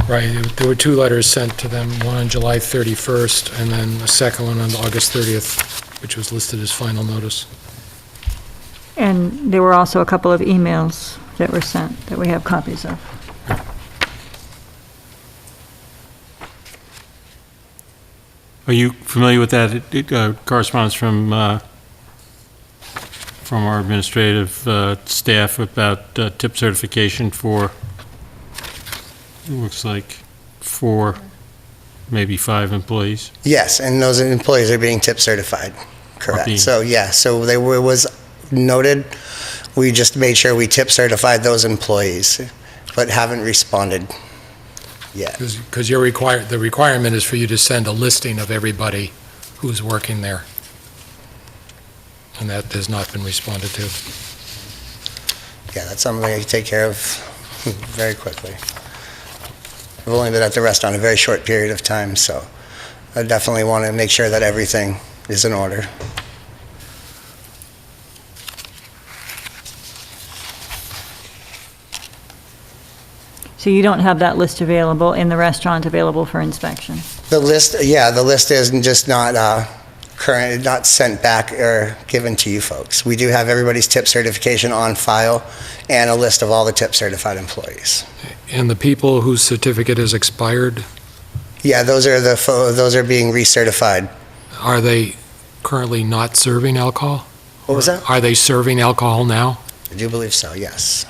Right. There were two letters sent to them, one on July 31st and then a second one on August 30th, which was listed as final notice. And there were also a couple of emails that were sent that we have copies of. Are you familiar with that correspondence from our administrative staff about tip certification for, it looks like, 4, maybe 5 employees? Yes, and those employees are being tip certified, correct. being- So, yeah, so they was noted. We just made sure we tip certified those employees, but haven't responded yet. Because the requirement is for you to send a listing of everybody who's working there. And that has not been responded to. Yeah, that's something I can take care of very quickly. I've only been at the restaurant a very short period of time, so I definitely want to make sure that everything is in order. So you don't have that list available in the restaurant available for inspection? The list, yeah, the list is just not current, not sent back or given to you folks. We do have everybody's tip certification on file and a list of all the tip certified employees. And the people whose certificate has expired, Yeah, those are being recertified. are they currently not serving alcohol? What was that? Are they serving alcohol now? I do believe so, yes.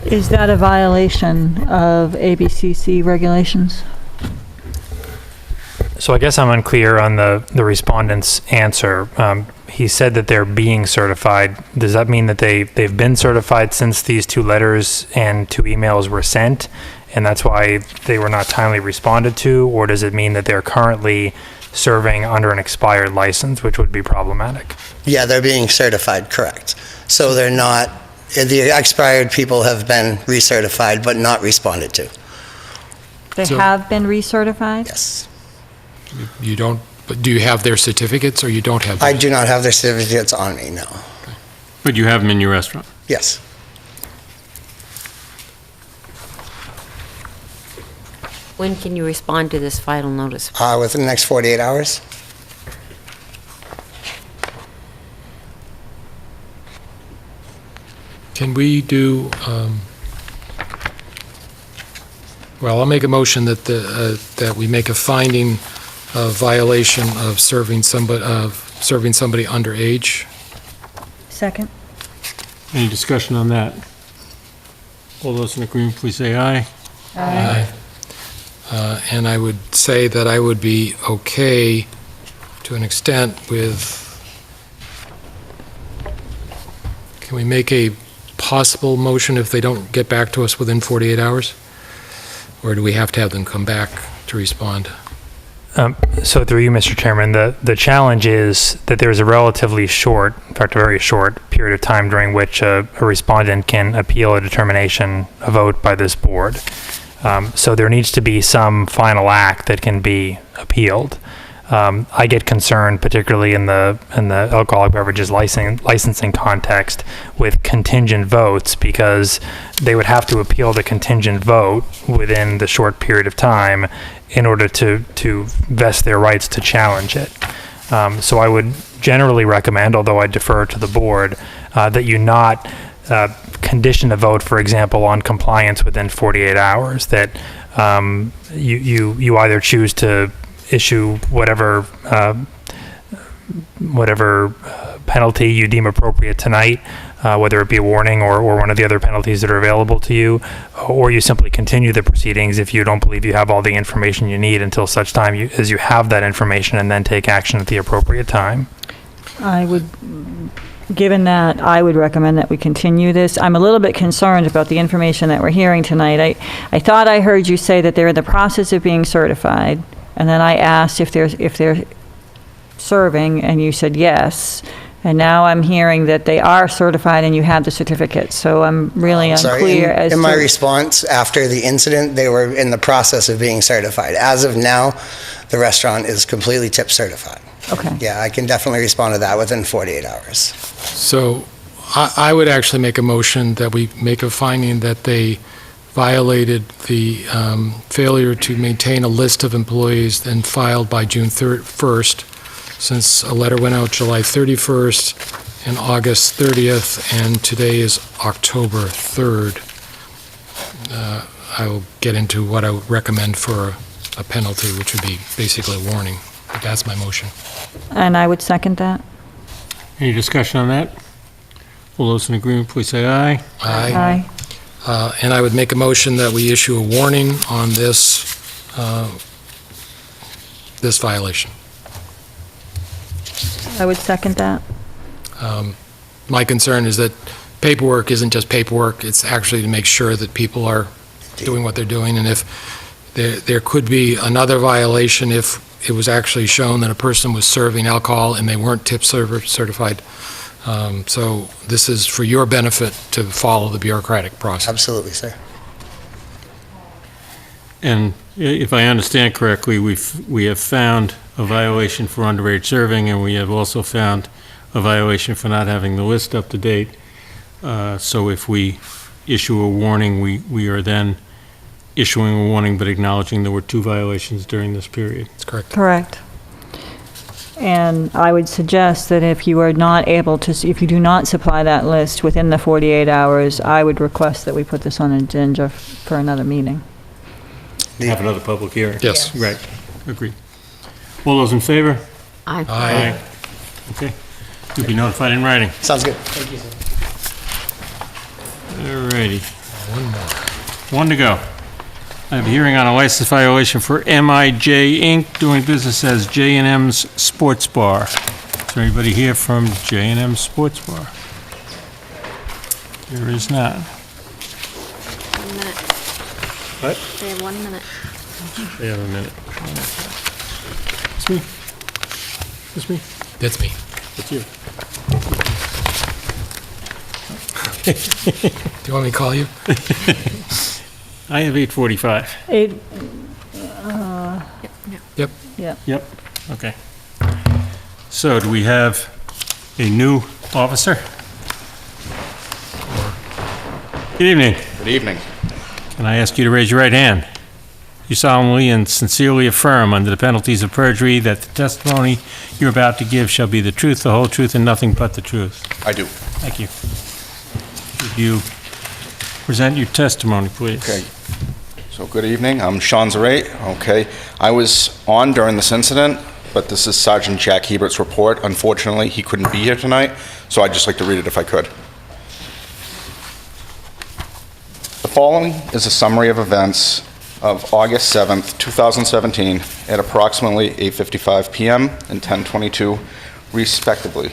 Is that a violation of ABCC regulations? So I guess I'm unclear on the respondent's answer. He said that they're being certified. Does that mean that they've been certified since these 2 letters and 2 emails were sent, and that's why they were not timely responded to? Or does it mean that they're currently serving under an expired license, which would be problematic? Yeah, they're being certified, correct. So they're not, the expired people have been recertified but not responded to. They So- have been recertified? Yes. You don't But do you have their certificates, or you don't have them? I do not have their certificates on me, no. But you have them in your restaurant? Yes. When can you respond to this final notice? Within the next 48 hours. Can we do, well, I'll make a motion that that we make a finding of violation of serving somebody underage. Second. Any discussion on that? All those in agreement, please say aye. Aye. And I would say that I would be okay to an extent with, can we make a possible motion if they don't get back to us within 48 hours? Or do we have to have them come back to respond? So through you, Mr. Chairman, the challenge is that there's a relatively short, in fact, a very short period of time during which a respondent can appeal a determination, a vote by this board. So there needs to be some final act that can be appealed. I get concerned, particularly in the alcoholic beverages licensing context, with contingent votes, because they would have to appeal the contingent vote within the short period of time in order to vest their rights to challenge it. So I would generally recommend, although I defer to the board, that you not condition a vote, for example, on compliance within 48 hours, that you either choose to issue whatever penalty you deem appropriate tonight, whether it be a warning or one of the other penalties that are available to you, or you simply continue the proceedings if you don't believe you have all the information you need until such time as you have that information, and then take action at the appropriate time. Given that, I would recommend that we continue this. I'm a little bit concerned about the information that we're hearing tonight. I thought I heard you say that they're in the process of being certified, and then I asked if they're serving, and you said yes. And now I'm hearing that they are certified and you have the certificate. So I'm really unclear as to... In my response, after the incident, they were in the process of being certified. As of now, the restaurant is completely tip certified. Okay. Yeah, I can definitely respond to that within 48 hours. So I would actually make a motion that we make a finding that they violated the failure to maintain a list of employees and filed by June 1st, since a letter went out July 31st and August 30th, and today is October 3rd. I will get into what I would recommend for a penalty, which would be basically a warning. But that's my motion. And I would second that. Any discussion on that? All those in agreement, please say aye. Aye. And I would make a motion that we issue a warning on this violation. I would second that. My concern is that paperwork isn't just paperwork, it's actually to make sure that people are doing what they're doing, and if there could be another violation if it was actually shown that a person was serving alcohol and they weren't tip certified. So this is for your benefit to follow the bureaucratic process. Absolutely, sir. And if I understand correctly, we have found a violation for underage serving, and we have also found a violation for not having the list up to date. So if we issue a warning, we are then issuing a warning but acknowledging there were 2 violations during this period. That's correct. Correct. And I would suggest that if you are not able to, if you do not supply that list within the 48 hours, I would request that we put this on an agenda for another meeting. Have another public hearing. Yes. Right. Agreed. All those in favor? Aye. Aye. Okay. You'll be notified in writing. Sounds good. Thank you, sir. All righty. One more. One to go. I have a hearing on a license violation for MIJ Inc., doing business as J&M's Sports Bar. Is there anybody here from J&M's Sports Bar? There is not. 1 minute. What? They have 1 minute. They have a minute. It's me. It's me. That's me. It's you. Do you want me to call you? I have 8:45. It, Yep. yeah. Yep. Okay. So do we have a new officer? Good evening. Good evening. Can I ask you to raise your right hand? You solemnly and sincerely affirm, under the penalties of perjury, that the testimony you're about to give shall be the truth, the whole truth, and nothing but the truth? I do. Thank you. Would you present your testimony, please? Okay. So good evening. I'm Sean Zarate. Okay. I was on during this incident, but this is Sergeant Jack Hebert's report. Unfortunately, he couldn't be here tonight, so I'd just like to read it if I could. The following is a summary of events of August 7th, 2017 at approximately 8:55 p.m. and 10:22 respectively.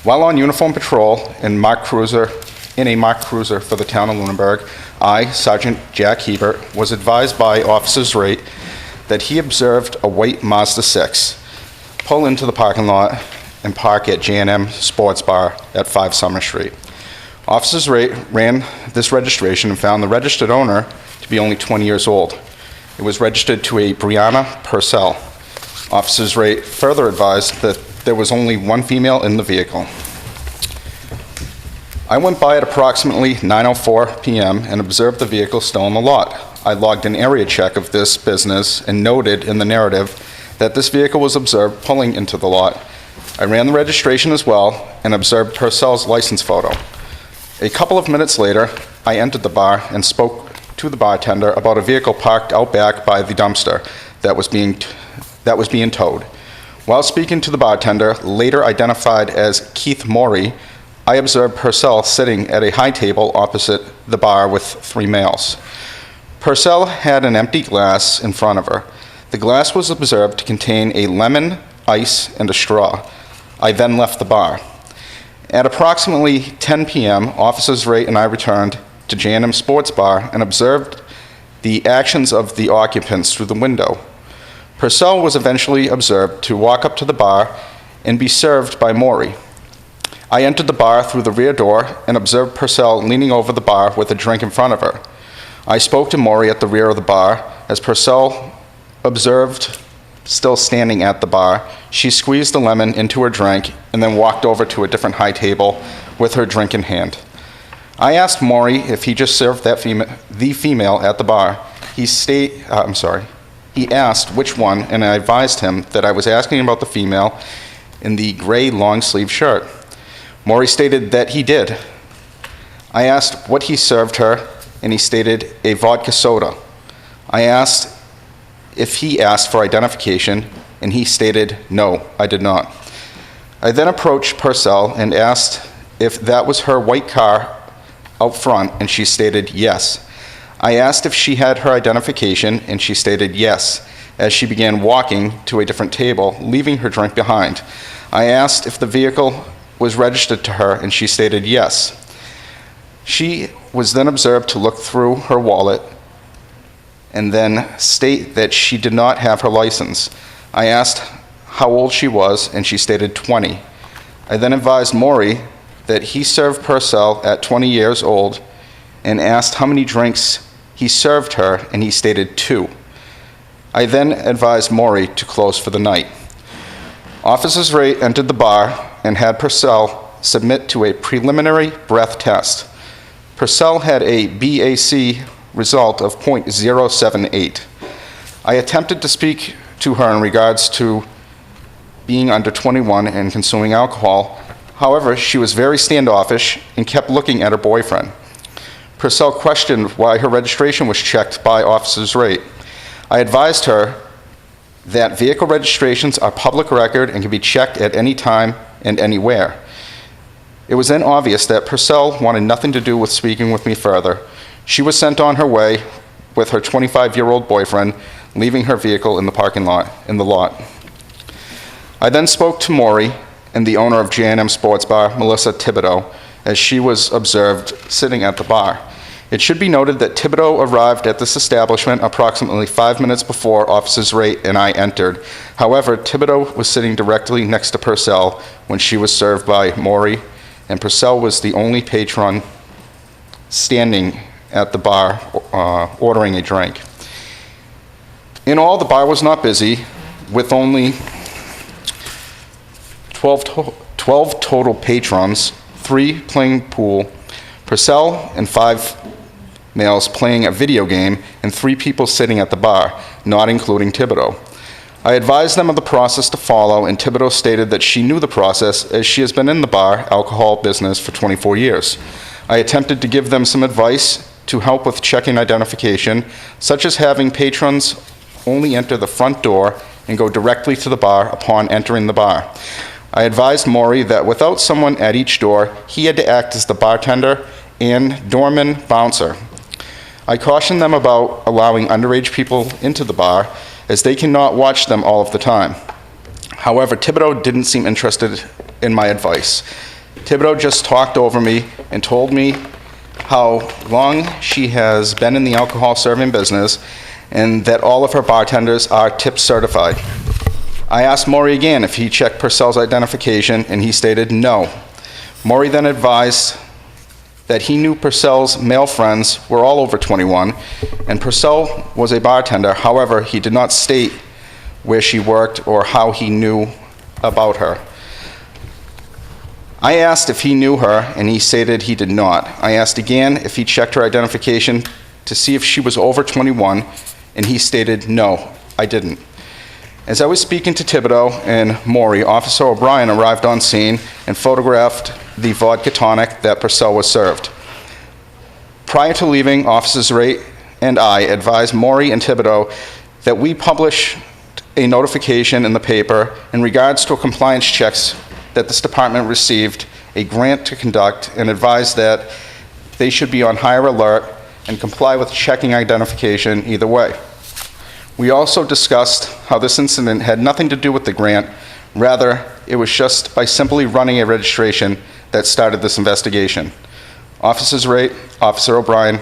While on uniform patrol in a marked cruiser for the town of Lunenburg, I, Sergeant Jack Hebert, was advised by Officer Zarate that he observed a white Mazda 6 pull into the parking lot and park at J&M Sports Bar at 5 Summer Street. Officer Zarate ran this registration and found the registered owner to be only 20 years old. It was registered to a Brianna Purcell. Officer Zarate further advised that there was only one female in the vehicle. I went by at approximately 9:04 p.m. and observed the vehicle still in the lot. I logged an area check of this business and noted in the narrative that this vehicle was observed pulling into the lot. I ran the registration as well and observed Purcell's license photo. A couple of minutes later, I entered the bar and spoke to the bartender about a vehicle parked out back by the dumpster that was being towed. While speaking to the bartender, later identified as Keith Morey, I observed Purcell sitting at a high table opposite the bar with 3 males. Purcell had an empty glass in front of her. The glass was observed to contain a lemon, ice, and a straw. I then left the bar. At approximately 10 p.m., Officers Ray and I returned to J&M Sports Bar and observed the actions of the occupants through the window. Purcell was eventually observed to walk up to the bar and be served by Morey. I entered the bar through the rear door and observed Purcell leaning over the bar with a drink in front of her. I spoke to Morey at the rear of the bar. As Purcell observed still standing at the bar, she squeezed the lemon into her drink and then walked over to a different high table with her drink in hand. I asked Morey if he just served the female at the bar. He asked which one, and I advised him that I was asking about the female in the gray long-sleeve shirt. Morey stated that he did. I asked what he served her, and he stated a vodka soda. I asked if he asked for identification, and he stated, no, I did not. I then approached Purcell and asked if that was her white car out front, and she stated yes. I asked if she had her identification, and she stated yes, as she began walking to a different table, leaving her drink behind. I asked if the vehicle was registered to her, and she stated yes. She was then observed to look through her wallet and then state that she did not have her license. I asked how old she was, and she stated 20. I then advised Morey that he served Purcell at 20 years old and asked how many drinks he served her, and he stated 2. I then advised Morey to close for the night. Officers Ray entered the bar and had Purcell submit to a preliminary breath test. Purcell had a BAC result of .078. I attempted to speak to her in regards to being under 21 and consuming alcohol. However, she was very standoffish and kept looking at her boyfriend. Purcell questioned why her registration was checked by Officers Ray. I advised her that vehicle registrations are public record and can be checked at any time and anywhere. It was then obvious that Purcell wanted nothing to do with speaking with me further. She was sent on her way with her 25-year-old boyfriend, leaving her vehicle in the parking lot, in the lot. I then spoke to Morey and the owner of J&M Sports Bar, Melissa Thibodeau, as she was observed sitting at the bar. It should be noted that Thibodeau arrived at this establishment approximately 5 minutes before Officers Ray and I entered. However, Thibodeau was sitting directly next to Purcell when she was served by Morey, and Purcell was the only patron standing at the bar ordering a drink. In all, the bar was not busy, with only 12 total patrons, 3 playing pool, Purcell and 5 males playing a video game, and 3 people sitting at the bar, not including Thibodeau. I advised them of the process to follow, and Thibodeau stated that she knew the process as she has been in the bar alcohol business for 24 years. I attempted to give them some advice to help with checking identification, such as having patrons only enter the front door and go directly to the bar upon entering the bar. I advised Maury that without someone at each door, he had to act as the bartender and doorman bouncer. I cautioned them about allowing underage people into the bar, as they cannot watch them all of the time. However, Thibodeau didn't seem interested in my advice. Thibodeau just talked over me and told me how long she has been in the alcohol serving business and that all of her bartenders are tip certified. I asked Maury again if he checked Purcell's identification, and he stated no. Maury then advised that he knew Purcell's male friends were all over 21, and Purcell was a bartender. However, he did not state where she worked or how he knew about her. I asked if he knew her, and he stated he did not. I asked again if he checked her identification to see if she was over 21, and he stated no, I didn't. As I was speaking to Thibodeau and Maury, Officer O'Brien arrived on scene and photographed the vodka tonic that Purcell was served. Prior to leaving, Officers Raitt and I advised Maury and Thibodeau that we publish a notification in the paper in regards to compliance checks that this department received a grant to conduct, and advised that they should be on higher alert and comply with checking identification either way. We also discussed how this incident had nothing to do with the grant. Rather, it was just by simply running a registration that started this investigation. Officers Raitt, Officer O'Brien,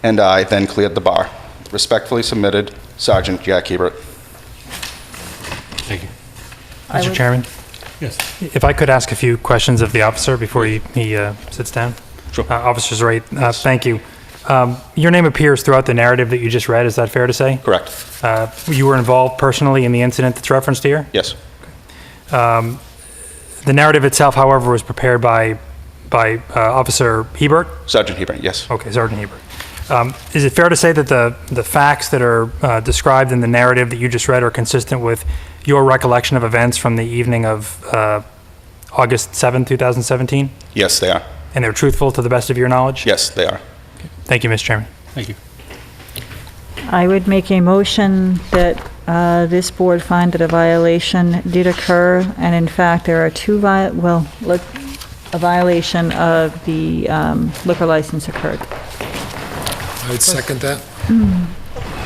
and I then cleared the bar. Respectfully submitted, Sergeant Jack Hebert. Thank you. Mr. Chairman? Yes. If I could ask a few questions of the officer before he sits down? Sure. Officers Raitt, thank you. Your name appears throughout the narrative that you just read, is that fair to say? Correct. You were involved personally in the incident that's referenced here? Yes. The narrative itself, however, was prepared by Officer Hebert? Sergeant Hebert, yes. Okay, Sergeant Hebert. Is it fair to say that the facts that are described in the narrative that you just read are consistent with your recollection of events from the evening of August 7, 2017? Yes, they are. And they're truthful to the best of your knowledge? Yes, they are. Thank you, Mr. Chairman. Thank you. I would make a motion that this board find that a violation did occur, and in fact, there are a violation of the liquor license occurred. I would second that.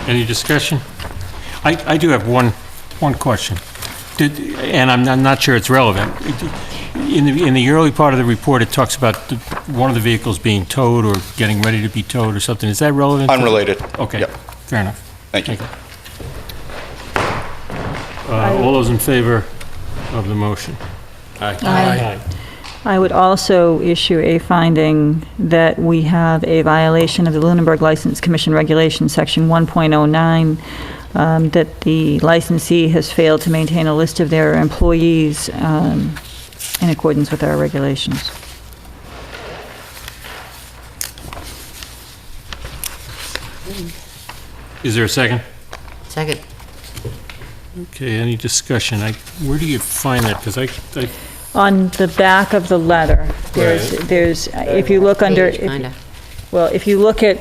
Any discussion? I do have one question, and I'm not sure it's relevant. In the early part of the report, it talks about one of the vehicles being towed or getting ready to be towed or something. Is that relevant? Unrelated. Okay, Yep. fair enough. Thank you. All those in favor of the motion? Aye. Aye. I would also issue a finding that we have a violation of the Lunenburg License Commission Regulation, Section 1.09, that the licensee has failed to maintain a list of their employees in accordance with our regulations. Is there a second? Second. Okay, any discussion? Where do you find that? Because On the back of the letter, there's, if you look under, Kinda. if you look at,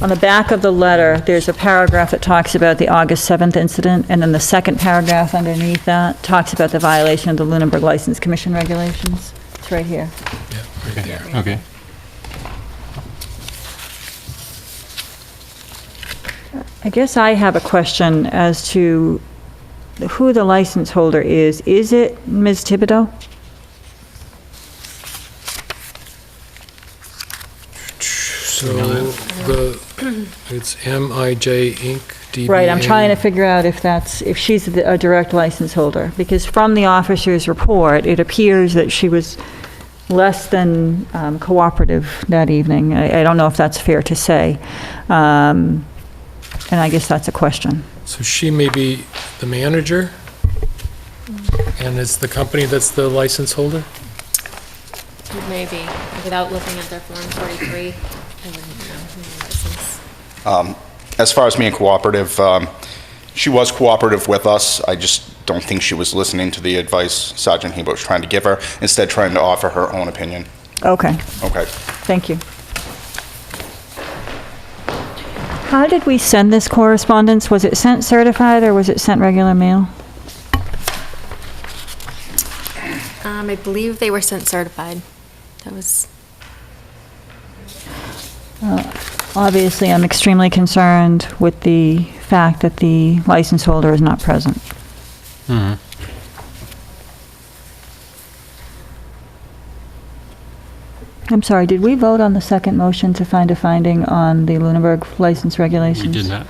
on the back of the letter, there's a paragraph that talks about the August 7th incident, and then the second paragraph underneath that talks about the violation of the Lunenburg License Commission regulations. It's right here. Okay. I guess I have a question as to who the license holder is. Is it Ms. Thibodeau? So it's MIJ Inc. DBA. Right, I'm trying to figure out if she's a direct license holder, because from the officer's report, it appears that she was less than cooperative that evening. I don't know if that's fair to say, and I guess that's a question. So she may be the manager? And it's the company that's the license holder? Maybe, without looking at their Form 43, I wouldn't know who the license. As far as being cooperative, she was cooperative with us. I just don't think she was listening to the advice Sergeant Hebo was trying to give her, instead trying to offer her own opinion. Okay, Okay. thank you. How did we send this correspondence? Was it sent certified or was it sent regular mail? I believe they were sent certified. That was, Obviously, I'm extremely concerned with the fact that the license holder is not present. Mhm. I'm sorry, did we vote on the second motion to find a finding on the Lunenburg license regulations? We did not.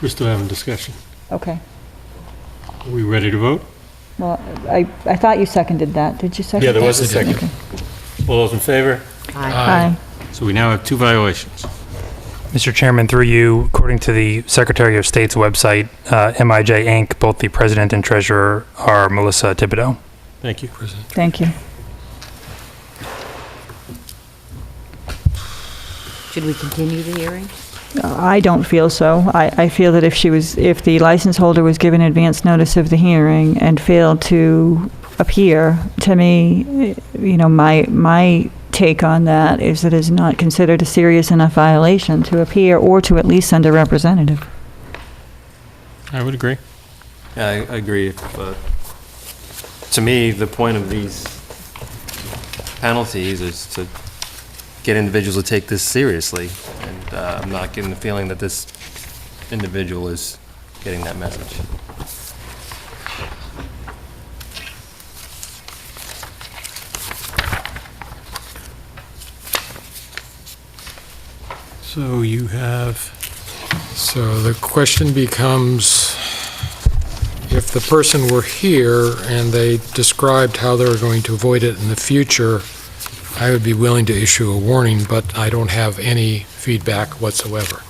We're still having discussion. Okay. Are we ready to vote? Well, I thought you seconded that. Did you second that? Yeah, there was a second. Okay. All those in favor? Aye. So we now have 2 violations. Mr. Chairman, through you, according to the Secretary of State's website, MIJ Inc., both the president and treasurer are Melissa Thibodeau. Thank you. Thank you. Should we continue the hearing? I don't feel so. I feel that if the license holder was given advance notice of the hearing and failed to appear, to me, my take on that is that it is not considered a serious enough violation to appear or to at least send a representative. I would agree. Yeah, I agree. To me, the point of these penalties is to get individuals to take this seriously, and I'm not getting the feeling that this individual is getting that message. So you have, So the question becomes, if the person were here and they described how they were going to avoid it in the future, I would be willing to issue a warning, but I don't have any feedback whatsoever.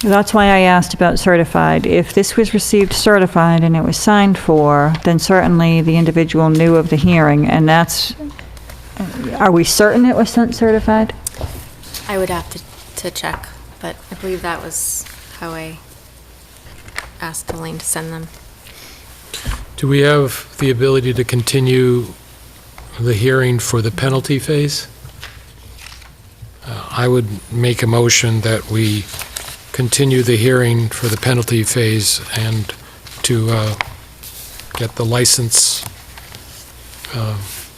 That's why I asked about certified. If this was received certified and it was signed for, then certainly the individual knew of the hearing, and that's, are we certain it was sent certified? I would have to check, but I believe that was how I asked Elaine to send them. Do we have the ability to continue the hearing for the penalty phase? I would make a motion that we continue the hearing for the penalty phase and to get the license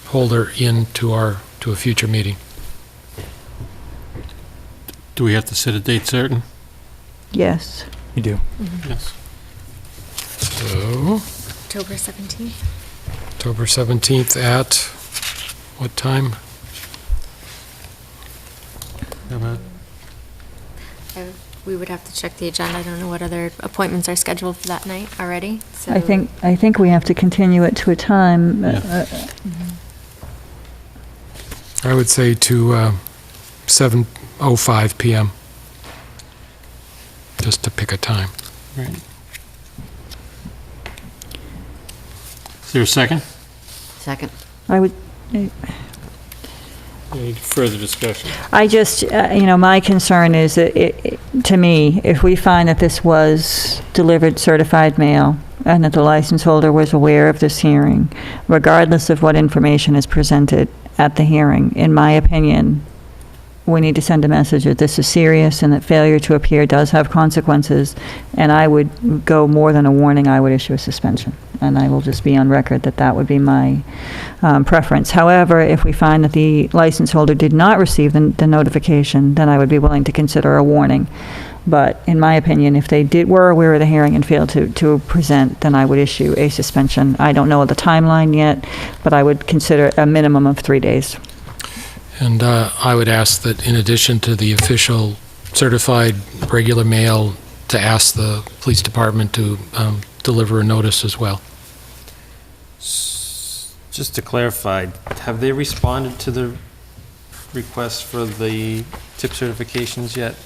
holder to a future meeting. do we have to set a date certain? Yes. You do. Yes. So, October 17th? October 17th at what time? How about We would have to check the agenda. I don't know what other appointments are scheduled for that night already, so. I think we have to continue it to a time. I would say to 7:05 PM, just to pick a time. Right. Is there a second? Second. I would, Any further discussion? I just, my concern is that, to me, if we find that this was delivered certified mail and that the license holder was aware of this hearing, regardless of what information is presented at the hearing, in my opinion, we need to send a message that this is serious and that failure to appear does have consequences. And I would go more than a warning, I would issue a suspension. And I will just be on record that that would be my preference. However, if we find that the license holder did not receive the notification, then I would be willing to consider a warning. But in my opinion, if they were aware of the hearing and failed to present, then I would issue a suspension. I don't know the timeline yet, but I would consider a minimum of 3 days. And I would ask that in addition to the official certified regular mail, to ask the police department to deliver a notice as well. Just to clarify, have they responded to the request for the tip certifications yet?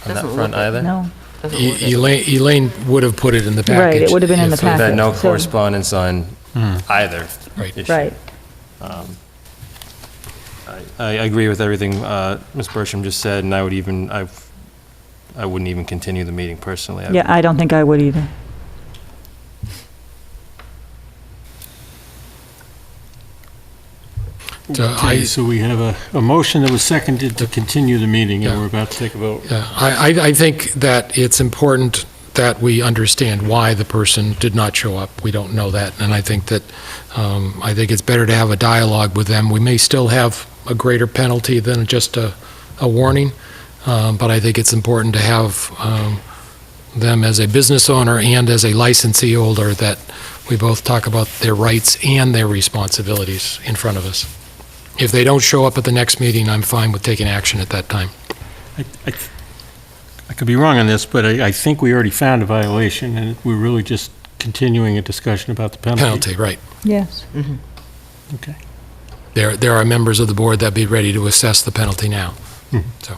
On that Doesn't front look it. either? No. Elaine would have put it in the package. Right, it would have been in the We've had package. no so- correspondence on either Right. issue. Right. I agree with everything Ms. Bertram just said, and I wouldn't even continue the meeting personally. Yeah, I don't think I would either. So we have a motion that was seconded to continue the meeting, and we're about to take a vote. Yeah, I think that it's important that we understand why the person did not show up. We don't know that, and I think that, I think it's better to have a dialogue with them. We may still have a greater penalty than just a warning, but I think it's important to have them as a business owner and as a licensee holder, that we both talk about their rights and their responsibilities in front of us. If they don't show up at the next meeting, I'm fine with taking action at that time. I could be wrong on this, but I think we already found a violation, and we're really just continuing a discussion about the penalty. Penalty, right. Yes. Okay. There are members of the board that be ready to assess the penalty now. So,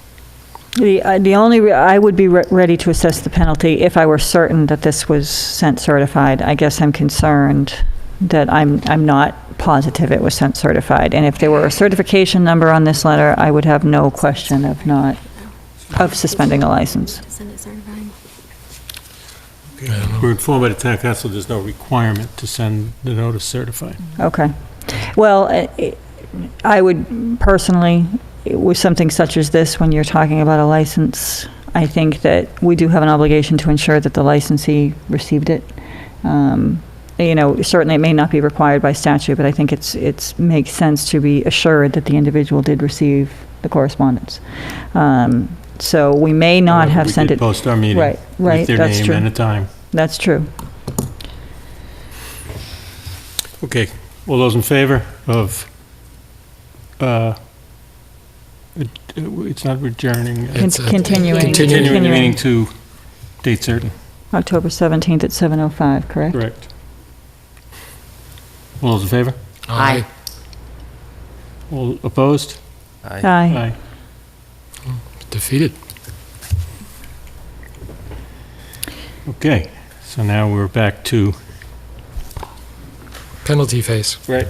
The only, I would be ready to assess the penalty if I were certain that this was sent certified. I guess I'm concerned that I'm not positive it was sent certified. And if there were a certification number on this letter, I would have no question of suspending a license. Send it certified. We're informed by the town council there's no requirement to send the notice certified. Okay. Well, I would personally, with something such as this, when you're talking about a license, I think that we do have an obligation to ensure that the licensee received it. Certainly it may not be required by statute, but I think it makes sense to be assured that the individual did receive the correspondence. So we may not have sent it. We did post our meeting. Right, With their that's name true. and a time. That's true. Okay, all those in favor of, it's not adjourning. Continuing. Continuing the meeting to date certain. October 17th at 7:05, correct? Correct. All those in favor? Aye. All opposed? Aye. defeated. Okay, so now we're back to... Penalty phase. Right.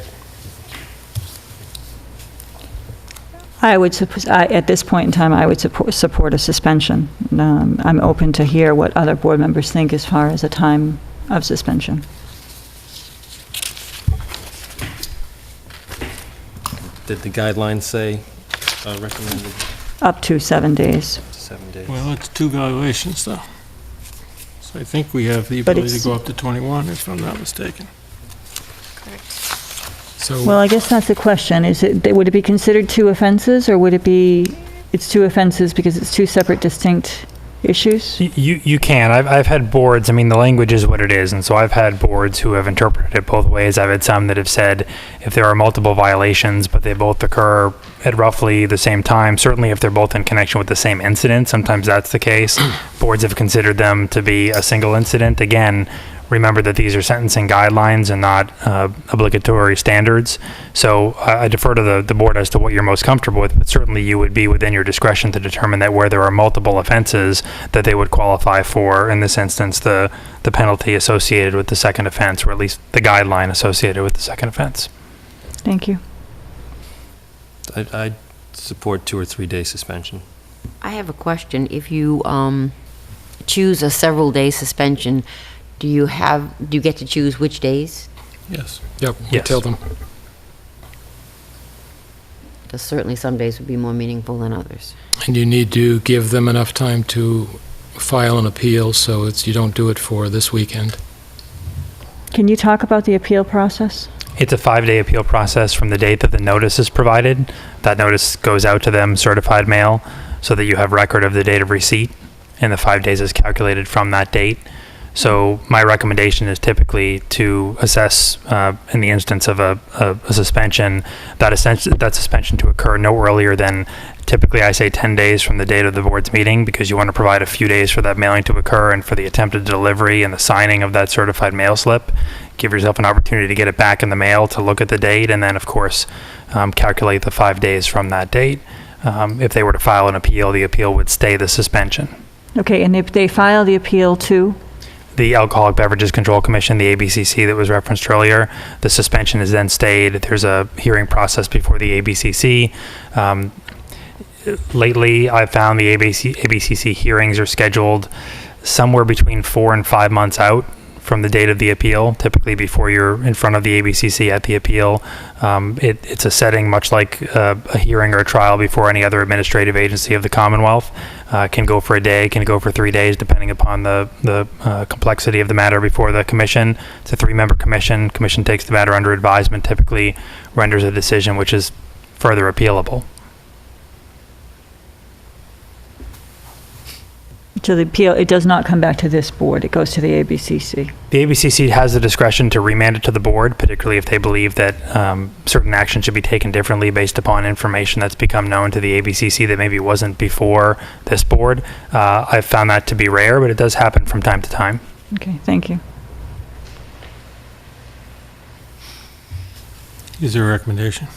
I would at this point in time, I would support a suspension. I'm open to hear what other board members think as far as a time of suspension. Did the guidelines say recommended Up to 7 days. 7 days? Well, it's 2 violations, though. So I think we have the But ability to it's- go up to 21, if I'm not mistaken. So, Well, I guess that's the question. Would it be considered 2 offenses, or would it be, it's 2 offenses because it's 2 separate distinct issues? You can. I've had boards, I mean, the language is what it is, and so I've had boards who have interpreted it both ways. I've had some that have said if there are multiple violations, but they both occur at roughly the same time, certainly if they're both in connection with the same incident, sometimes that's the case. Boards have considered them to be a single incident. Again, remember that these are sentencing guidelines and not obligatory standards. So I defer to the board as to what you're most comfortable with, but certainly you would be within your discretion to determine that where there are multiple offenses, that they would qualify for, in this instance, the penalty associated with the second offense, or at least the guideline associated with the second offense. Thank you. I support 2 or 3 day suspension. I have a question. If you choose a several-day suspension, do you get to choose which days? Yes. Yep, Yes. tell them. Because certainly some days would be more meaningful than others. And you need to give them enough time to file an appeal, so you don't do it for this weekend. Can you talk about the appeal process? It's a 5-day appeal process from the date that the notice is provided. That notice goes out to them certified mail so that you have record of the date of receipt, and the 5 days is calculated from that date. So my recommendation is typically to assess, in the instance of a suspension, that suspension to occur no earlier than, typically I say 10 days from the date of the board's meeting, because you want to provide a few days for that mailing to occur and for the attempted delivery and the signing of that certified mail slip. Give yourself an opportunity to get it back in the mail, to look at the date, and then of course calculate the 5 days from that date. If they were to file an appeal, the appeal would stay the suspension. Okay, and if they file the appeal to? The Alcoholic Beverages Control Commission, the ABCC that was referenced earlier, the suspension is then stayed. There's a hearing process before the ABCC. Lately, I've found the ABCC hearings are scheduled somewhere between 4 and 5 months out from the date of the appeal, typically before you're in front of the ABCC at the appeal. It's a setting much like a hearing or a trial before any other administrative agency of the Commonwealth. Can go for a day, can go for 3 days, depending upon the complexity of the matter before the commission. It's a 3-member commission. Commission takes the matter under advisement, typically renders a decision which is further appealable. So the appeal, it does not come back to this board, it goes to the ABCC. The ABCC has the discretion to remand it to the board, particularly if they believe that certain action should be taken differently based upon information that's become known to the ABCC that maybe wasn't before this board. I've found that to be rare, but it does happen from time to time. Okay, thank you. Is there a recommendation?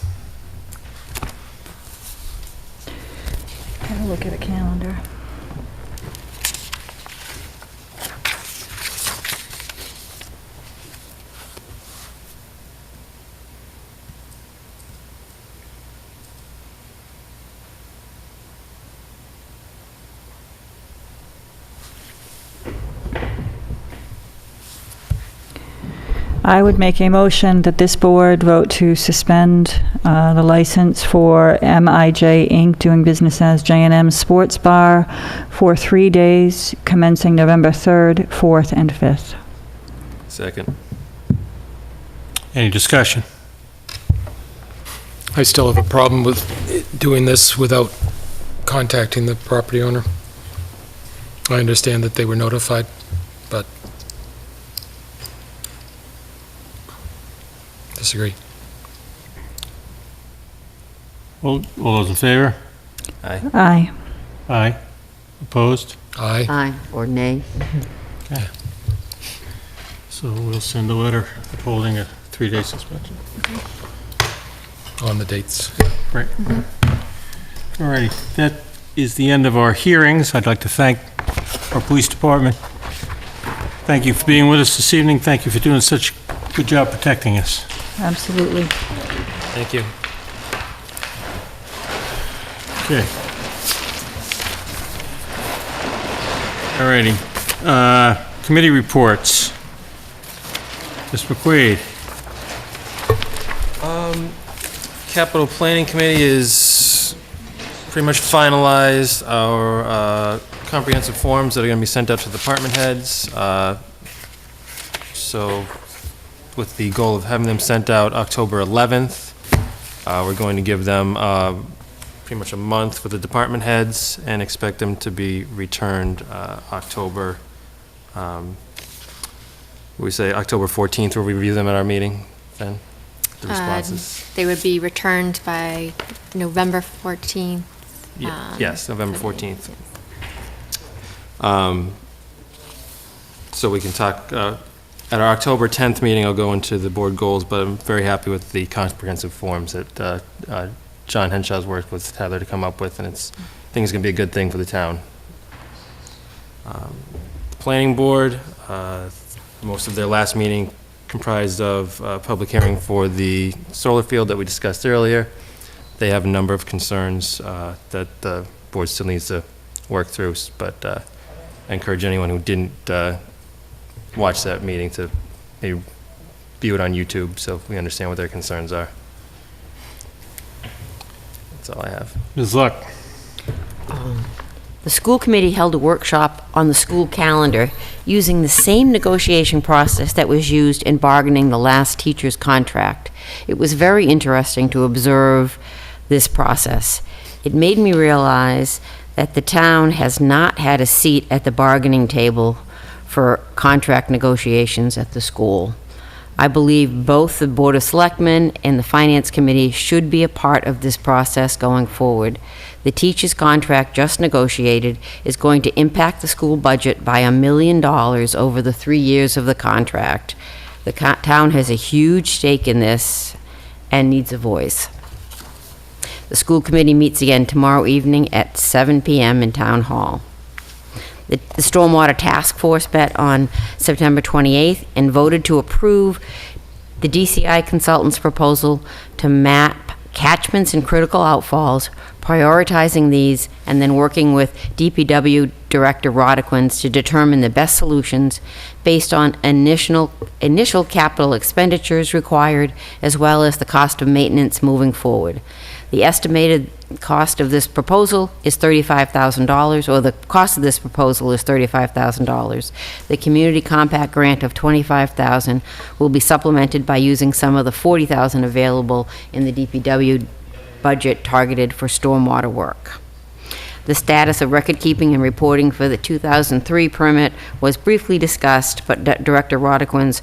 Have a look at a calendar. I would make a motion that this board vote to suspend the license for MIJ Inc. doing business as J&M Sports Bar for 3 days commencing November 3rd, 4th, and 5th. Second. Any discussion? I still have a problem with doing this without contacting the property owner. I understand that they were notified, but disagree. All those in favor? Aye. Aye. Aye. Opposed? Aye. Aye, or nay. Okay. So we'll send a letter upholding a 3-day suspension. On the dates. Right. All righty. That is the end of our hearings. I'd like to thank our police department. Thank you for being with us this evening. Thank you for doing such a good job protecting us. Absolutely. Thank you. Okay. All righty. Committee reports. Ms. McQuaid. Capital Planning Committee is pretty much finalized our comprehensive forms that are going to be sent out to department heads. So with the goal of having them sent out October 11th, we're going to give them pretty much a month for the department heads and expect them to be returned October, we say October 14th, we'll review them at our meeting then, the responses. They would be returned by November 14th. Yes, November 14th. So we can talk, at our October 10th meeting, I'll go into the board goals, but I'm very happy with the comprehensive forms that John Henshaw's worked with Heather to come up with, and I think it's going to be a good thing for the town. Planning board, most of their last meeting comprised of a public hearing for the solar field that we discussed earlier. They have a number of concerns that the board still needs to work through, but I encourage anyone who didn't watch that meeting to maybe view it on YouTube so we understand what their concerns are. That's all I have. Ms. Luck. The school committee held a workshop on the school calendar using the same negotiation process that was used in bargaining the last teacher's contract. It was very interesting to observe this process. It made me realize that the town has not had a seat at the bargaining table for contract negotiations at the school. I believe both the Board of Selectmen and the Finance Committee should be a part of this process going forward. The teacher's contract just negotiated is going to impact the school budget by $1 million over the 3 years of the contract. The town has a huge stake in this and needs a voice. The school committee meets again tomorrow evening at 7 p.m. in Town Hall. The Stormwater Task Force met on September 28th and voted to approve the DCI consultant's proposal to map catchments and critical outfalls, prioritizing these, and then working with DPW Director Rodequins to determine the best solutions based on initial capital expenditures required, as well as the cost of maintenance moving forward. The estimated cost of this proposal is $35,000, or the cost of this proposal is $35,000. The Community Compact grant of $25,000 will be supplemented by using some of the $40,000 available in the DPW budget targeted for stormwater work. The status of record keeping and reporting for the 2003 permit was briefly discussed, but Director Rodequins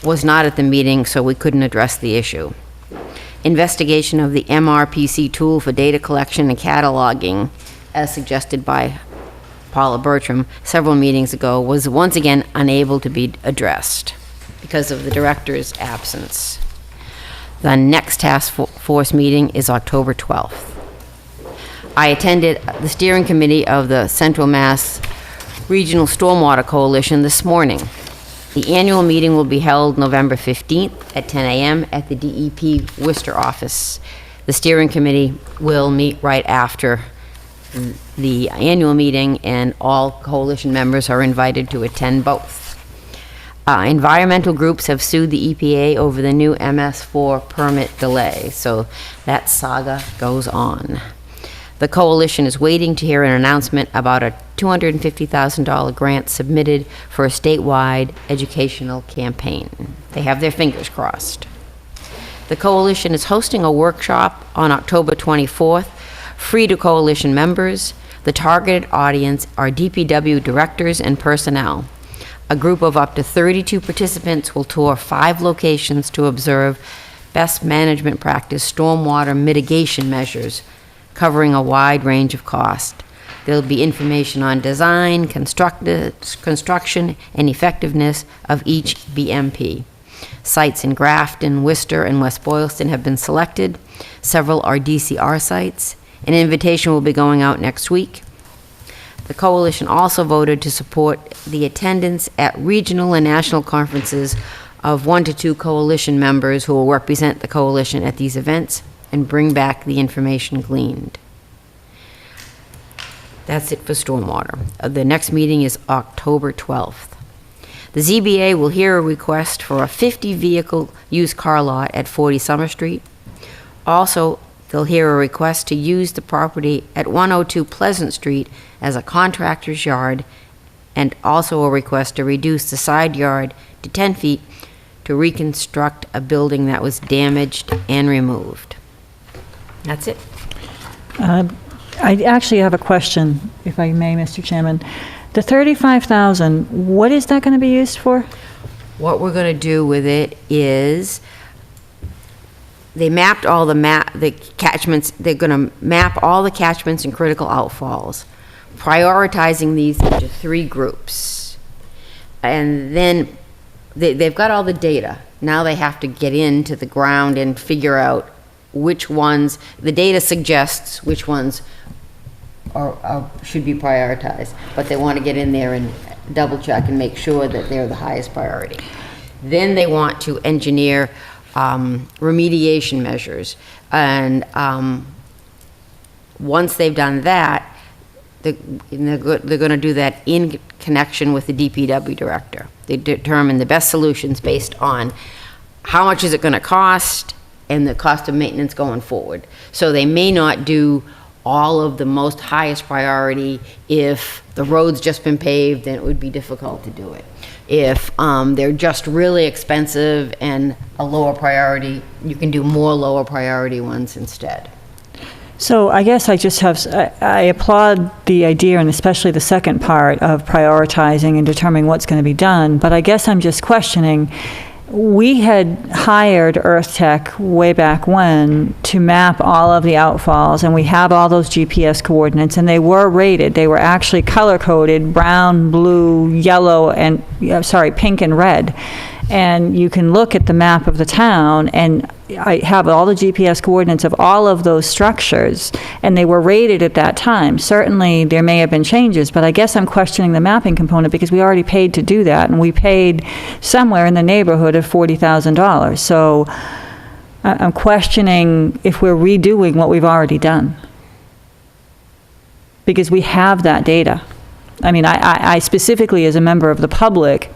was not at the meeting, so we couldn't address the issue. Investigation of the MRPC tool for data collection and cataloging, as suggested by Paula Bertram several meetings ago, was once again unable to be addressed because of the director's absence. The next task force meeting is October 12th. I attended the steering committee of the Central Mass Regional Stormwater Coalition this morning. The annual meeting will be held November 15th at 10 a.m. at the DEP Worcester office. The steering committee will meet right after the annual meeting, and all coalition members are invited to attend both. Environmental groups have sued the EPA over the new MS4 permit delay, so that saga goes on. The coalition is waiting to hear an announcement about a $250,000 grant submitted for a statewide educational campaign. They have their fingers crossed. The coalition is hosting a workshop on October 24th, free to coalition members. The targeted audience are DPW directors and personnel. A group of up to 32 participants will tour 5 locations to observe best management practice stormwater mitigation measures, covering a wide range of cost. There'll be information on design, construction, and effectiveness of each BMP. Sites in Grafton, Worcester, and West Boylston have been selected. Several are DCR sites. An invitation will be going out next week. The coalition also voted to support the attendance at regional and national conferences of 1 to 2 coalition members who will represent the coalition at these events and bring back the information gleaned. That's it for stormwater. The next meeting is October 12th. The ZBA will hear a request for a 50-vehicle used car lot at 40 Summer Street. Also, they'll hear a request to use the property at 102 Pleasant Street as a contractor's yard, and also a request to reduce the side yard to 10 feet to reconstruct a building that was damaged and removed. That's it. I actually have a question, if I may, Mr. Chairman. The $35,000, what is that going to be used for? What we're going to do with it is, they mapped all the catchments. They're going to map all the catchments and critical outfalls, prioritizing these into 3 groups. And then they've got all the data. Now they have to get into the ground and figure out which ones, the data suggests which ones should be prioritized, but they want to get in there and double check and make sure that they're the highest priority. Then they want to engineer remediation measures, and once they've done that, they're going to do that in connection with the DPW director. They determine the best solutions based on how much is it going to cost and the cost of maintenance going forward. So they may not do all of the most highest priority. If the road's just been paved, then it would be difficult to do it. If they're just really expensive and a lower priority, you can do more lower priority ones instead. So I guess I applaud the idea, and especially the second part of prioritizing and determining what's going to be done, but I guess I'm just questioning, we had hired Earth Tech way back when to map all of the outfalls, and we have all those GPS coordinates, and they were rated. They were actually color-coded, brown, blue, yellow, and, pink and red. And you can look at the map of the town, and I have all the GPS coordinates of all of those structures, and they were rated at that time. Certainly, there may have been changes, but I guess I'm questioning the mapping component because we already paid to do that, and we paid somewhere in the neighborhood of $40,000. So I'm questioning if we're redoing what we've already done, because we have that data. I mean, I specifically, as a member of the public,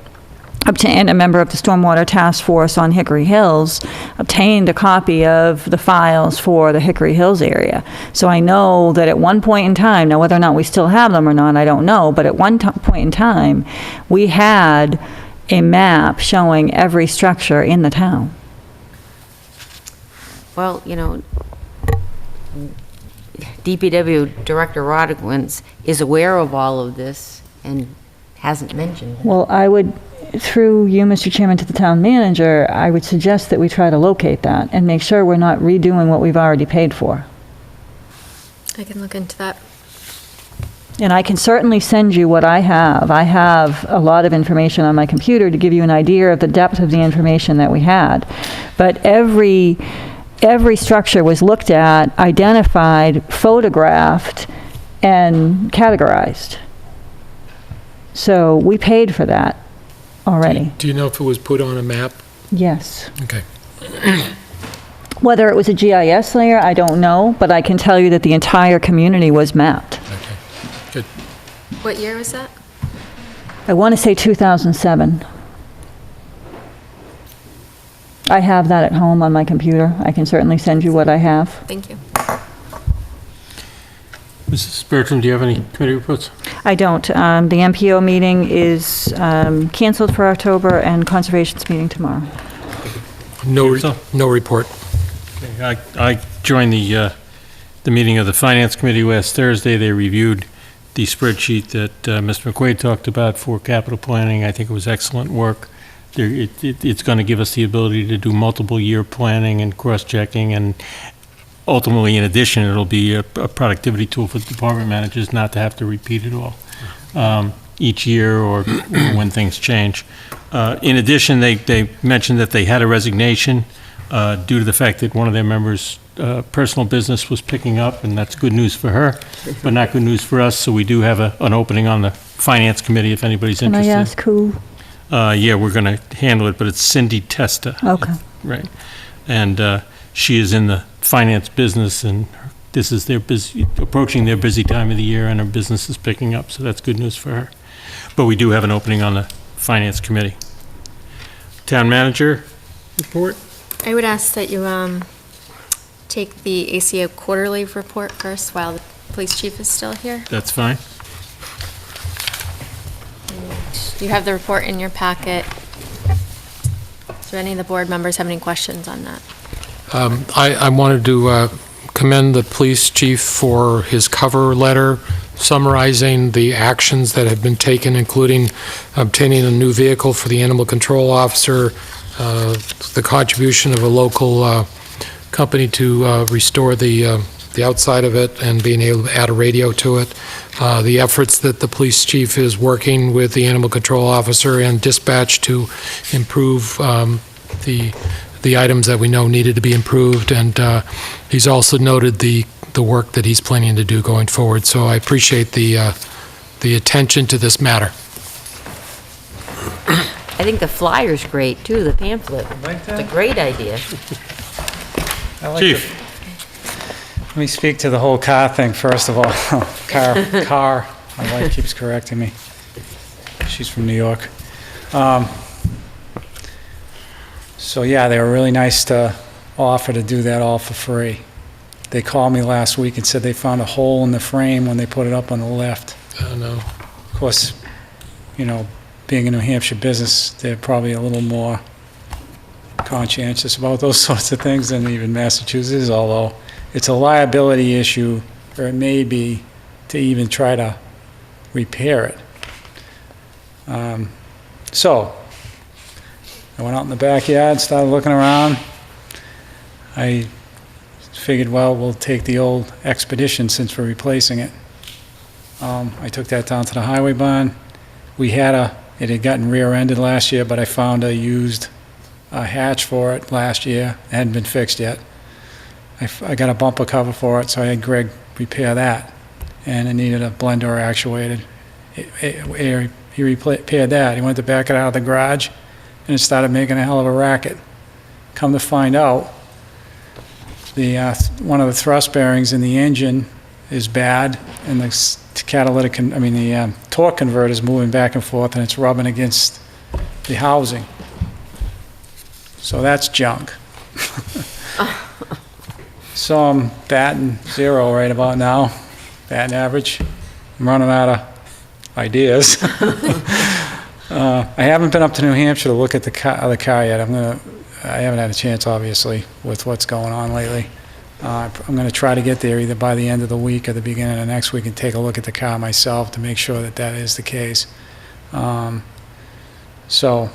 and a member of the Stormwater Task Force on Hickory Hills, obtained a copy of the files for the Hickory Hills area. So I know that at one point in time, now whether or not we still have them or not, I don't know, but at one point in time, we had a map showing every structure in the town. Well, you know, DPW Director Rodriguez is aware of all of this and hasn't mentioned it. Well, I would, through you, Mr. Chairman, to the town manager, I would suggest that we try to locate that and make sure we're not redoing what we've already paid for. I can look into that. And I can certainly send you what I have. I have a lot of information on my computer to give you an idea of the depth of the information that we had. But every structure was looked at, identified, photographed, and categorized. So we paid for that already. Do you know if it was put on a map? Yes. Okay. Whether it was a GIS layer, I don't know, but I can tell you that the entire community was mapped. Okay, good. What year was that? I want to say 2007. I have that at home on my computer. I can certainly send you what I have. Thank you. Mrs. Bertram, do you have any committee reports? I don't. The MPO meeting is canceled for October, and Conservation's meeting tomorrow. No report. Okay, I joined the meeting of the Finance Committee last Thursday. They reviewed the spreadsheet that Mr. McQuaid talked about for capital planning. I think it was excellent work. It's going to give us the ability to do multiple year planning and cross-checking, and ultimately, in addition, it'll be a productivity tool for department managers not to have to repeat it all each year or when things change. In addition, they mentioned that they had a resignation due to the fact that one of their members' personal business was picking up, and that's good news for her, but not good news for us. So we do have an opening on the Finance Committee if anybody's Can interested. I ask who? Yeah, we're going to handle it, but it's Cindy Testa. Okay. Right. And she is in the finance business, and this is approaching their busy time of the year, and her business is picking up, so that's good news for her. But we do have an opening on the Finance Committee. Town Manager report? I would ask that you take the ACO quarterly report first while the police chief is still here. That's fine. You have the report in your packet. Do any of the board members have any questions on that? I wanted to commend the police chief for his cover letter summarizing the actions that have been taken, including obtaining a new vehicle for the animal control officer, the contribution of a local company to restore the outside of it and being able to add a radio to it, the efforts that the police chief is working with the animal control officer and dispatch to improve the items that we know needed to be improved, and he's also noted the work that he's planning to do going forward. So I appreciate the attention to this matter. I think the flyer's great, too, the pamphlet. Like that? It's a great idea. I like Chief. Let me speak to the whole car thing first of all. Car. My wife keeps correcting me. She's from New York. So yeah, they were really nice to offer to do that all for free. They called me last week and said they found a hole in the frame when they put it up on the lift. Oh, no. Of course, you know, being a New Hampshire business, they're probably a little more conscientious about those sorts of things than even Massachusetts, although it's a liability issue, or it may be, to even try to repair it. So, I went out in the backyard, started looking around. I figured, well, we'll take the old Expedition since we're replacing it. I took that down to the highway barn. We had a It had gotten rear-ended last year, but I found a used hatch for it last year. It hadn't been fixed yet. I got a bumper cover for it, so I had Greg repair that. And it needed a blender actuated. He repaired that. He went to back it out of the garage, and it started making a hell of a racket. Come to find out, one of the thrust bearings in the engine is bad, and the torque converter is moving back and forth, and it's rubbing against the housing. So that's junk. So I'm batting 0 right about now, batting average. I'm running out of ideas. I haven't been up to New Hampshire to look at the car yet. I haven't had a chance, obviously, with what's going on lately. I'm going to try to get there either by the end of the week or the beginning of next week and take a look at the car myself to make sure that that is the case. So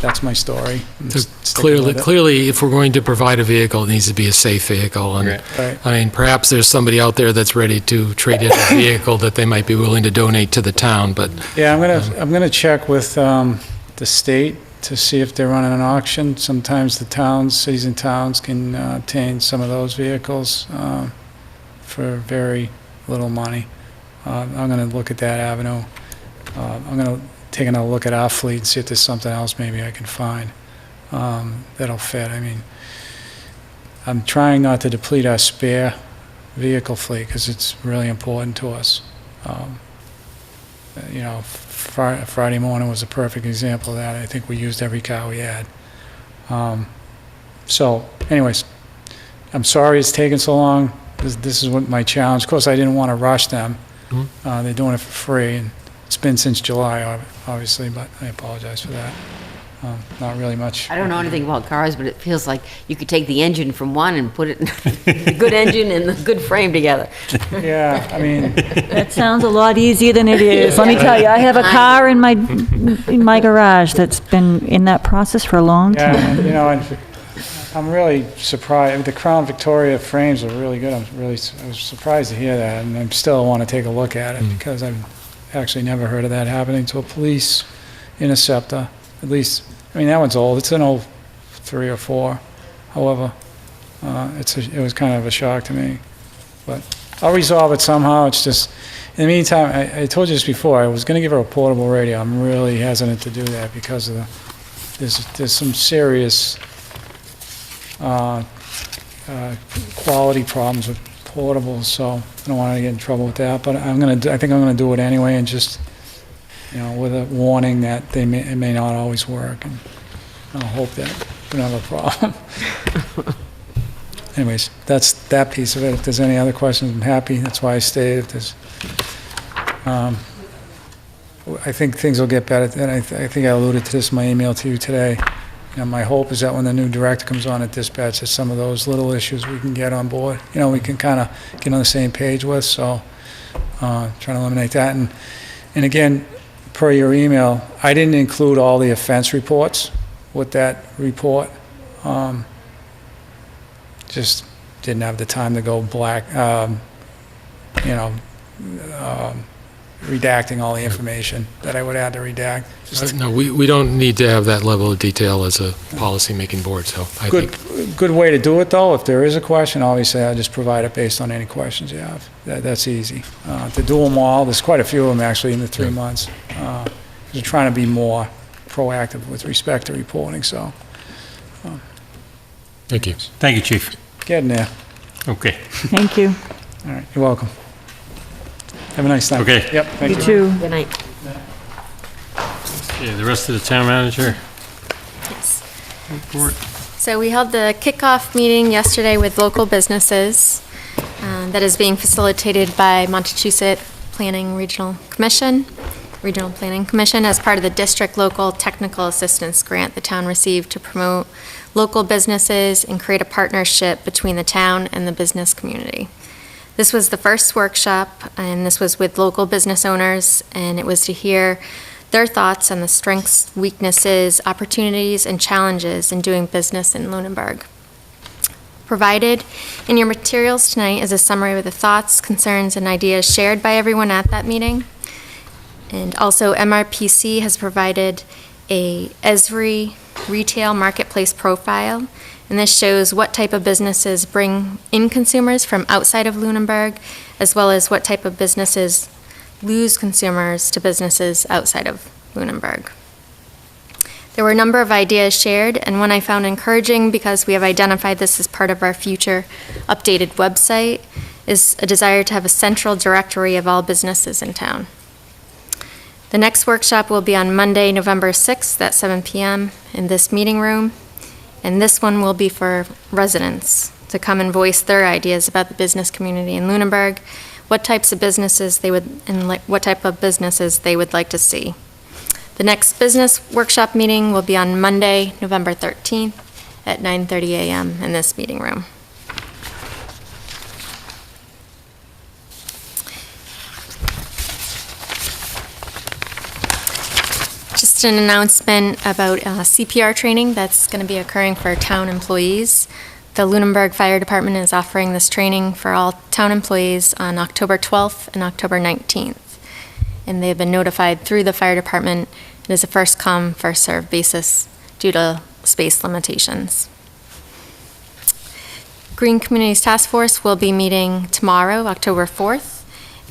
that's my story. So clearly, if we're going to provide a vehicle, it needs to be a safe vehicle. And Right. I mean, perhaps there's somebody out there that's ready to trade in a vehicle that they might be willing to donate to the town, but Yeah, I'm gonna check with the state to see if they're running an auction. Sometimes the towns, cities and towns can obtain some of those vehicles for very little money. I'm gonna look at that avenue. I'm gonna take another look at our fleet and see if there's something else maybe I can find that'll fit. I mean, I'm trying not to deplete our spare vehicle fleet because it's really important to us. You know, Friday morning was a perfect example of that. I think we used every car we had. So anyways, I'm sorry it's taken so long. This is what my challenge. Of course, I didn't want to rush them. They're doing it for free, and it's been since July, obviously, but I apologize for that. Not really much. I don't know anything about cars, but it feels like you could take the engine from one and put it in the good engine and the good frame together. Yeah, I mean, That sounds a lot easier than it is. Let me tell you, I have a car in my garage that's been in that process for a long yeah, time. and, you know, and I'm really surprised. The Crown Victoria frames are really good. I was surprised to hear that, and I still want to take a look at it because I've actually never heard of that happening to a police interceptor. At least, I mean, that one's old. It's an 03 or 04. However, it was kind of a shock to me. But I'll resolve it somehow. It's just, in the meantime, I told you this before, I was going to give her a portable radio. I'm really hesitant to do that because of there's some serious quality problems with portables, so I don't want to get in trouble with that. But I think I'm going to do it anyway, and just, you know, with a warning that it may not always work, and I'll hope that we don't have a problem. Anyways, that's that piece of it. If there's any other questions, I'm happy. That's why I stayed. If there's, I think things will get better. And I think I alluded to this in my email to you today. You know, my hope is that when the new director comes on at dispatch, that some of those little issues we can get on board. You know, we can kind of get on the same page with. So, trying to eliminate that. And again, per your email, I didn't include all the offense reports with that report. Just didn't have the time to go redacting all the information that I would add to redact. no, we don't need to have that level of detail as a policy-making board, so I think... Good way to do it, though. If there is a question, obviously, I'll just provide it based on any questions you have. That's easy. To do them all, there's quite a few of them, actually, in the 3 months. We're trying to be more proactive with respect to reporting, so... Thank you. Thank you, Chief. Getting there. Okay. Thank you. All right, you're welcome. Have a nice night. Okay. Yep, thank you. You too. Good night. Okay, the rest of the town manager Yes. report. So we held the kickoff meeting yesterday with local businesses that is being facilitated by Montechusett Regional Planning Commission as part of the district local technical assistance grant the town received to promote local businesses and create a partnership between the town and the business community. This was the first workshop, and this was with local business owners, and it was to hear their thoughts on the strengths, weaknesses, opportunities, and challenges in doing business in Lunenburg. Provided in your materials tonight is a summary of the thoughts, concerns, and ideas shared by everyone at that meeting. And also MRPC has provided a Esri retail marketplace profile, and this shows what type of businesses bring in consumers from outside of Lunenburg, as well as what type of businesses lose consumers to businesses outside of Lunenburg. There were a number of ideas shared, and one I found encouraging because we have identified this as part of our future updated website is a desire to have a central directory of all businesses in town. The next workshop will be on Monday, November 6th at 7 p.m. in this meeting room, and this one will be for residents to come and voice their ideas about the business community in Lunenburg, what types of businesses they would, and what type of businesses they would like to see. The next business workshop meeting will be on Monday, November 13th at 9:30 a.m. in this meeting room. Just an announcement about CPR training that's going to be occurring for town employees. The Lunenburg Fire Department is offering this training for all town employees on October 12th and October 19th. And they've been notified through the fire department. It is a first come, first served basis due to space limitations. Green Communities Task Force will be meeting tomorrow, October 4th,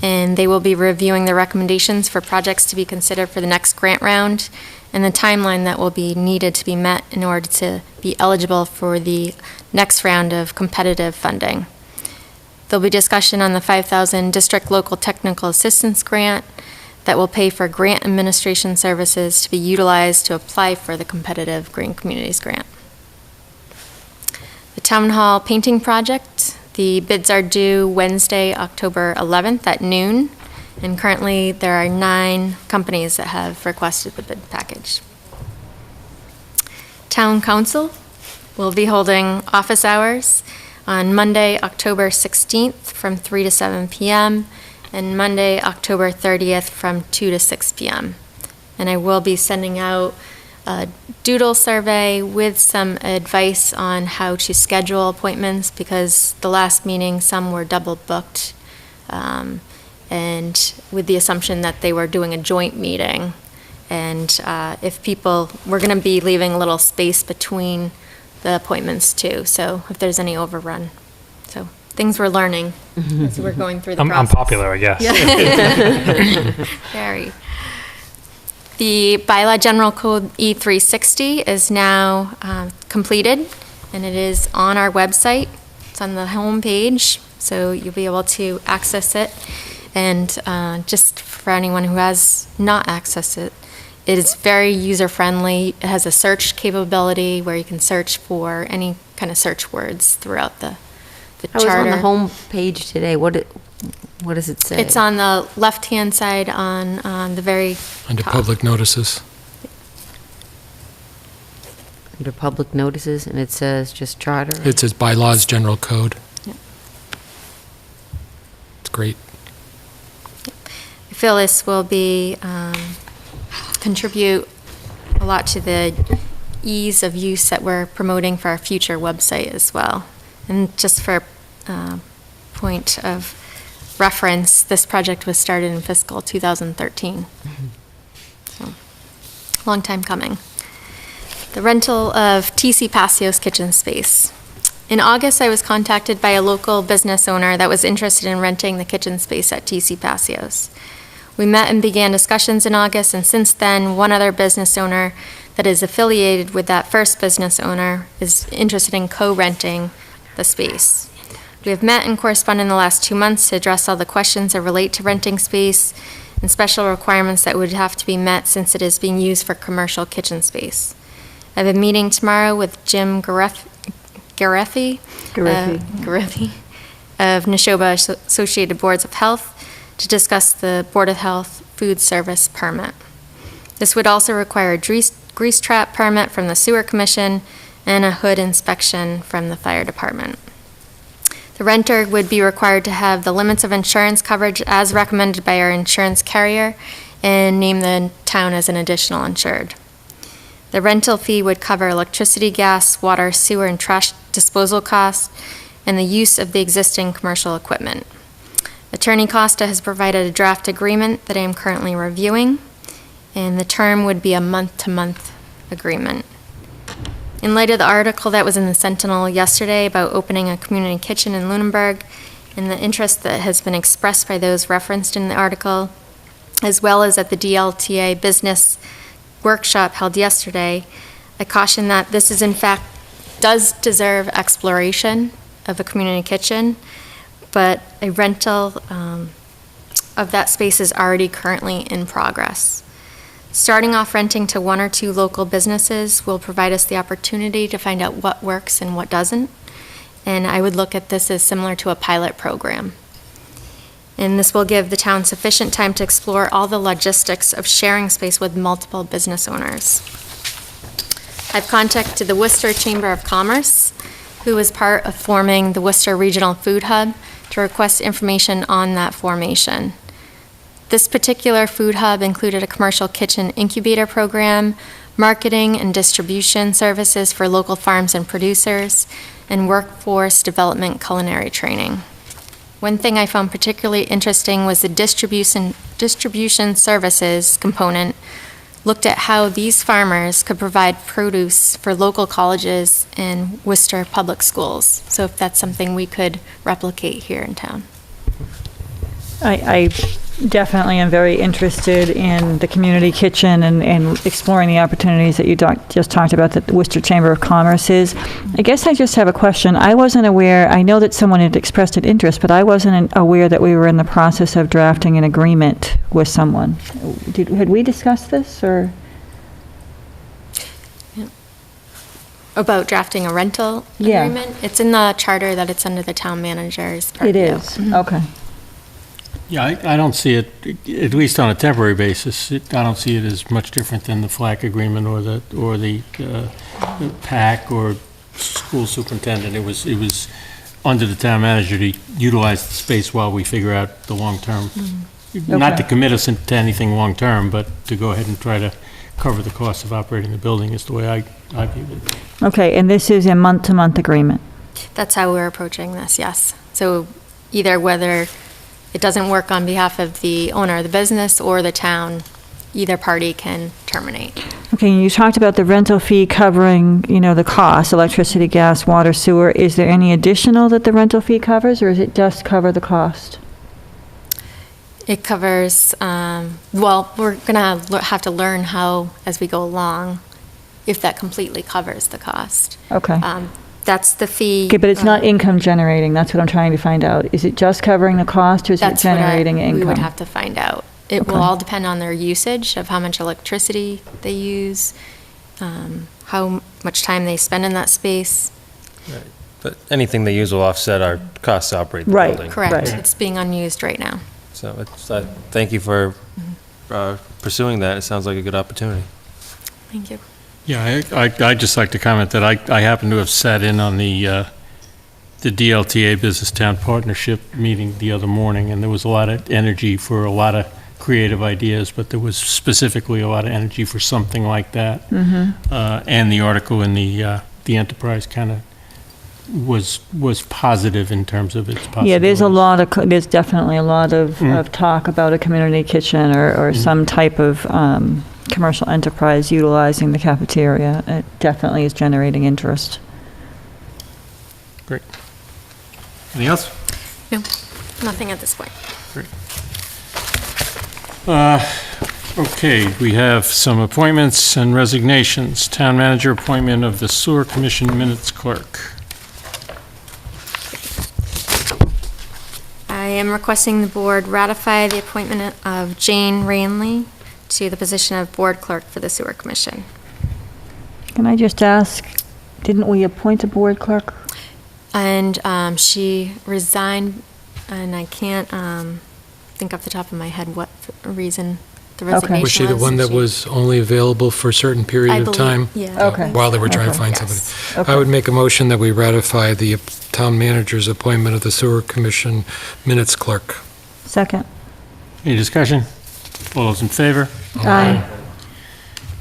and they will be reviewing the recommendations for projects to be considered for the next grant round and the timeline that will be needed to be met in order to be eligible for the next round of competitive funding. There'll be discussion on the 5,000 District Local Technical Assistance Grant that will pay for grant administration services to be utilized to apply for the competitive Green Communities Grant. The Town Hall Painting Project, the bids are due Wednesday, October 11th at noon, and currently there are 9 companies that have requested the bid package. Town Council will be holding office hours on Monday, October 16th from 3 to 7 p.m., and Monday, October 30th from 2 to 6 p.m. And I will be sending out a doodle survey with some advice on how to schedule appointments because the last meeting, some were double booked, and with the assumption that they were doing a joint meeting. And if people, we're going to be leaving a little space between the appointments too, so if there's any overrun. So things we're learning as we're going through the process. I'm popular, I guess. Yeah. Very. The Bylaw General Code E360 is now completed, and it is on our website. It's on the home page, so you'll be able to access it. And just for anyone who has not accessed it, it is very user-friendly. It has a search capability where you can search for any kind of search words throughout the I was charter. on the home page today. What does it say? It's on the left-hand side on the very Under top. public notices. Under public notices, and it says just charter. It says bylaws, general code. Yeah. It's great. I feel this will be, contribute a lot to the ease of use that we're promoting for our future website as well. And just for point of reference, this project was started in fiscal 2013. So, long time coming. The rental of TC Pasio's kitchen space. In August, I was contacted by a local business owner that was interested in renting the kitchen space at TC Pasio's. We met and began discussions in August, and since then, one other business owner that is affiliated with that first business owner is interested in co-renting the space. We have met and corresponded in the last 2 months to address all the questions that relate to renting space and special requirements that would have to be met since it is being used for commercial kitchen space. I have a meeting tomorrow with Jim Gareffi of Neshoba Associated Boards of Health to discuss the Board of Health food service permit. This would also require a grease trap permit from the Sewer Commission and a hood inspection from the Fire Department. The renter would be required to have the limits of insurance coverage as recommended by our insurance carrier and name the town as an additional insured. The rental fee would cover electricity, gas, water, sewer, and trash disposal costs and the use of the existing commercial equipment. Attorney Costa has provided a draft agreement that I am currently reviewing, and the term would be a month-to-month agreement. In light of the article that was in the Sentinel yesterday about opening a community kitchen in Lunenburg, and the interest that has been expressed by those referenced in the article, as well as at the DLTA business workshop held yesterday, I caution that this is in fact does deserve exploration of a community kitchen, but a rental of that space is already currently in progress. Starting off renting to one or two local businesses will provide us the opportunity to find out what works and what doesn't, and I would look at this as similar to a pilot program. And this will give the town sufficient time to explore all the logistics of sharing space with multiple business owners. I've contacted the Worcester Chamber of Commerce, who is part of forming the Worcester Regional Food Hub, to request information on that formation. This particular food hub included a commercial kitchen incubator program, marketing and distribution services for local farms and producers, and workforce development culinary training. One thing I found particularly interesting was the distribution services component looked at how these farmers could provide produce for local colleges and Worcester public schools. So if that's something we could replicate here in town. I definitely am very interested in the community kitchen and exploring the opportunities that you just talked about that the Worcester Chamber of Commerce is. I guess I just have a question. I wasn't aware, I know that someone had expressed an interest, but I wasn't aware that we were in the process of drafting an agreement with someone. Had we discussed this, or? About drafting a rental Yeah. agreement? It's in the charter that it's under the town manager's purview. It is, okay. Yeah, I don't see it, at least on a temporary basis, I don't see it as much different than the FLAC agreement or the PAC or school superintendent. It was under the town manager to utilize the space while we figure out the long-term. Not to commit us to anything long-term, but to go ahead and try to cover the cost of operating the building is the way I view it. Okay, and this is a month-to-month agreement? That's how we're approaching this, yes. So either whether it doesn't work on behalf of the owner of the business or the town, either party can terminate. Okay, and you talked about the rental fee covering, the cost, electricity, gas, water, sewer. Is there any additional that the rental fee covers, or does it just cover the cost? It covers, well, we're going to have to learn how, as we go along, if that completely covers the cost. Okay. That's the fee. Okay, but it's not income generating. That's what I'm trying to find out. Is it just covering the cost, or is it generating income? We would have to find out. It will all depend on their usage of how much electricity they use, how much time they spend in that space. Right. But anything they use will offset our costs to operate the building. Correct. Right. It's being unused right now. So it's, thank you for pursuing that. It sounds like a good opportunity. Thank you. Yeah, I'd just like to comment that I happen to have sat in on the DLTA Business Town Partnership meeting the other morning, and there was a lot of energy for a lot of creative ideas, but there was specifically a lot of energy for something like that. And the article in the Enterprise kind of was positive in terms of its possibilities. Yeah, there's definitely a lot of talk about a community kitchen or some type of commercial enterprise utilizing the cafeteria. It definitely is generating interest. Great. Anything else? No, nothing at this point. Great. Okay, we have some appointments and resignations. Town manager appointment of the sewer commission minutes clerk. I am requesting the board ratify the appointment of Jane Rainley to the position of board clerk for the sewer commission. Can I just ask, didn't we appoint a board clerk? And she resigned, and I can't think off the top of my head what reason the resignation was. Was she the one that was only available for a certain period of time? Yeah. Okay. While they were trying to find somebody. I would make a motion that we ratify the town manager's appointment of the sewer commission minutes clerk. Second. Any discussion? All those in favor? Aye.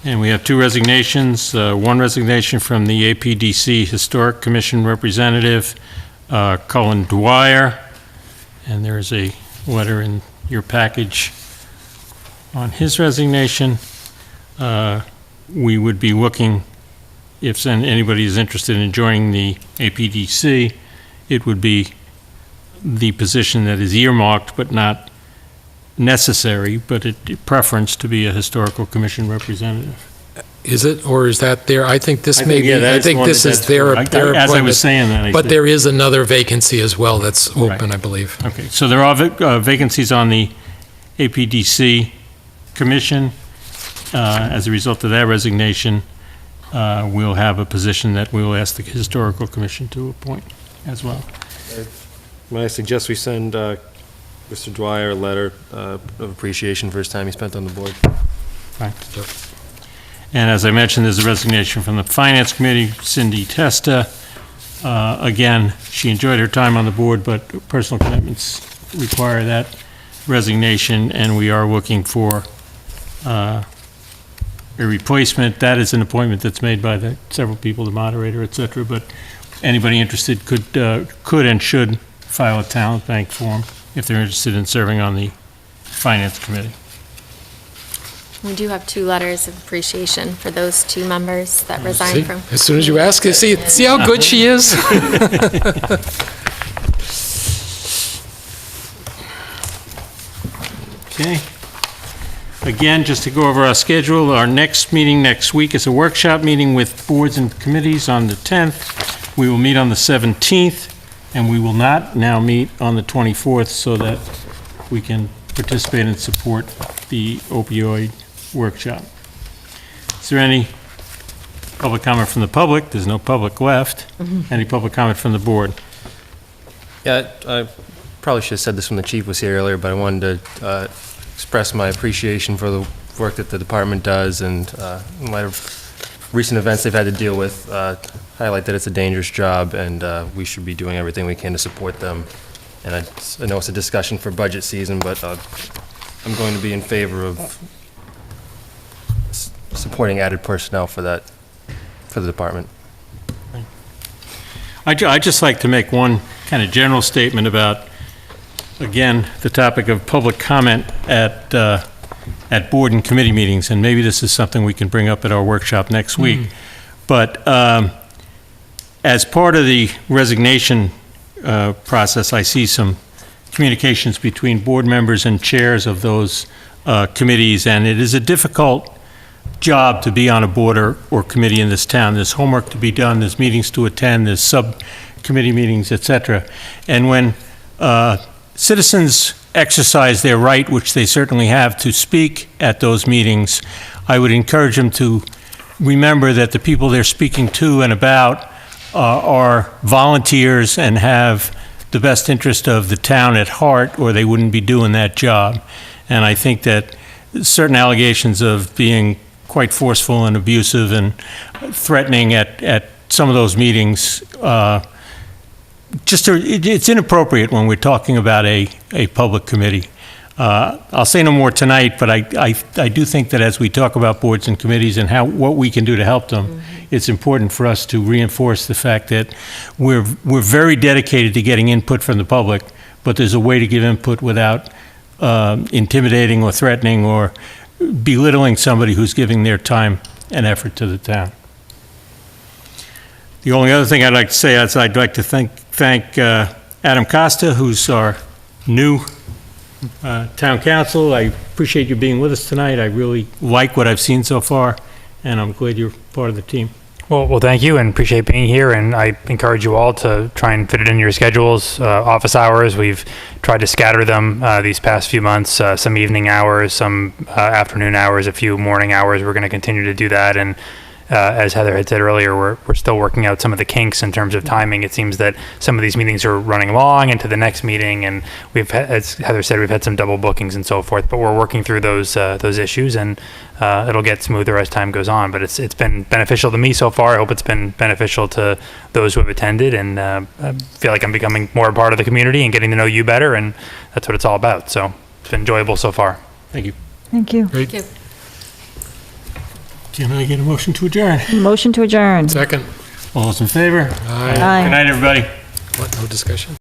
And we have two resignations. One resignation from the APDC Historic Commission representative, Cullen Dwyer, and there is a letter in your package on his resignation. We would be looking, if anybody is interested in joining the APDC, it would be the position that is earmarked but not necessary, but preference to be a historical commission representative. Is it, or is that there? I think this I may think, be, yeah, that I is think one this that is that's their for. their As I was appointment. saying that, I But said- there is another vacancy as well that's open, Right. I believe. Okay, so there are vacancies on the APDC commission. As a result of that resignation, we'll have a position that we'll ask the historical commission to appoint as well. Might I suggest we send Mr. Dwyer a letter of appreciation for his time he spent on the board? Right. And as I mentioned, there's a resignation from the Finance Committee, Cindy Testa. Again, she enjoyed her time on the board, but personal commitments require that resignation, and we are looking for a replacement. That is an appointment that's made by the several people, the moderator, et cetera, but anybody interested could and should file a talent bank form if they're interested in serving on the Finance Committee. We do have 2 letters of appreciation for those 2 members that resigned from. As soon as you ask, see how good she is? Okay. Again, just to go over our schedule, our next meeting next week is a workshop meeting with boards and committees on the 10th. We will meet on the 17th, and we will not now meet on the 24th so that we can participate and support the opioid workshop. Is there any public comment from the public? There's no public left. Any public comment from the board? Yeah, I probably should have said this when the chief was here earlier, but I wanted to express my appreciation for the work that the department does, and in light of recent events they've had to deal with, highlight that it's a dangerous job, and we should be doing everything we can to support them. And I know it's a discussion for budget season, but I'm going to be in favor of supporting added personnel for the department. I'd just like to make one kind of general statement about, again, the topic of public comment at board and committee meetings, and maybe this is something we can bring up at our workshop next week. But as part of the resignation process, I see some communications between board members and chairs of those committees, and it is a difficult job to be on a board or committee in this town. There's homework to be done, there's meetings to attend, there's subcommittee meetings, et cetera. And when citizens exercise their right, which they certainly have, to speak at those meetings, I would encourage them to remember that the people they're speaking to and about are volunteers and have the best interest of the town at heart, or they wouldn't be doing that job. And I think that certain allegations of being quite forceful and abusive and threatening at some of those meetings, it's inappropriate when we're talking about a public committee. I'll say no more tonight, but I do think that as we talk about boards and committees and what we can do to help them, it's important for us to reinforce the fact that we're very dedicated to getting input from the public, but there's a way to give input without intimidating or threatening or belittling somebody who's giving their time and effort to the town. The only other thing I'd like to say is I'd like to thank Adam Costa, who's our new town council. I appreciate you being with us tonight. I really like what I've seen so far, and I'm glad you're part of the team. Well, thank you, and appreciate being here, and I encourage you all to try and fit it in your schedules. Office hours, we've tried to scatter them these past few months, some evening hours, some afternoon hours, a few morning hours. We're going to continue to do that, and as Heather had said earlier, we're still working out some of the kinks in terms of timing. It seems that some of these meetings are running long into the next meeting, and we've had, as Heather said, we've had some double bookings and so forth, but we're working through those issues, and it'll get smoother as time goes on. But it's been beneficial to me so far. I hope it's been beneficial to those who have attended, and I feel like I'm becoming more a part of the community and getting to know you better, and that's what it's all about. So it's been enjoyable so far. Thank you. Thank you. Great. Thank you. Can I get a motion to adjourn? Motion to adjourn. Second. All those in favor? Aye. Aye. Good night, everybody. What, no discussion?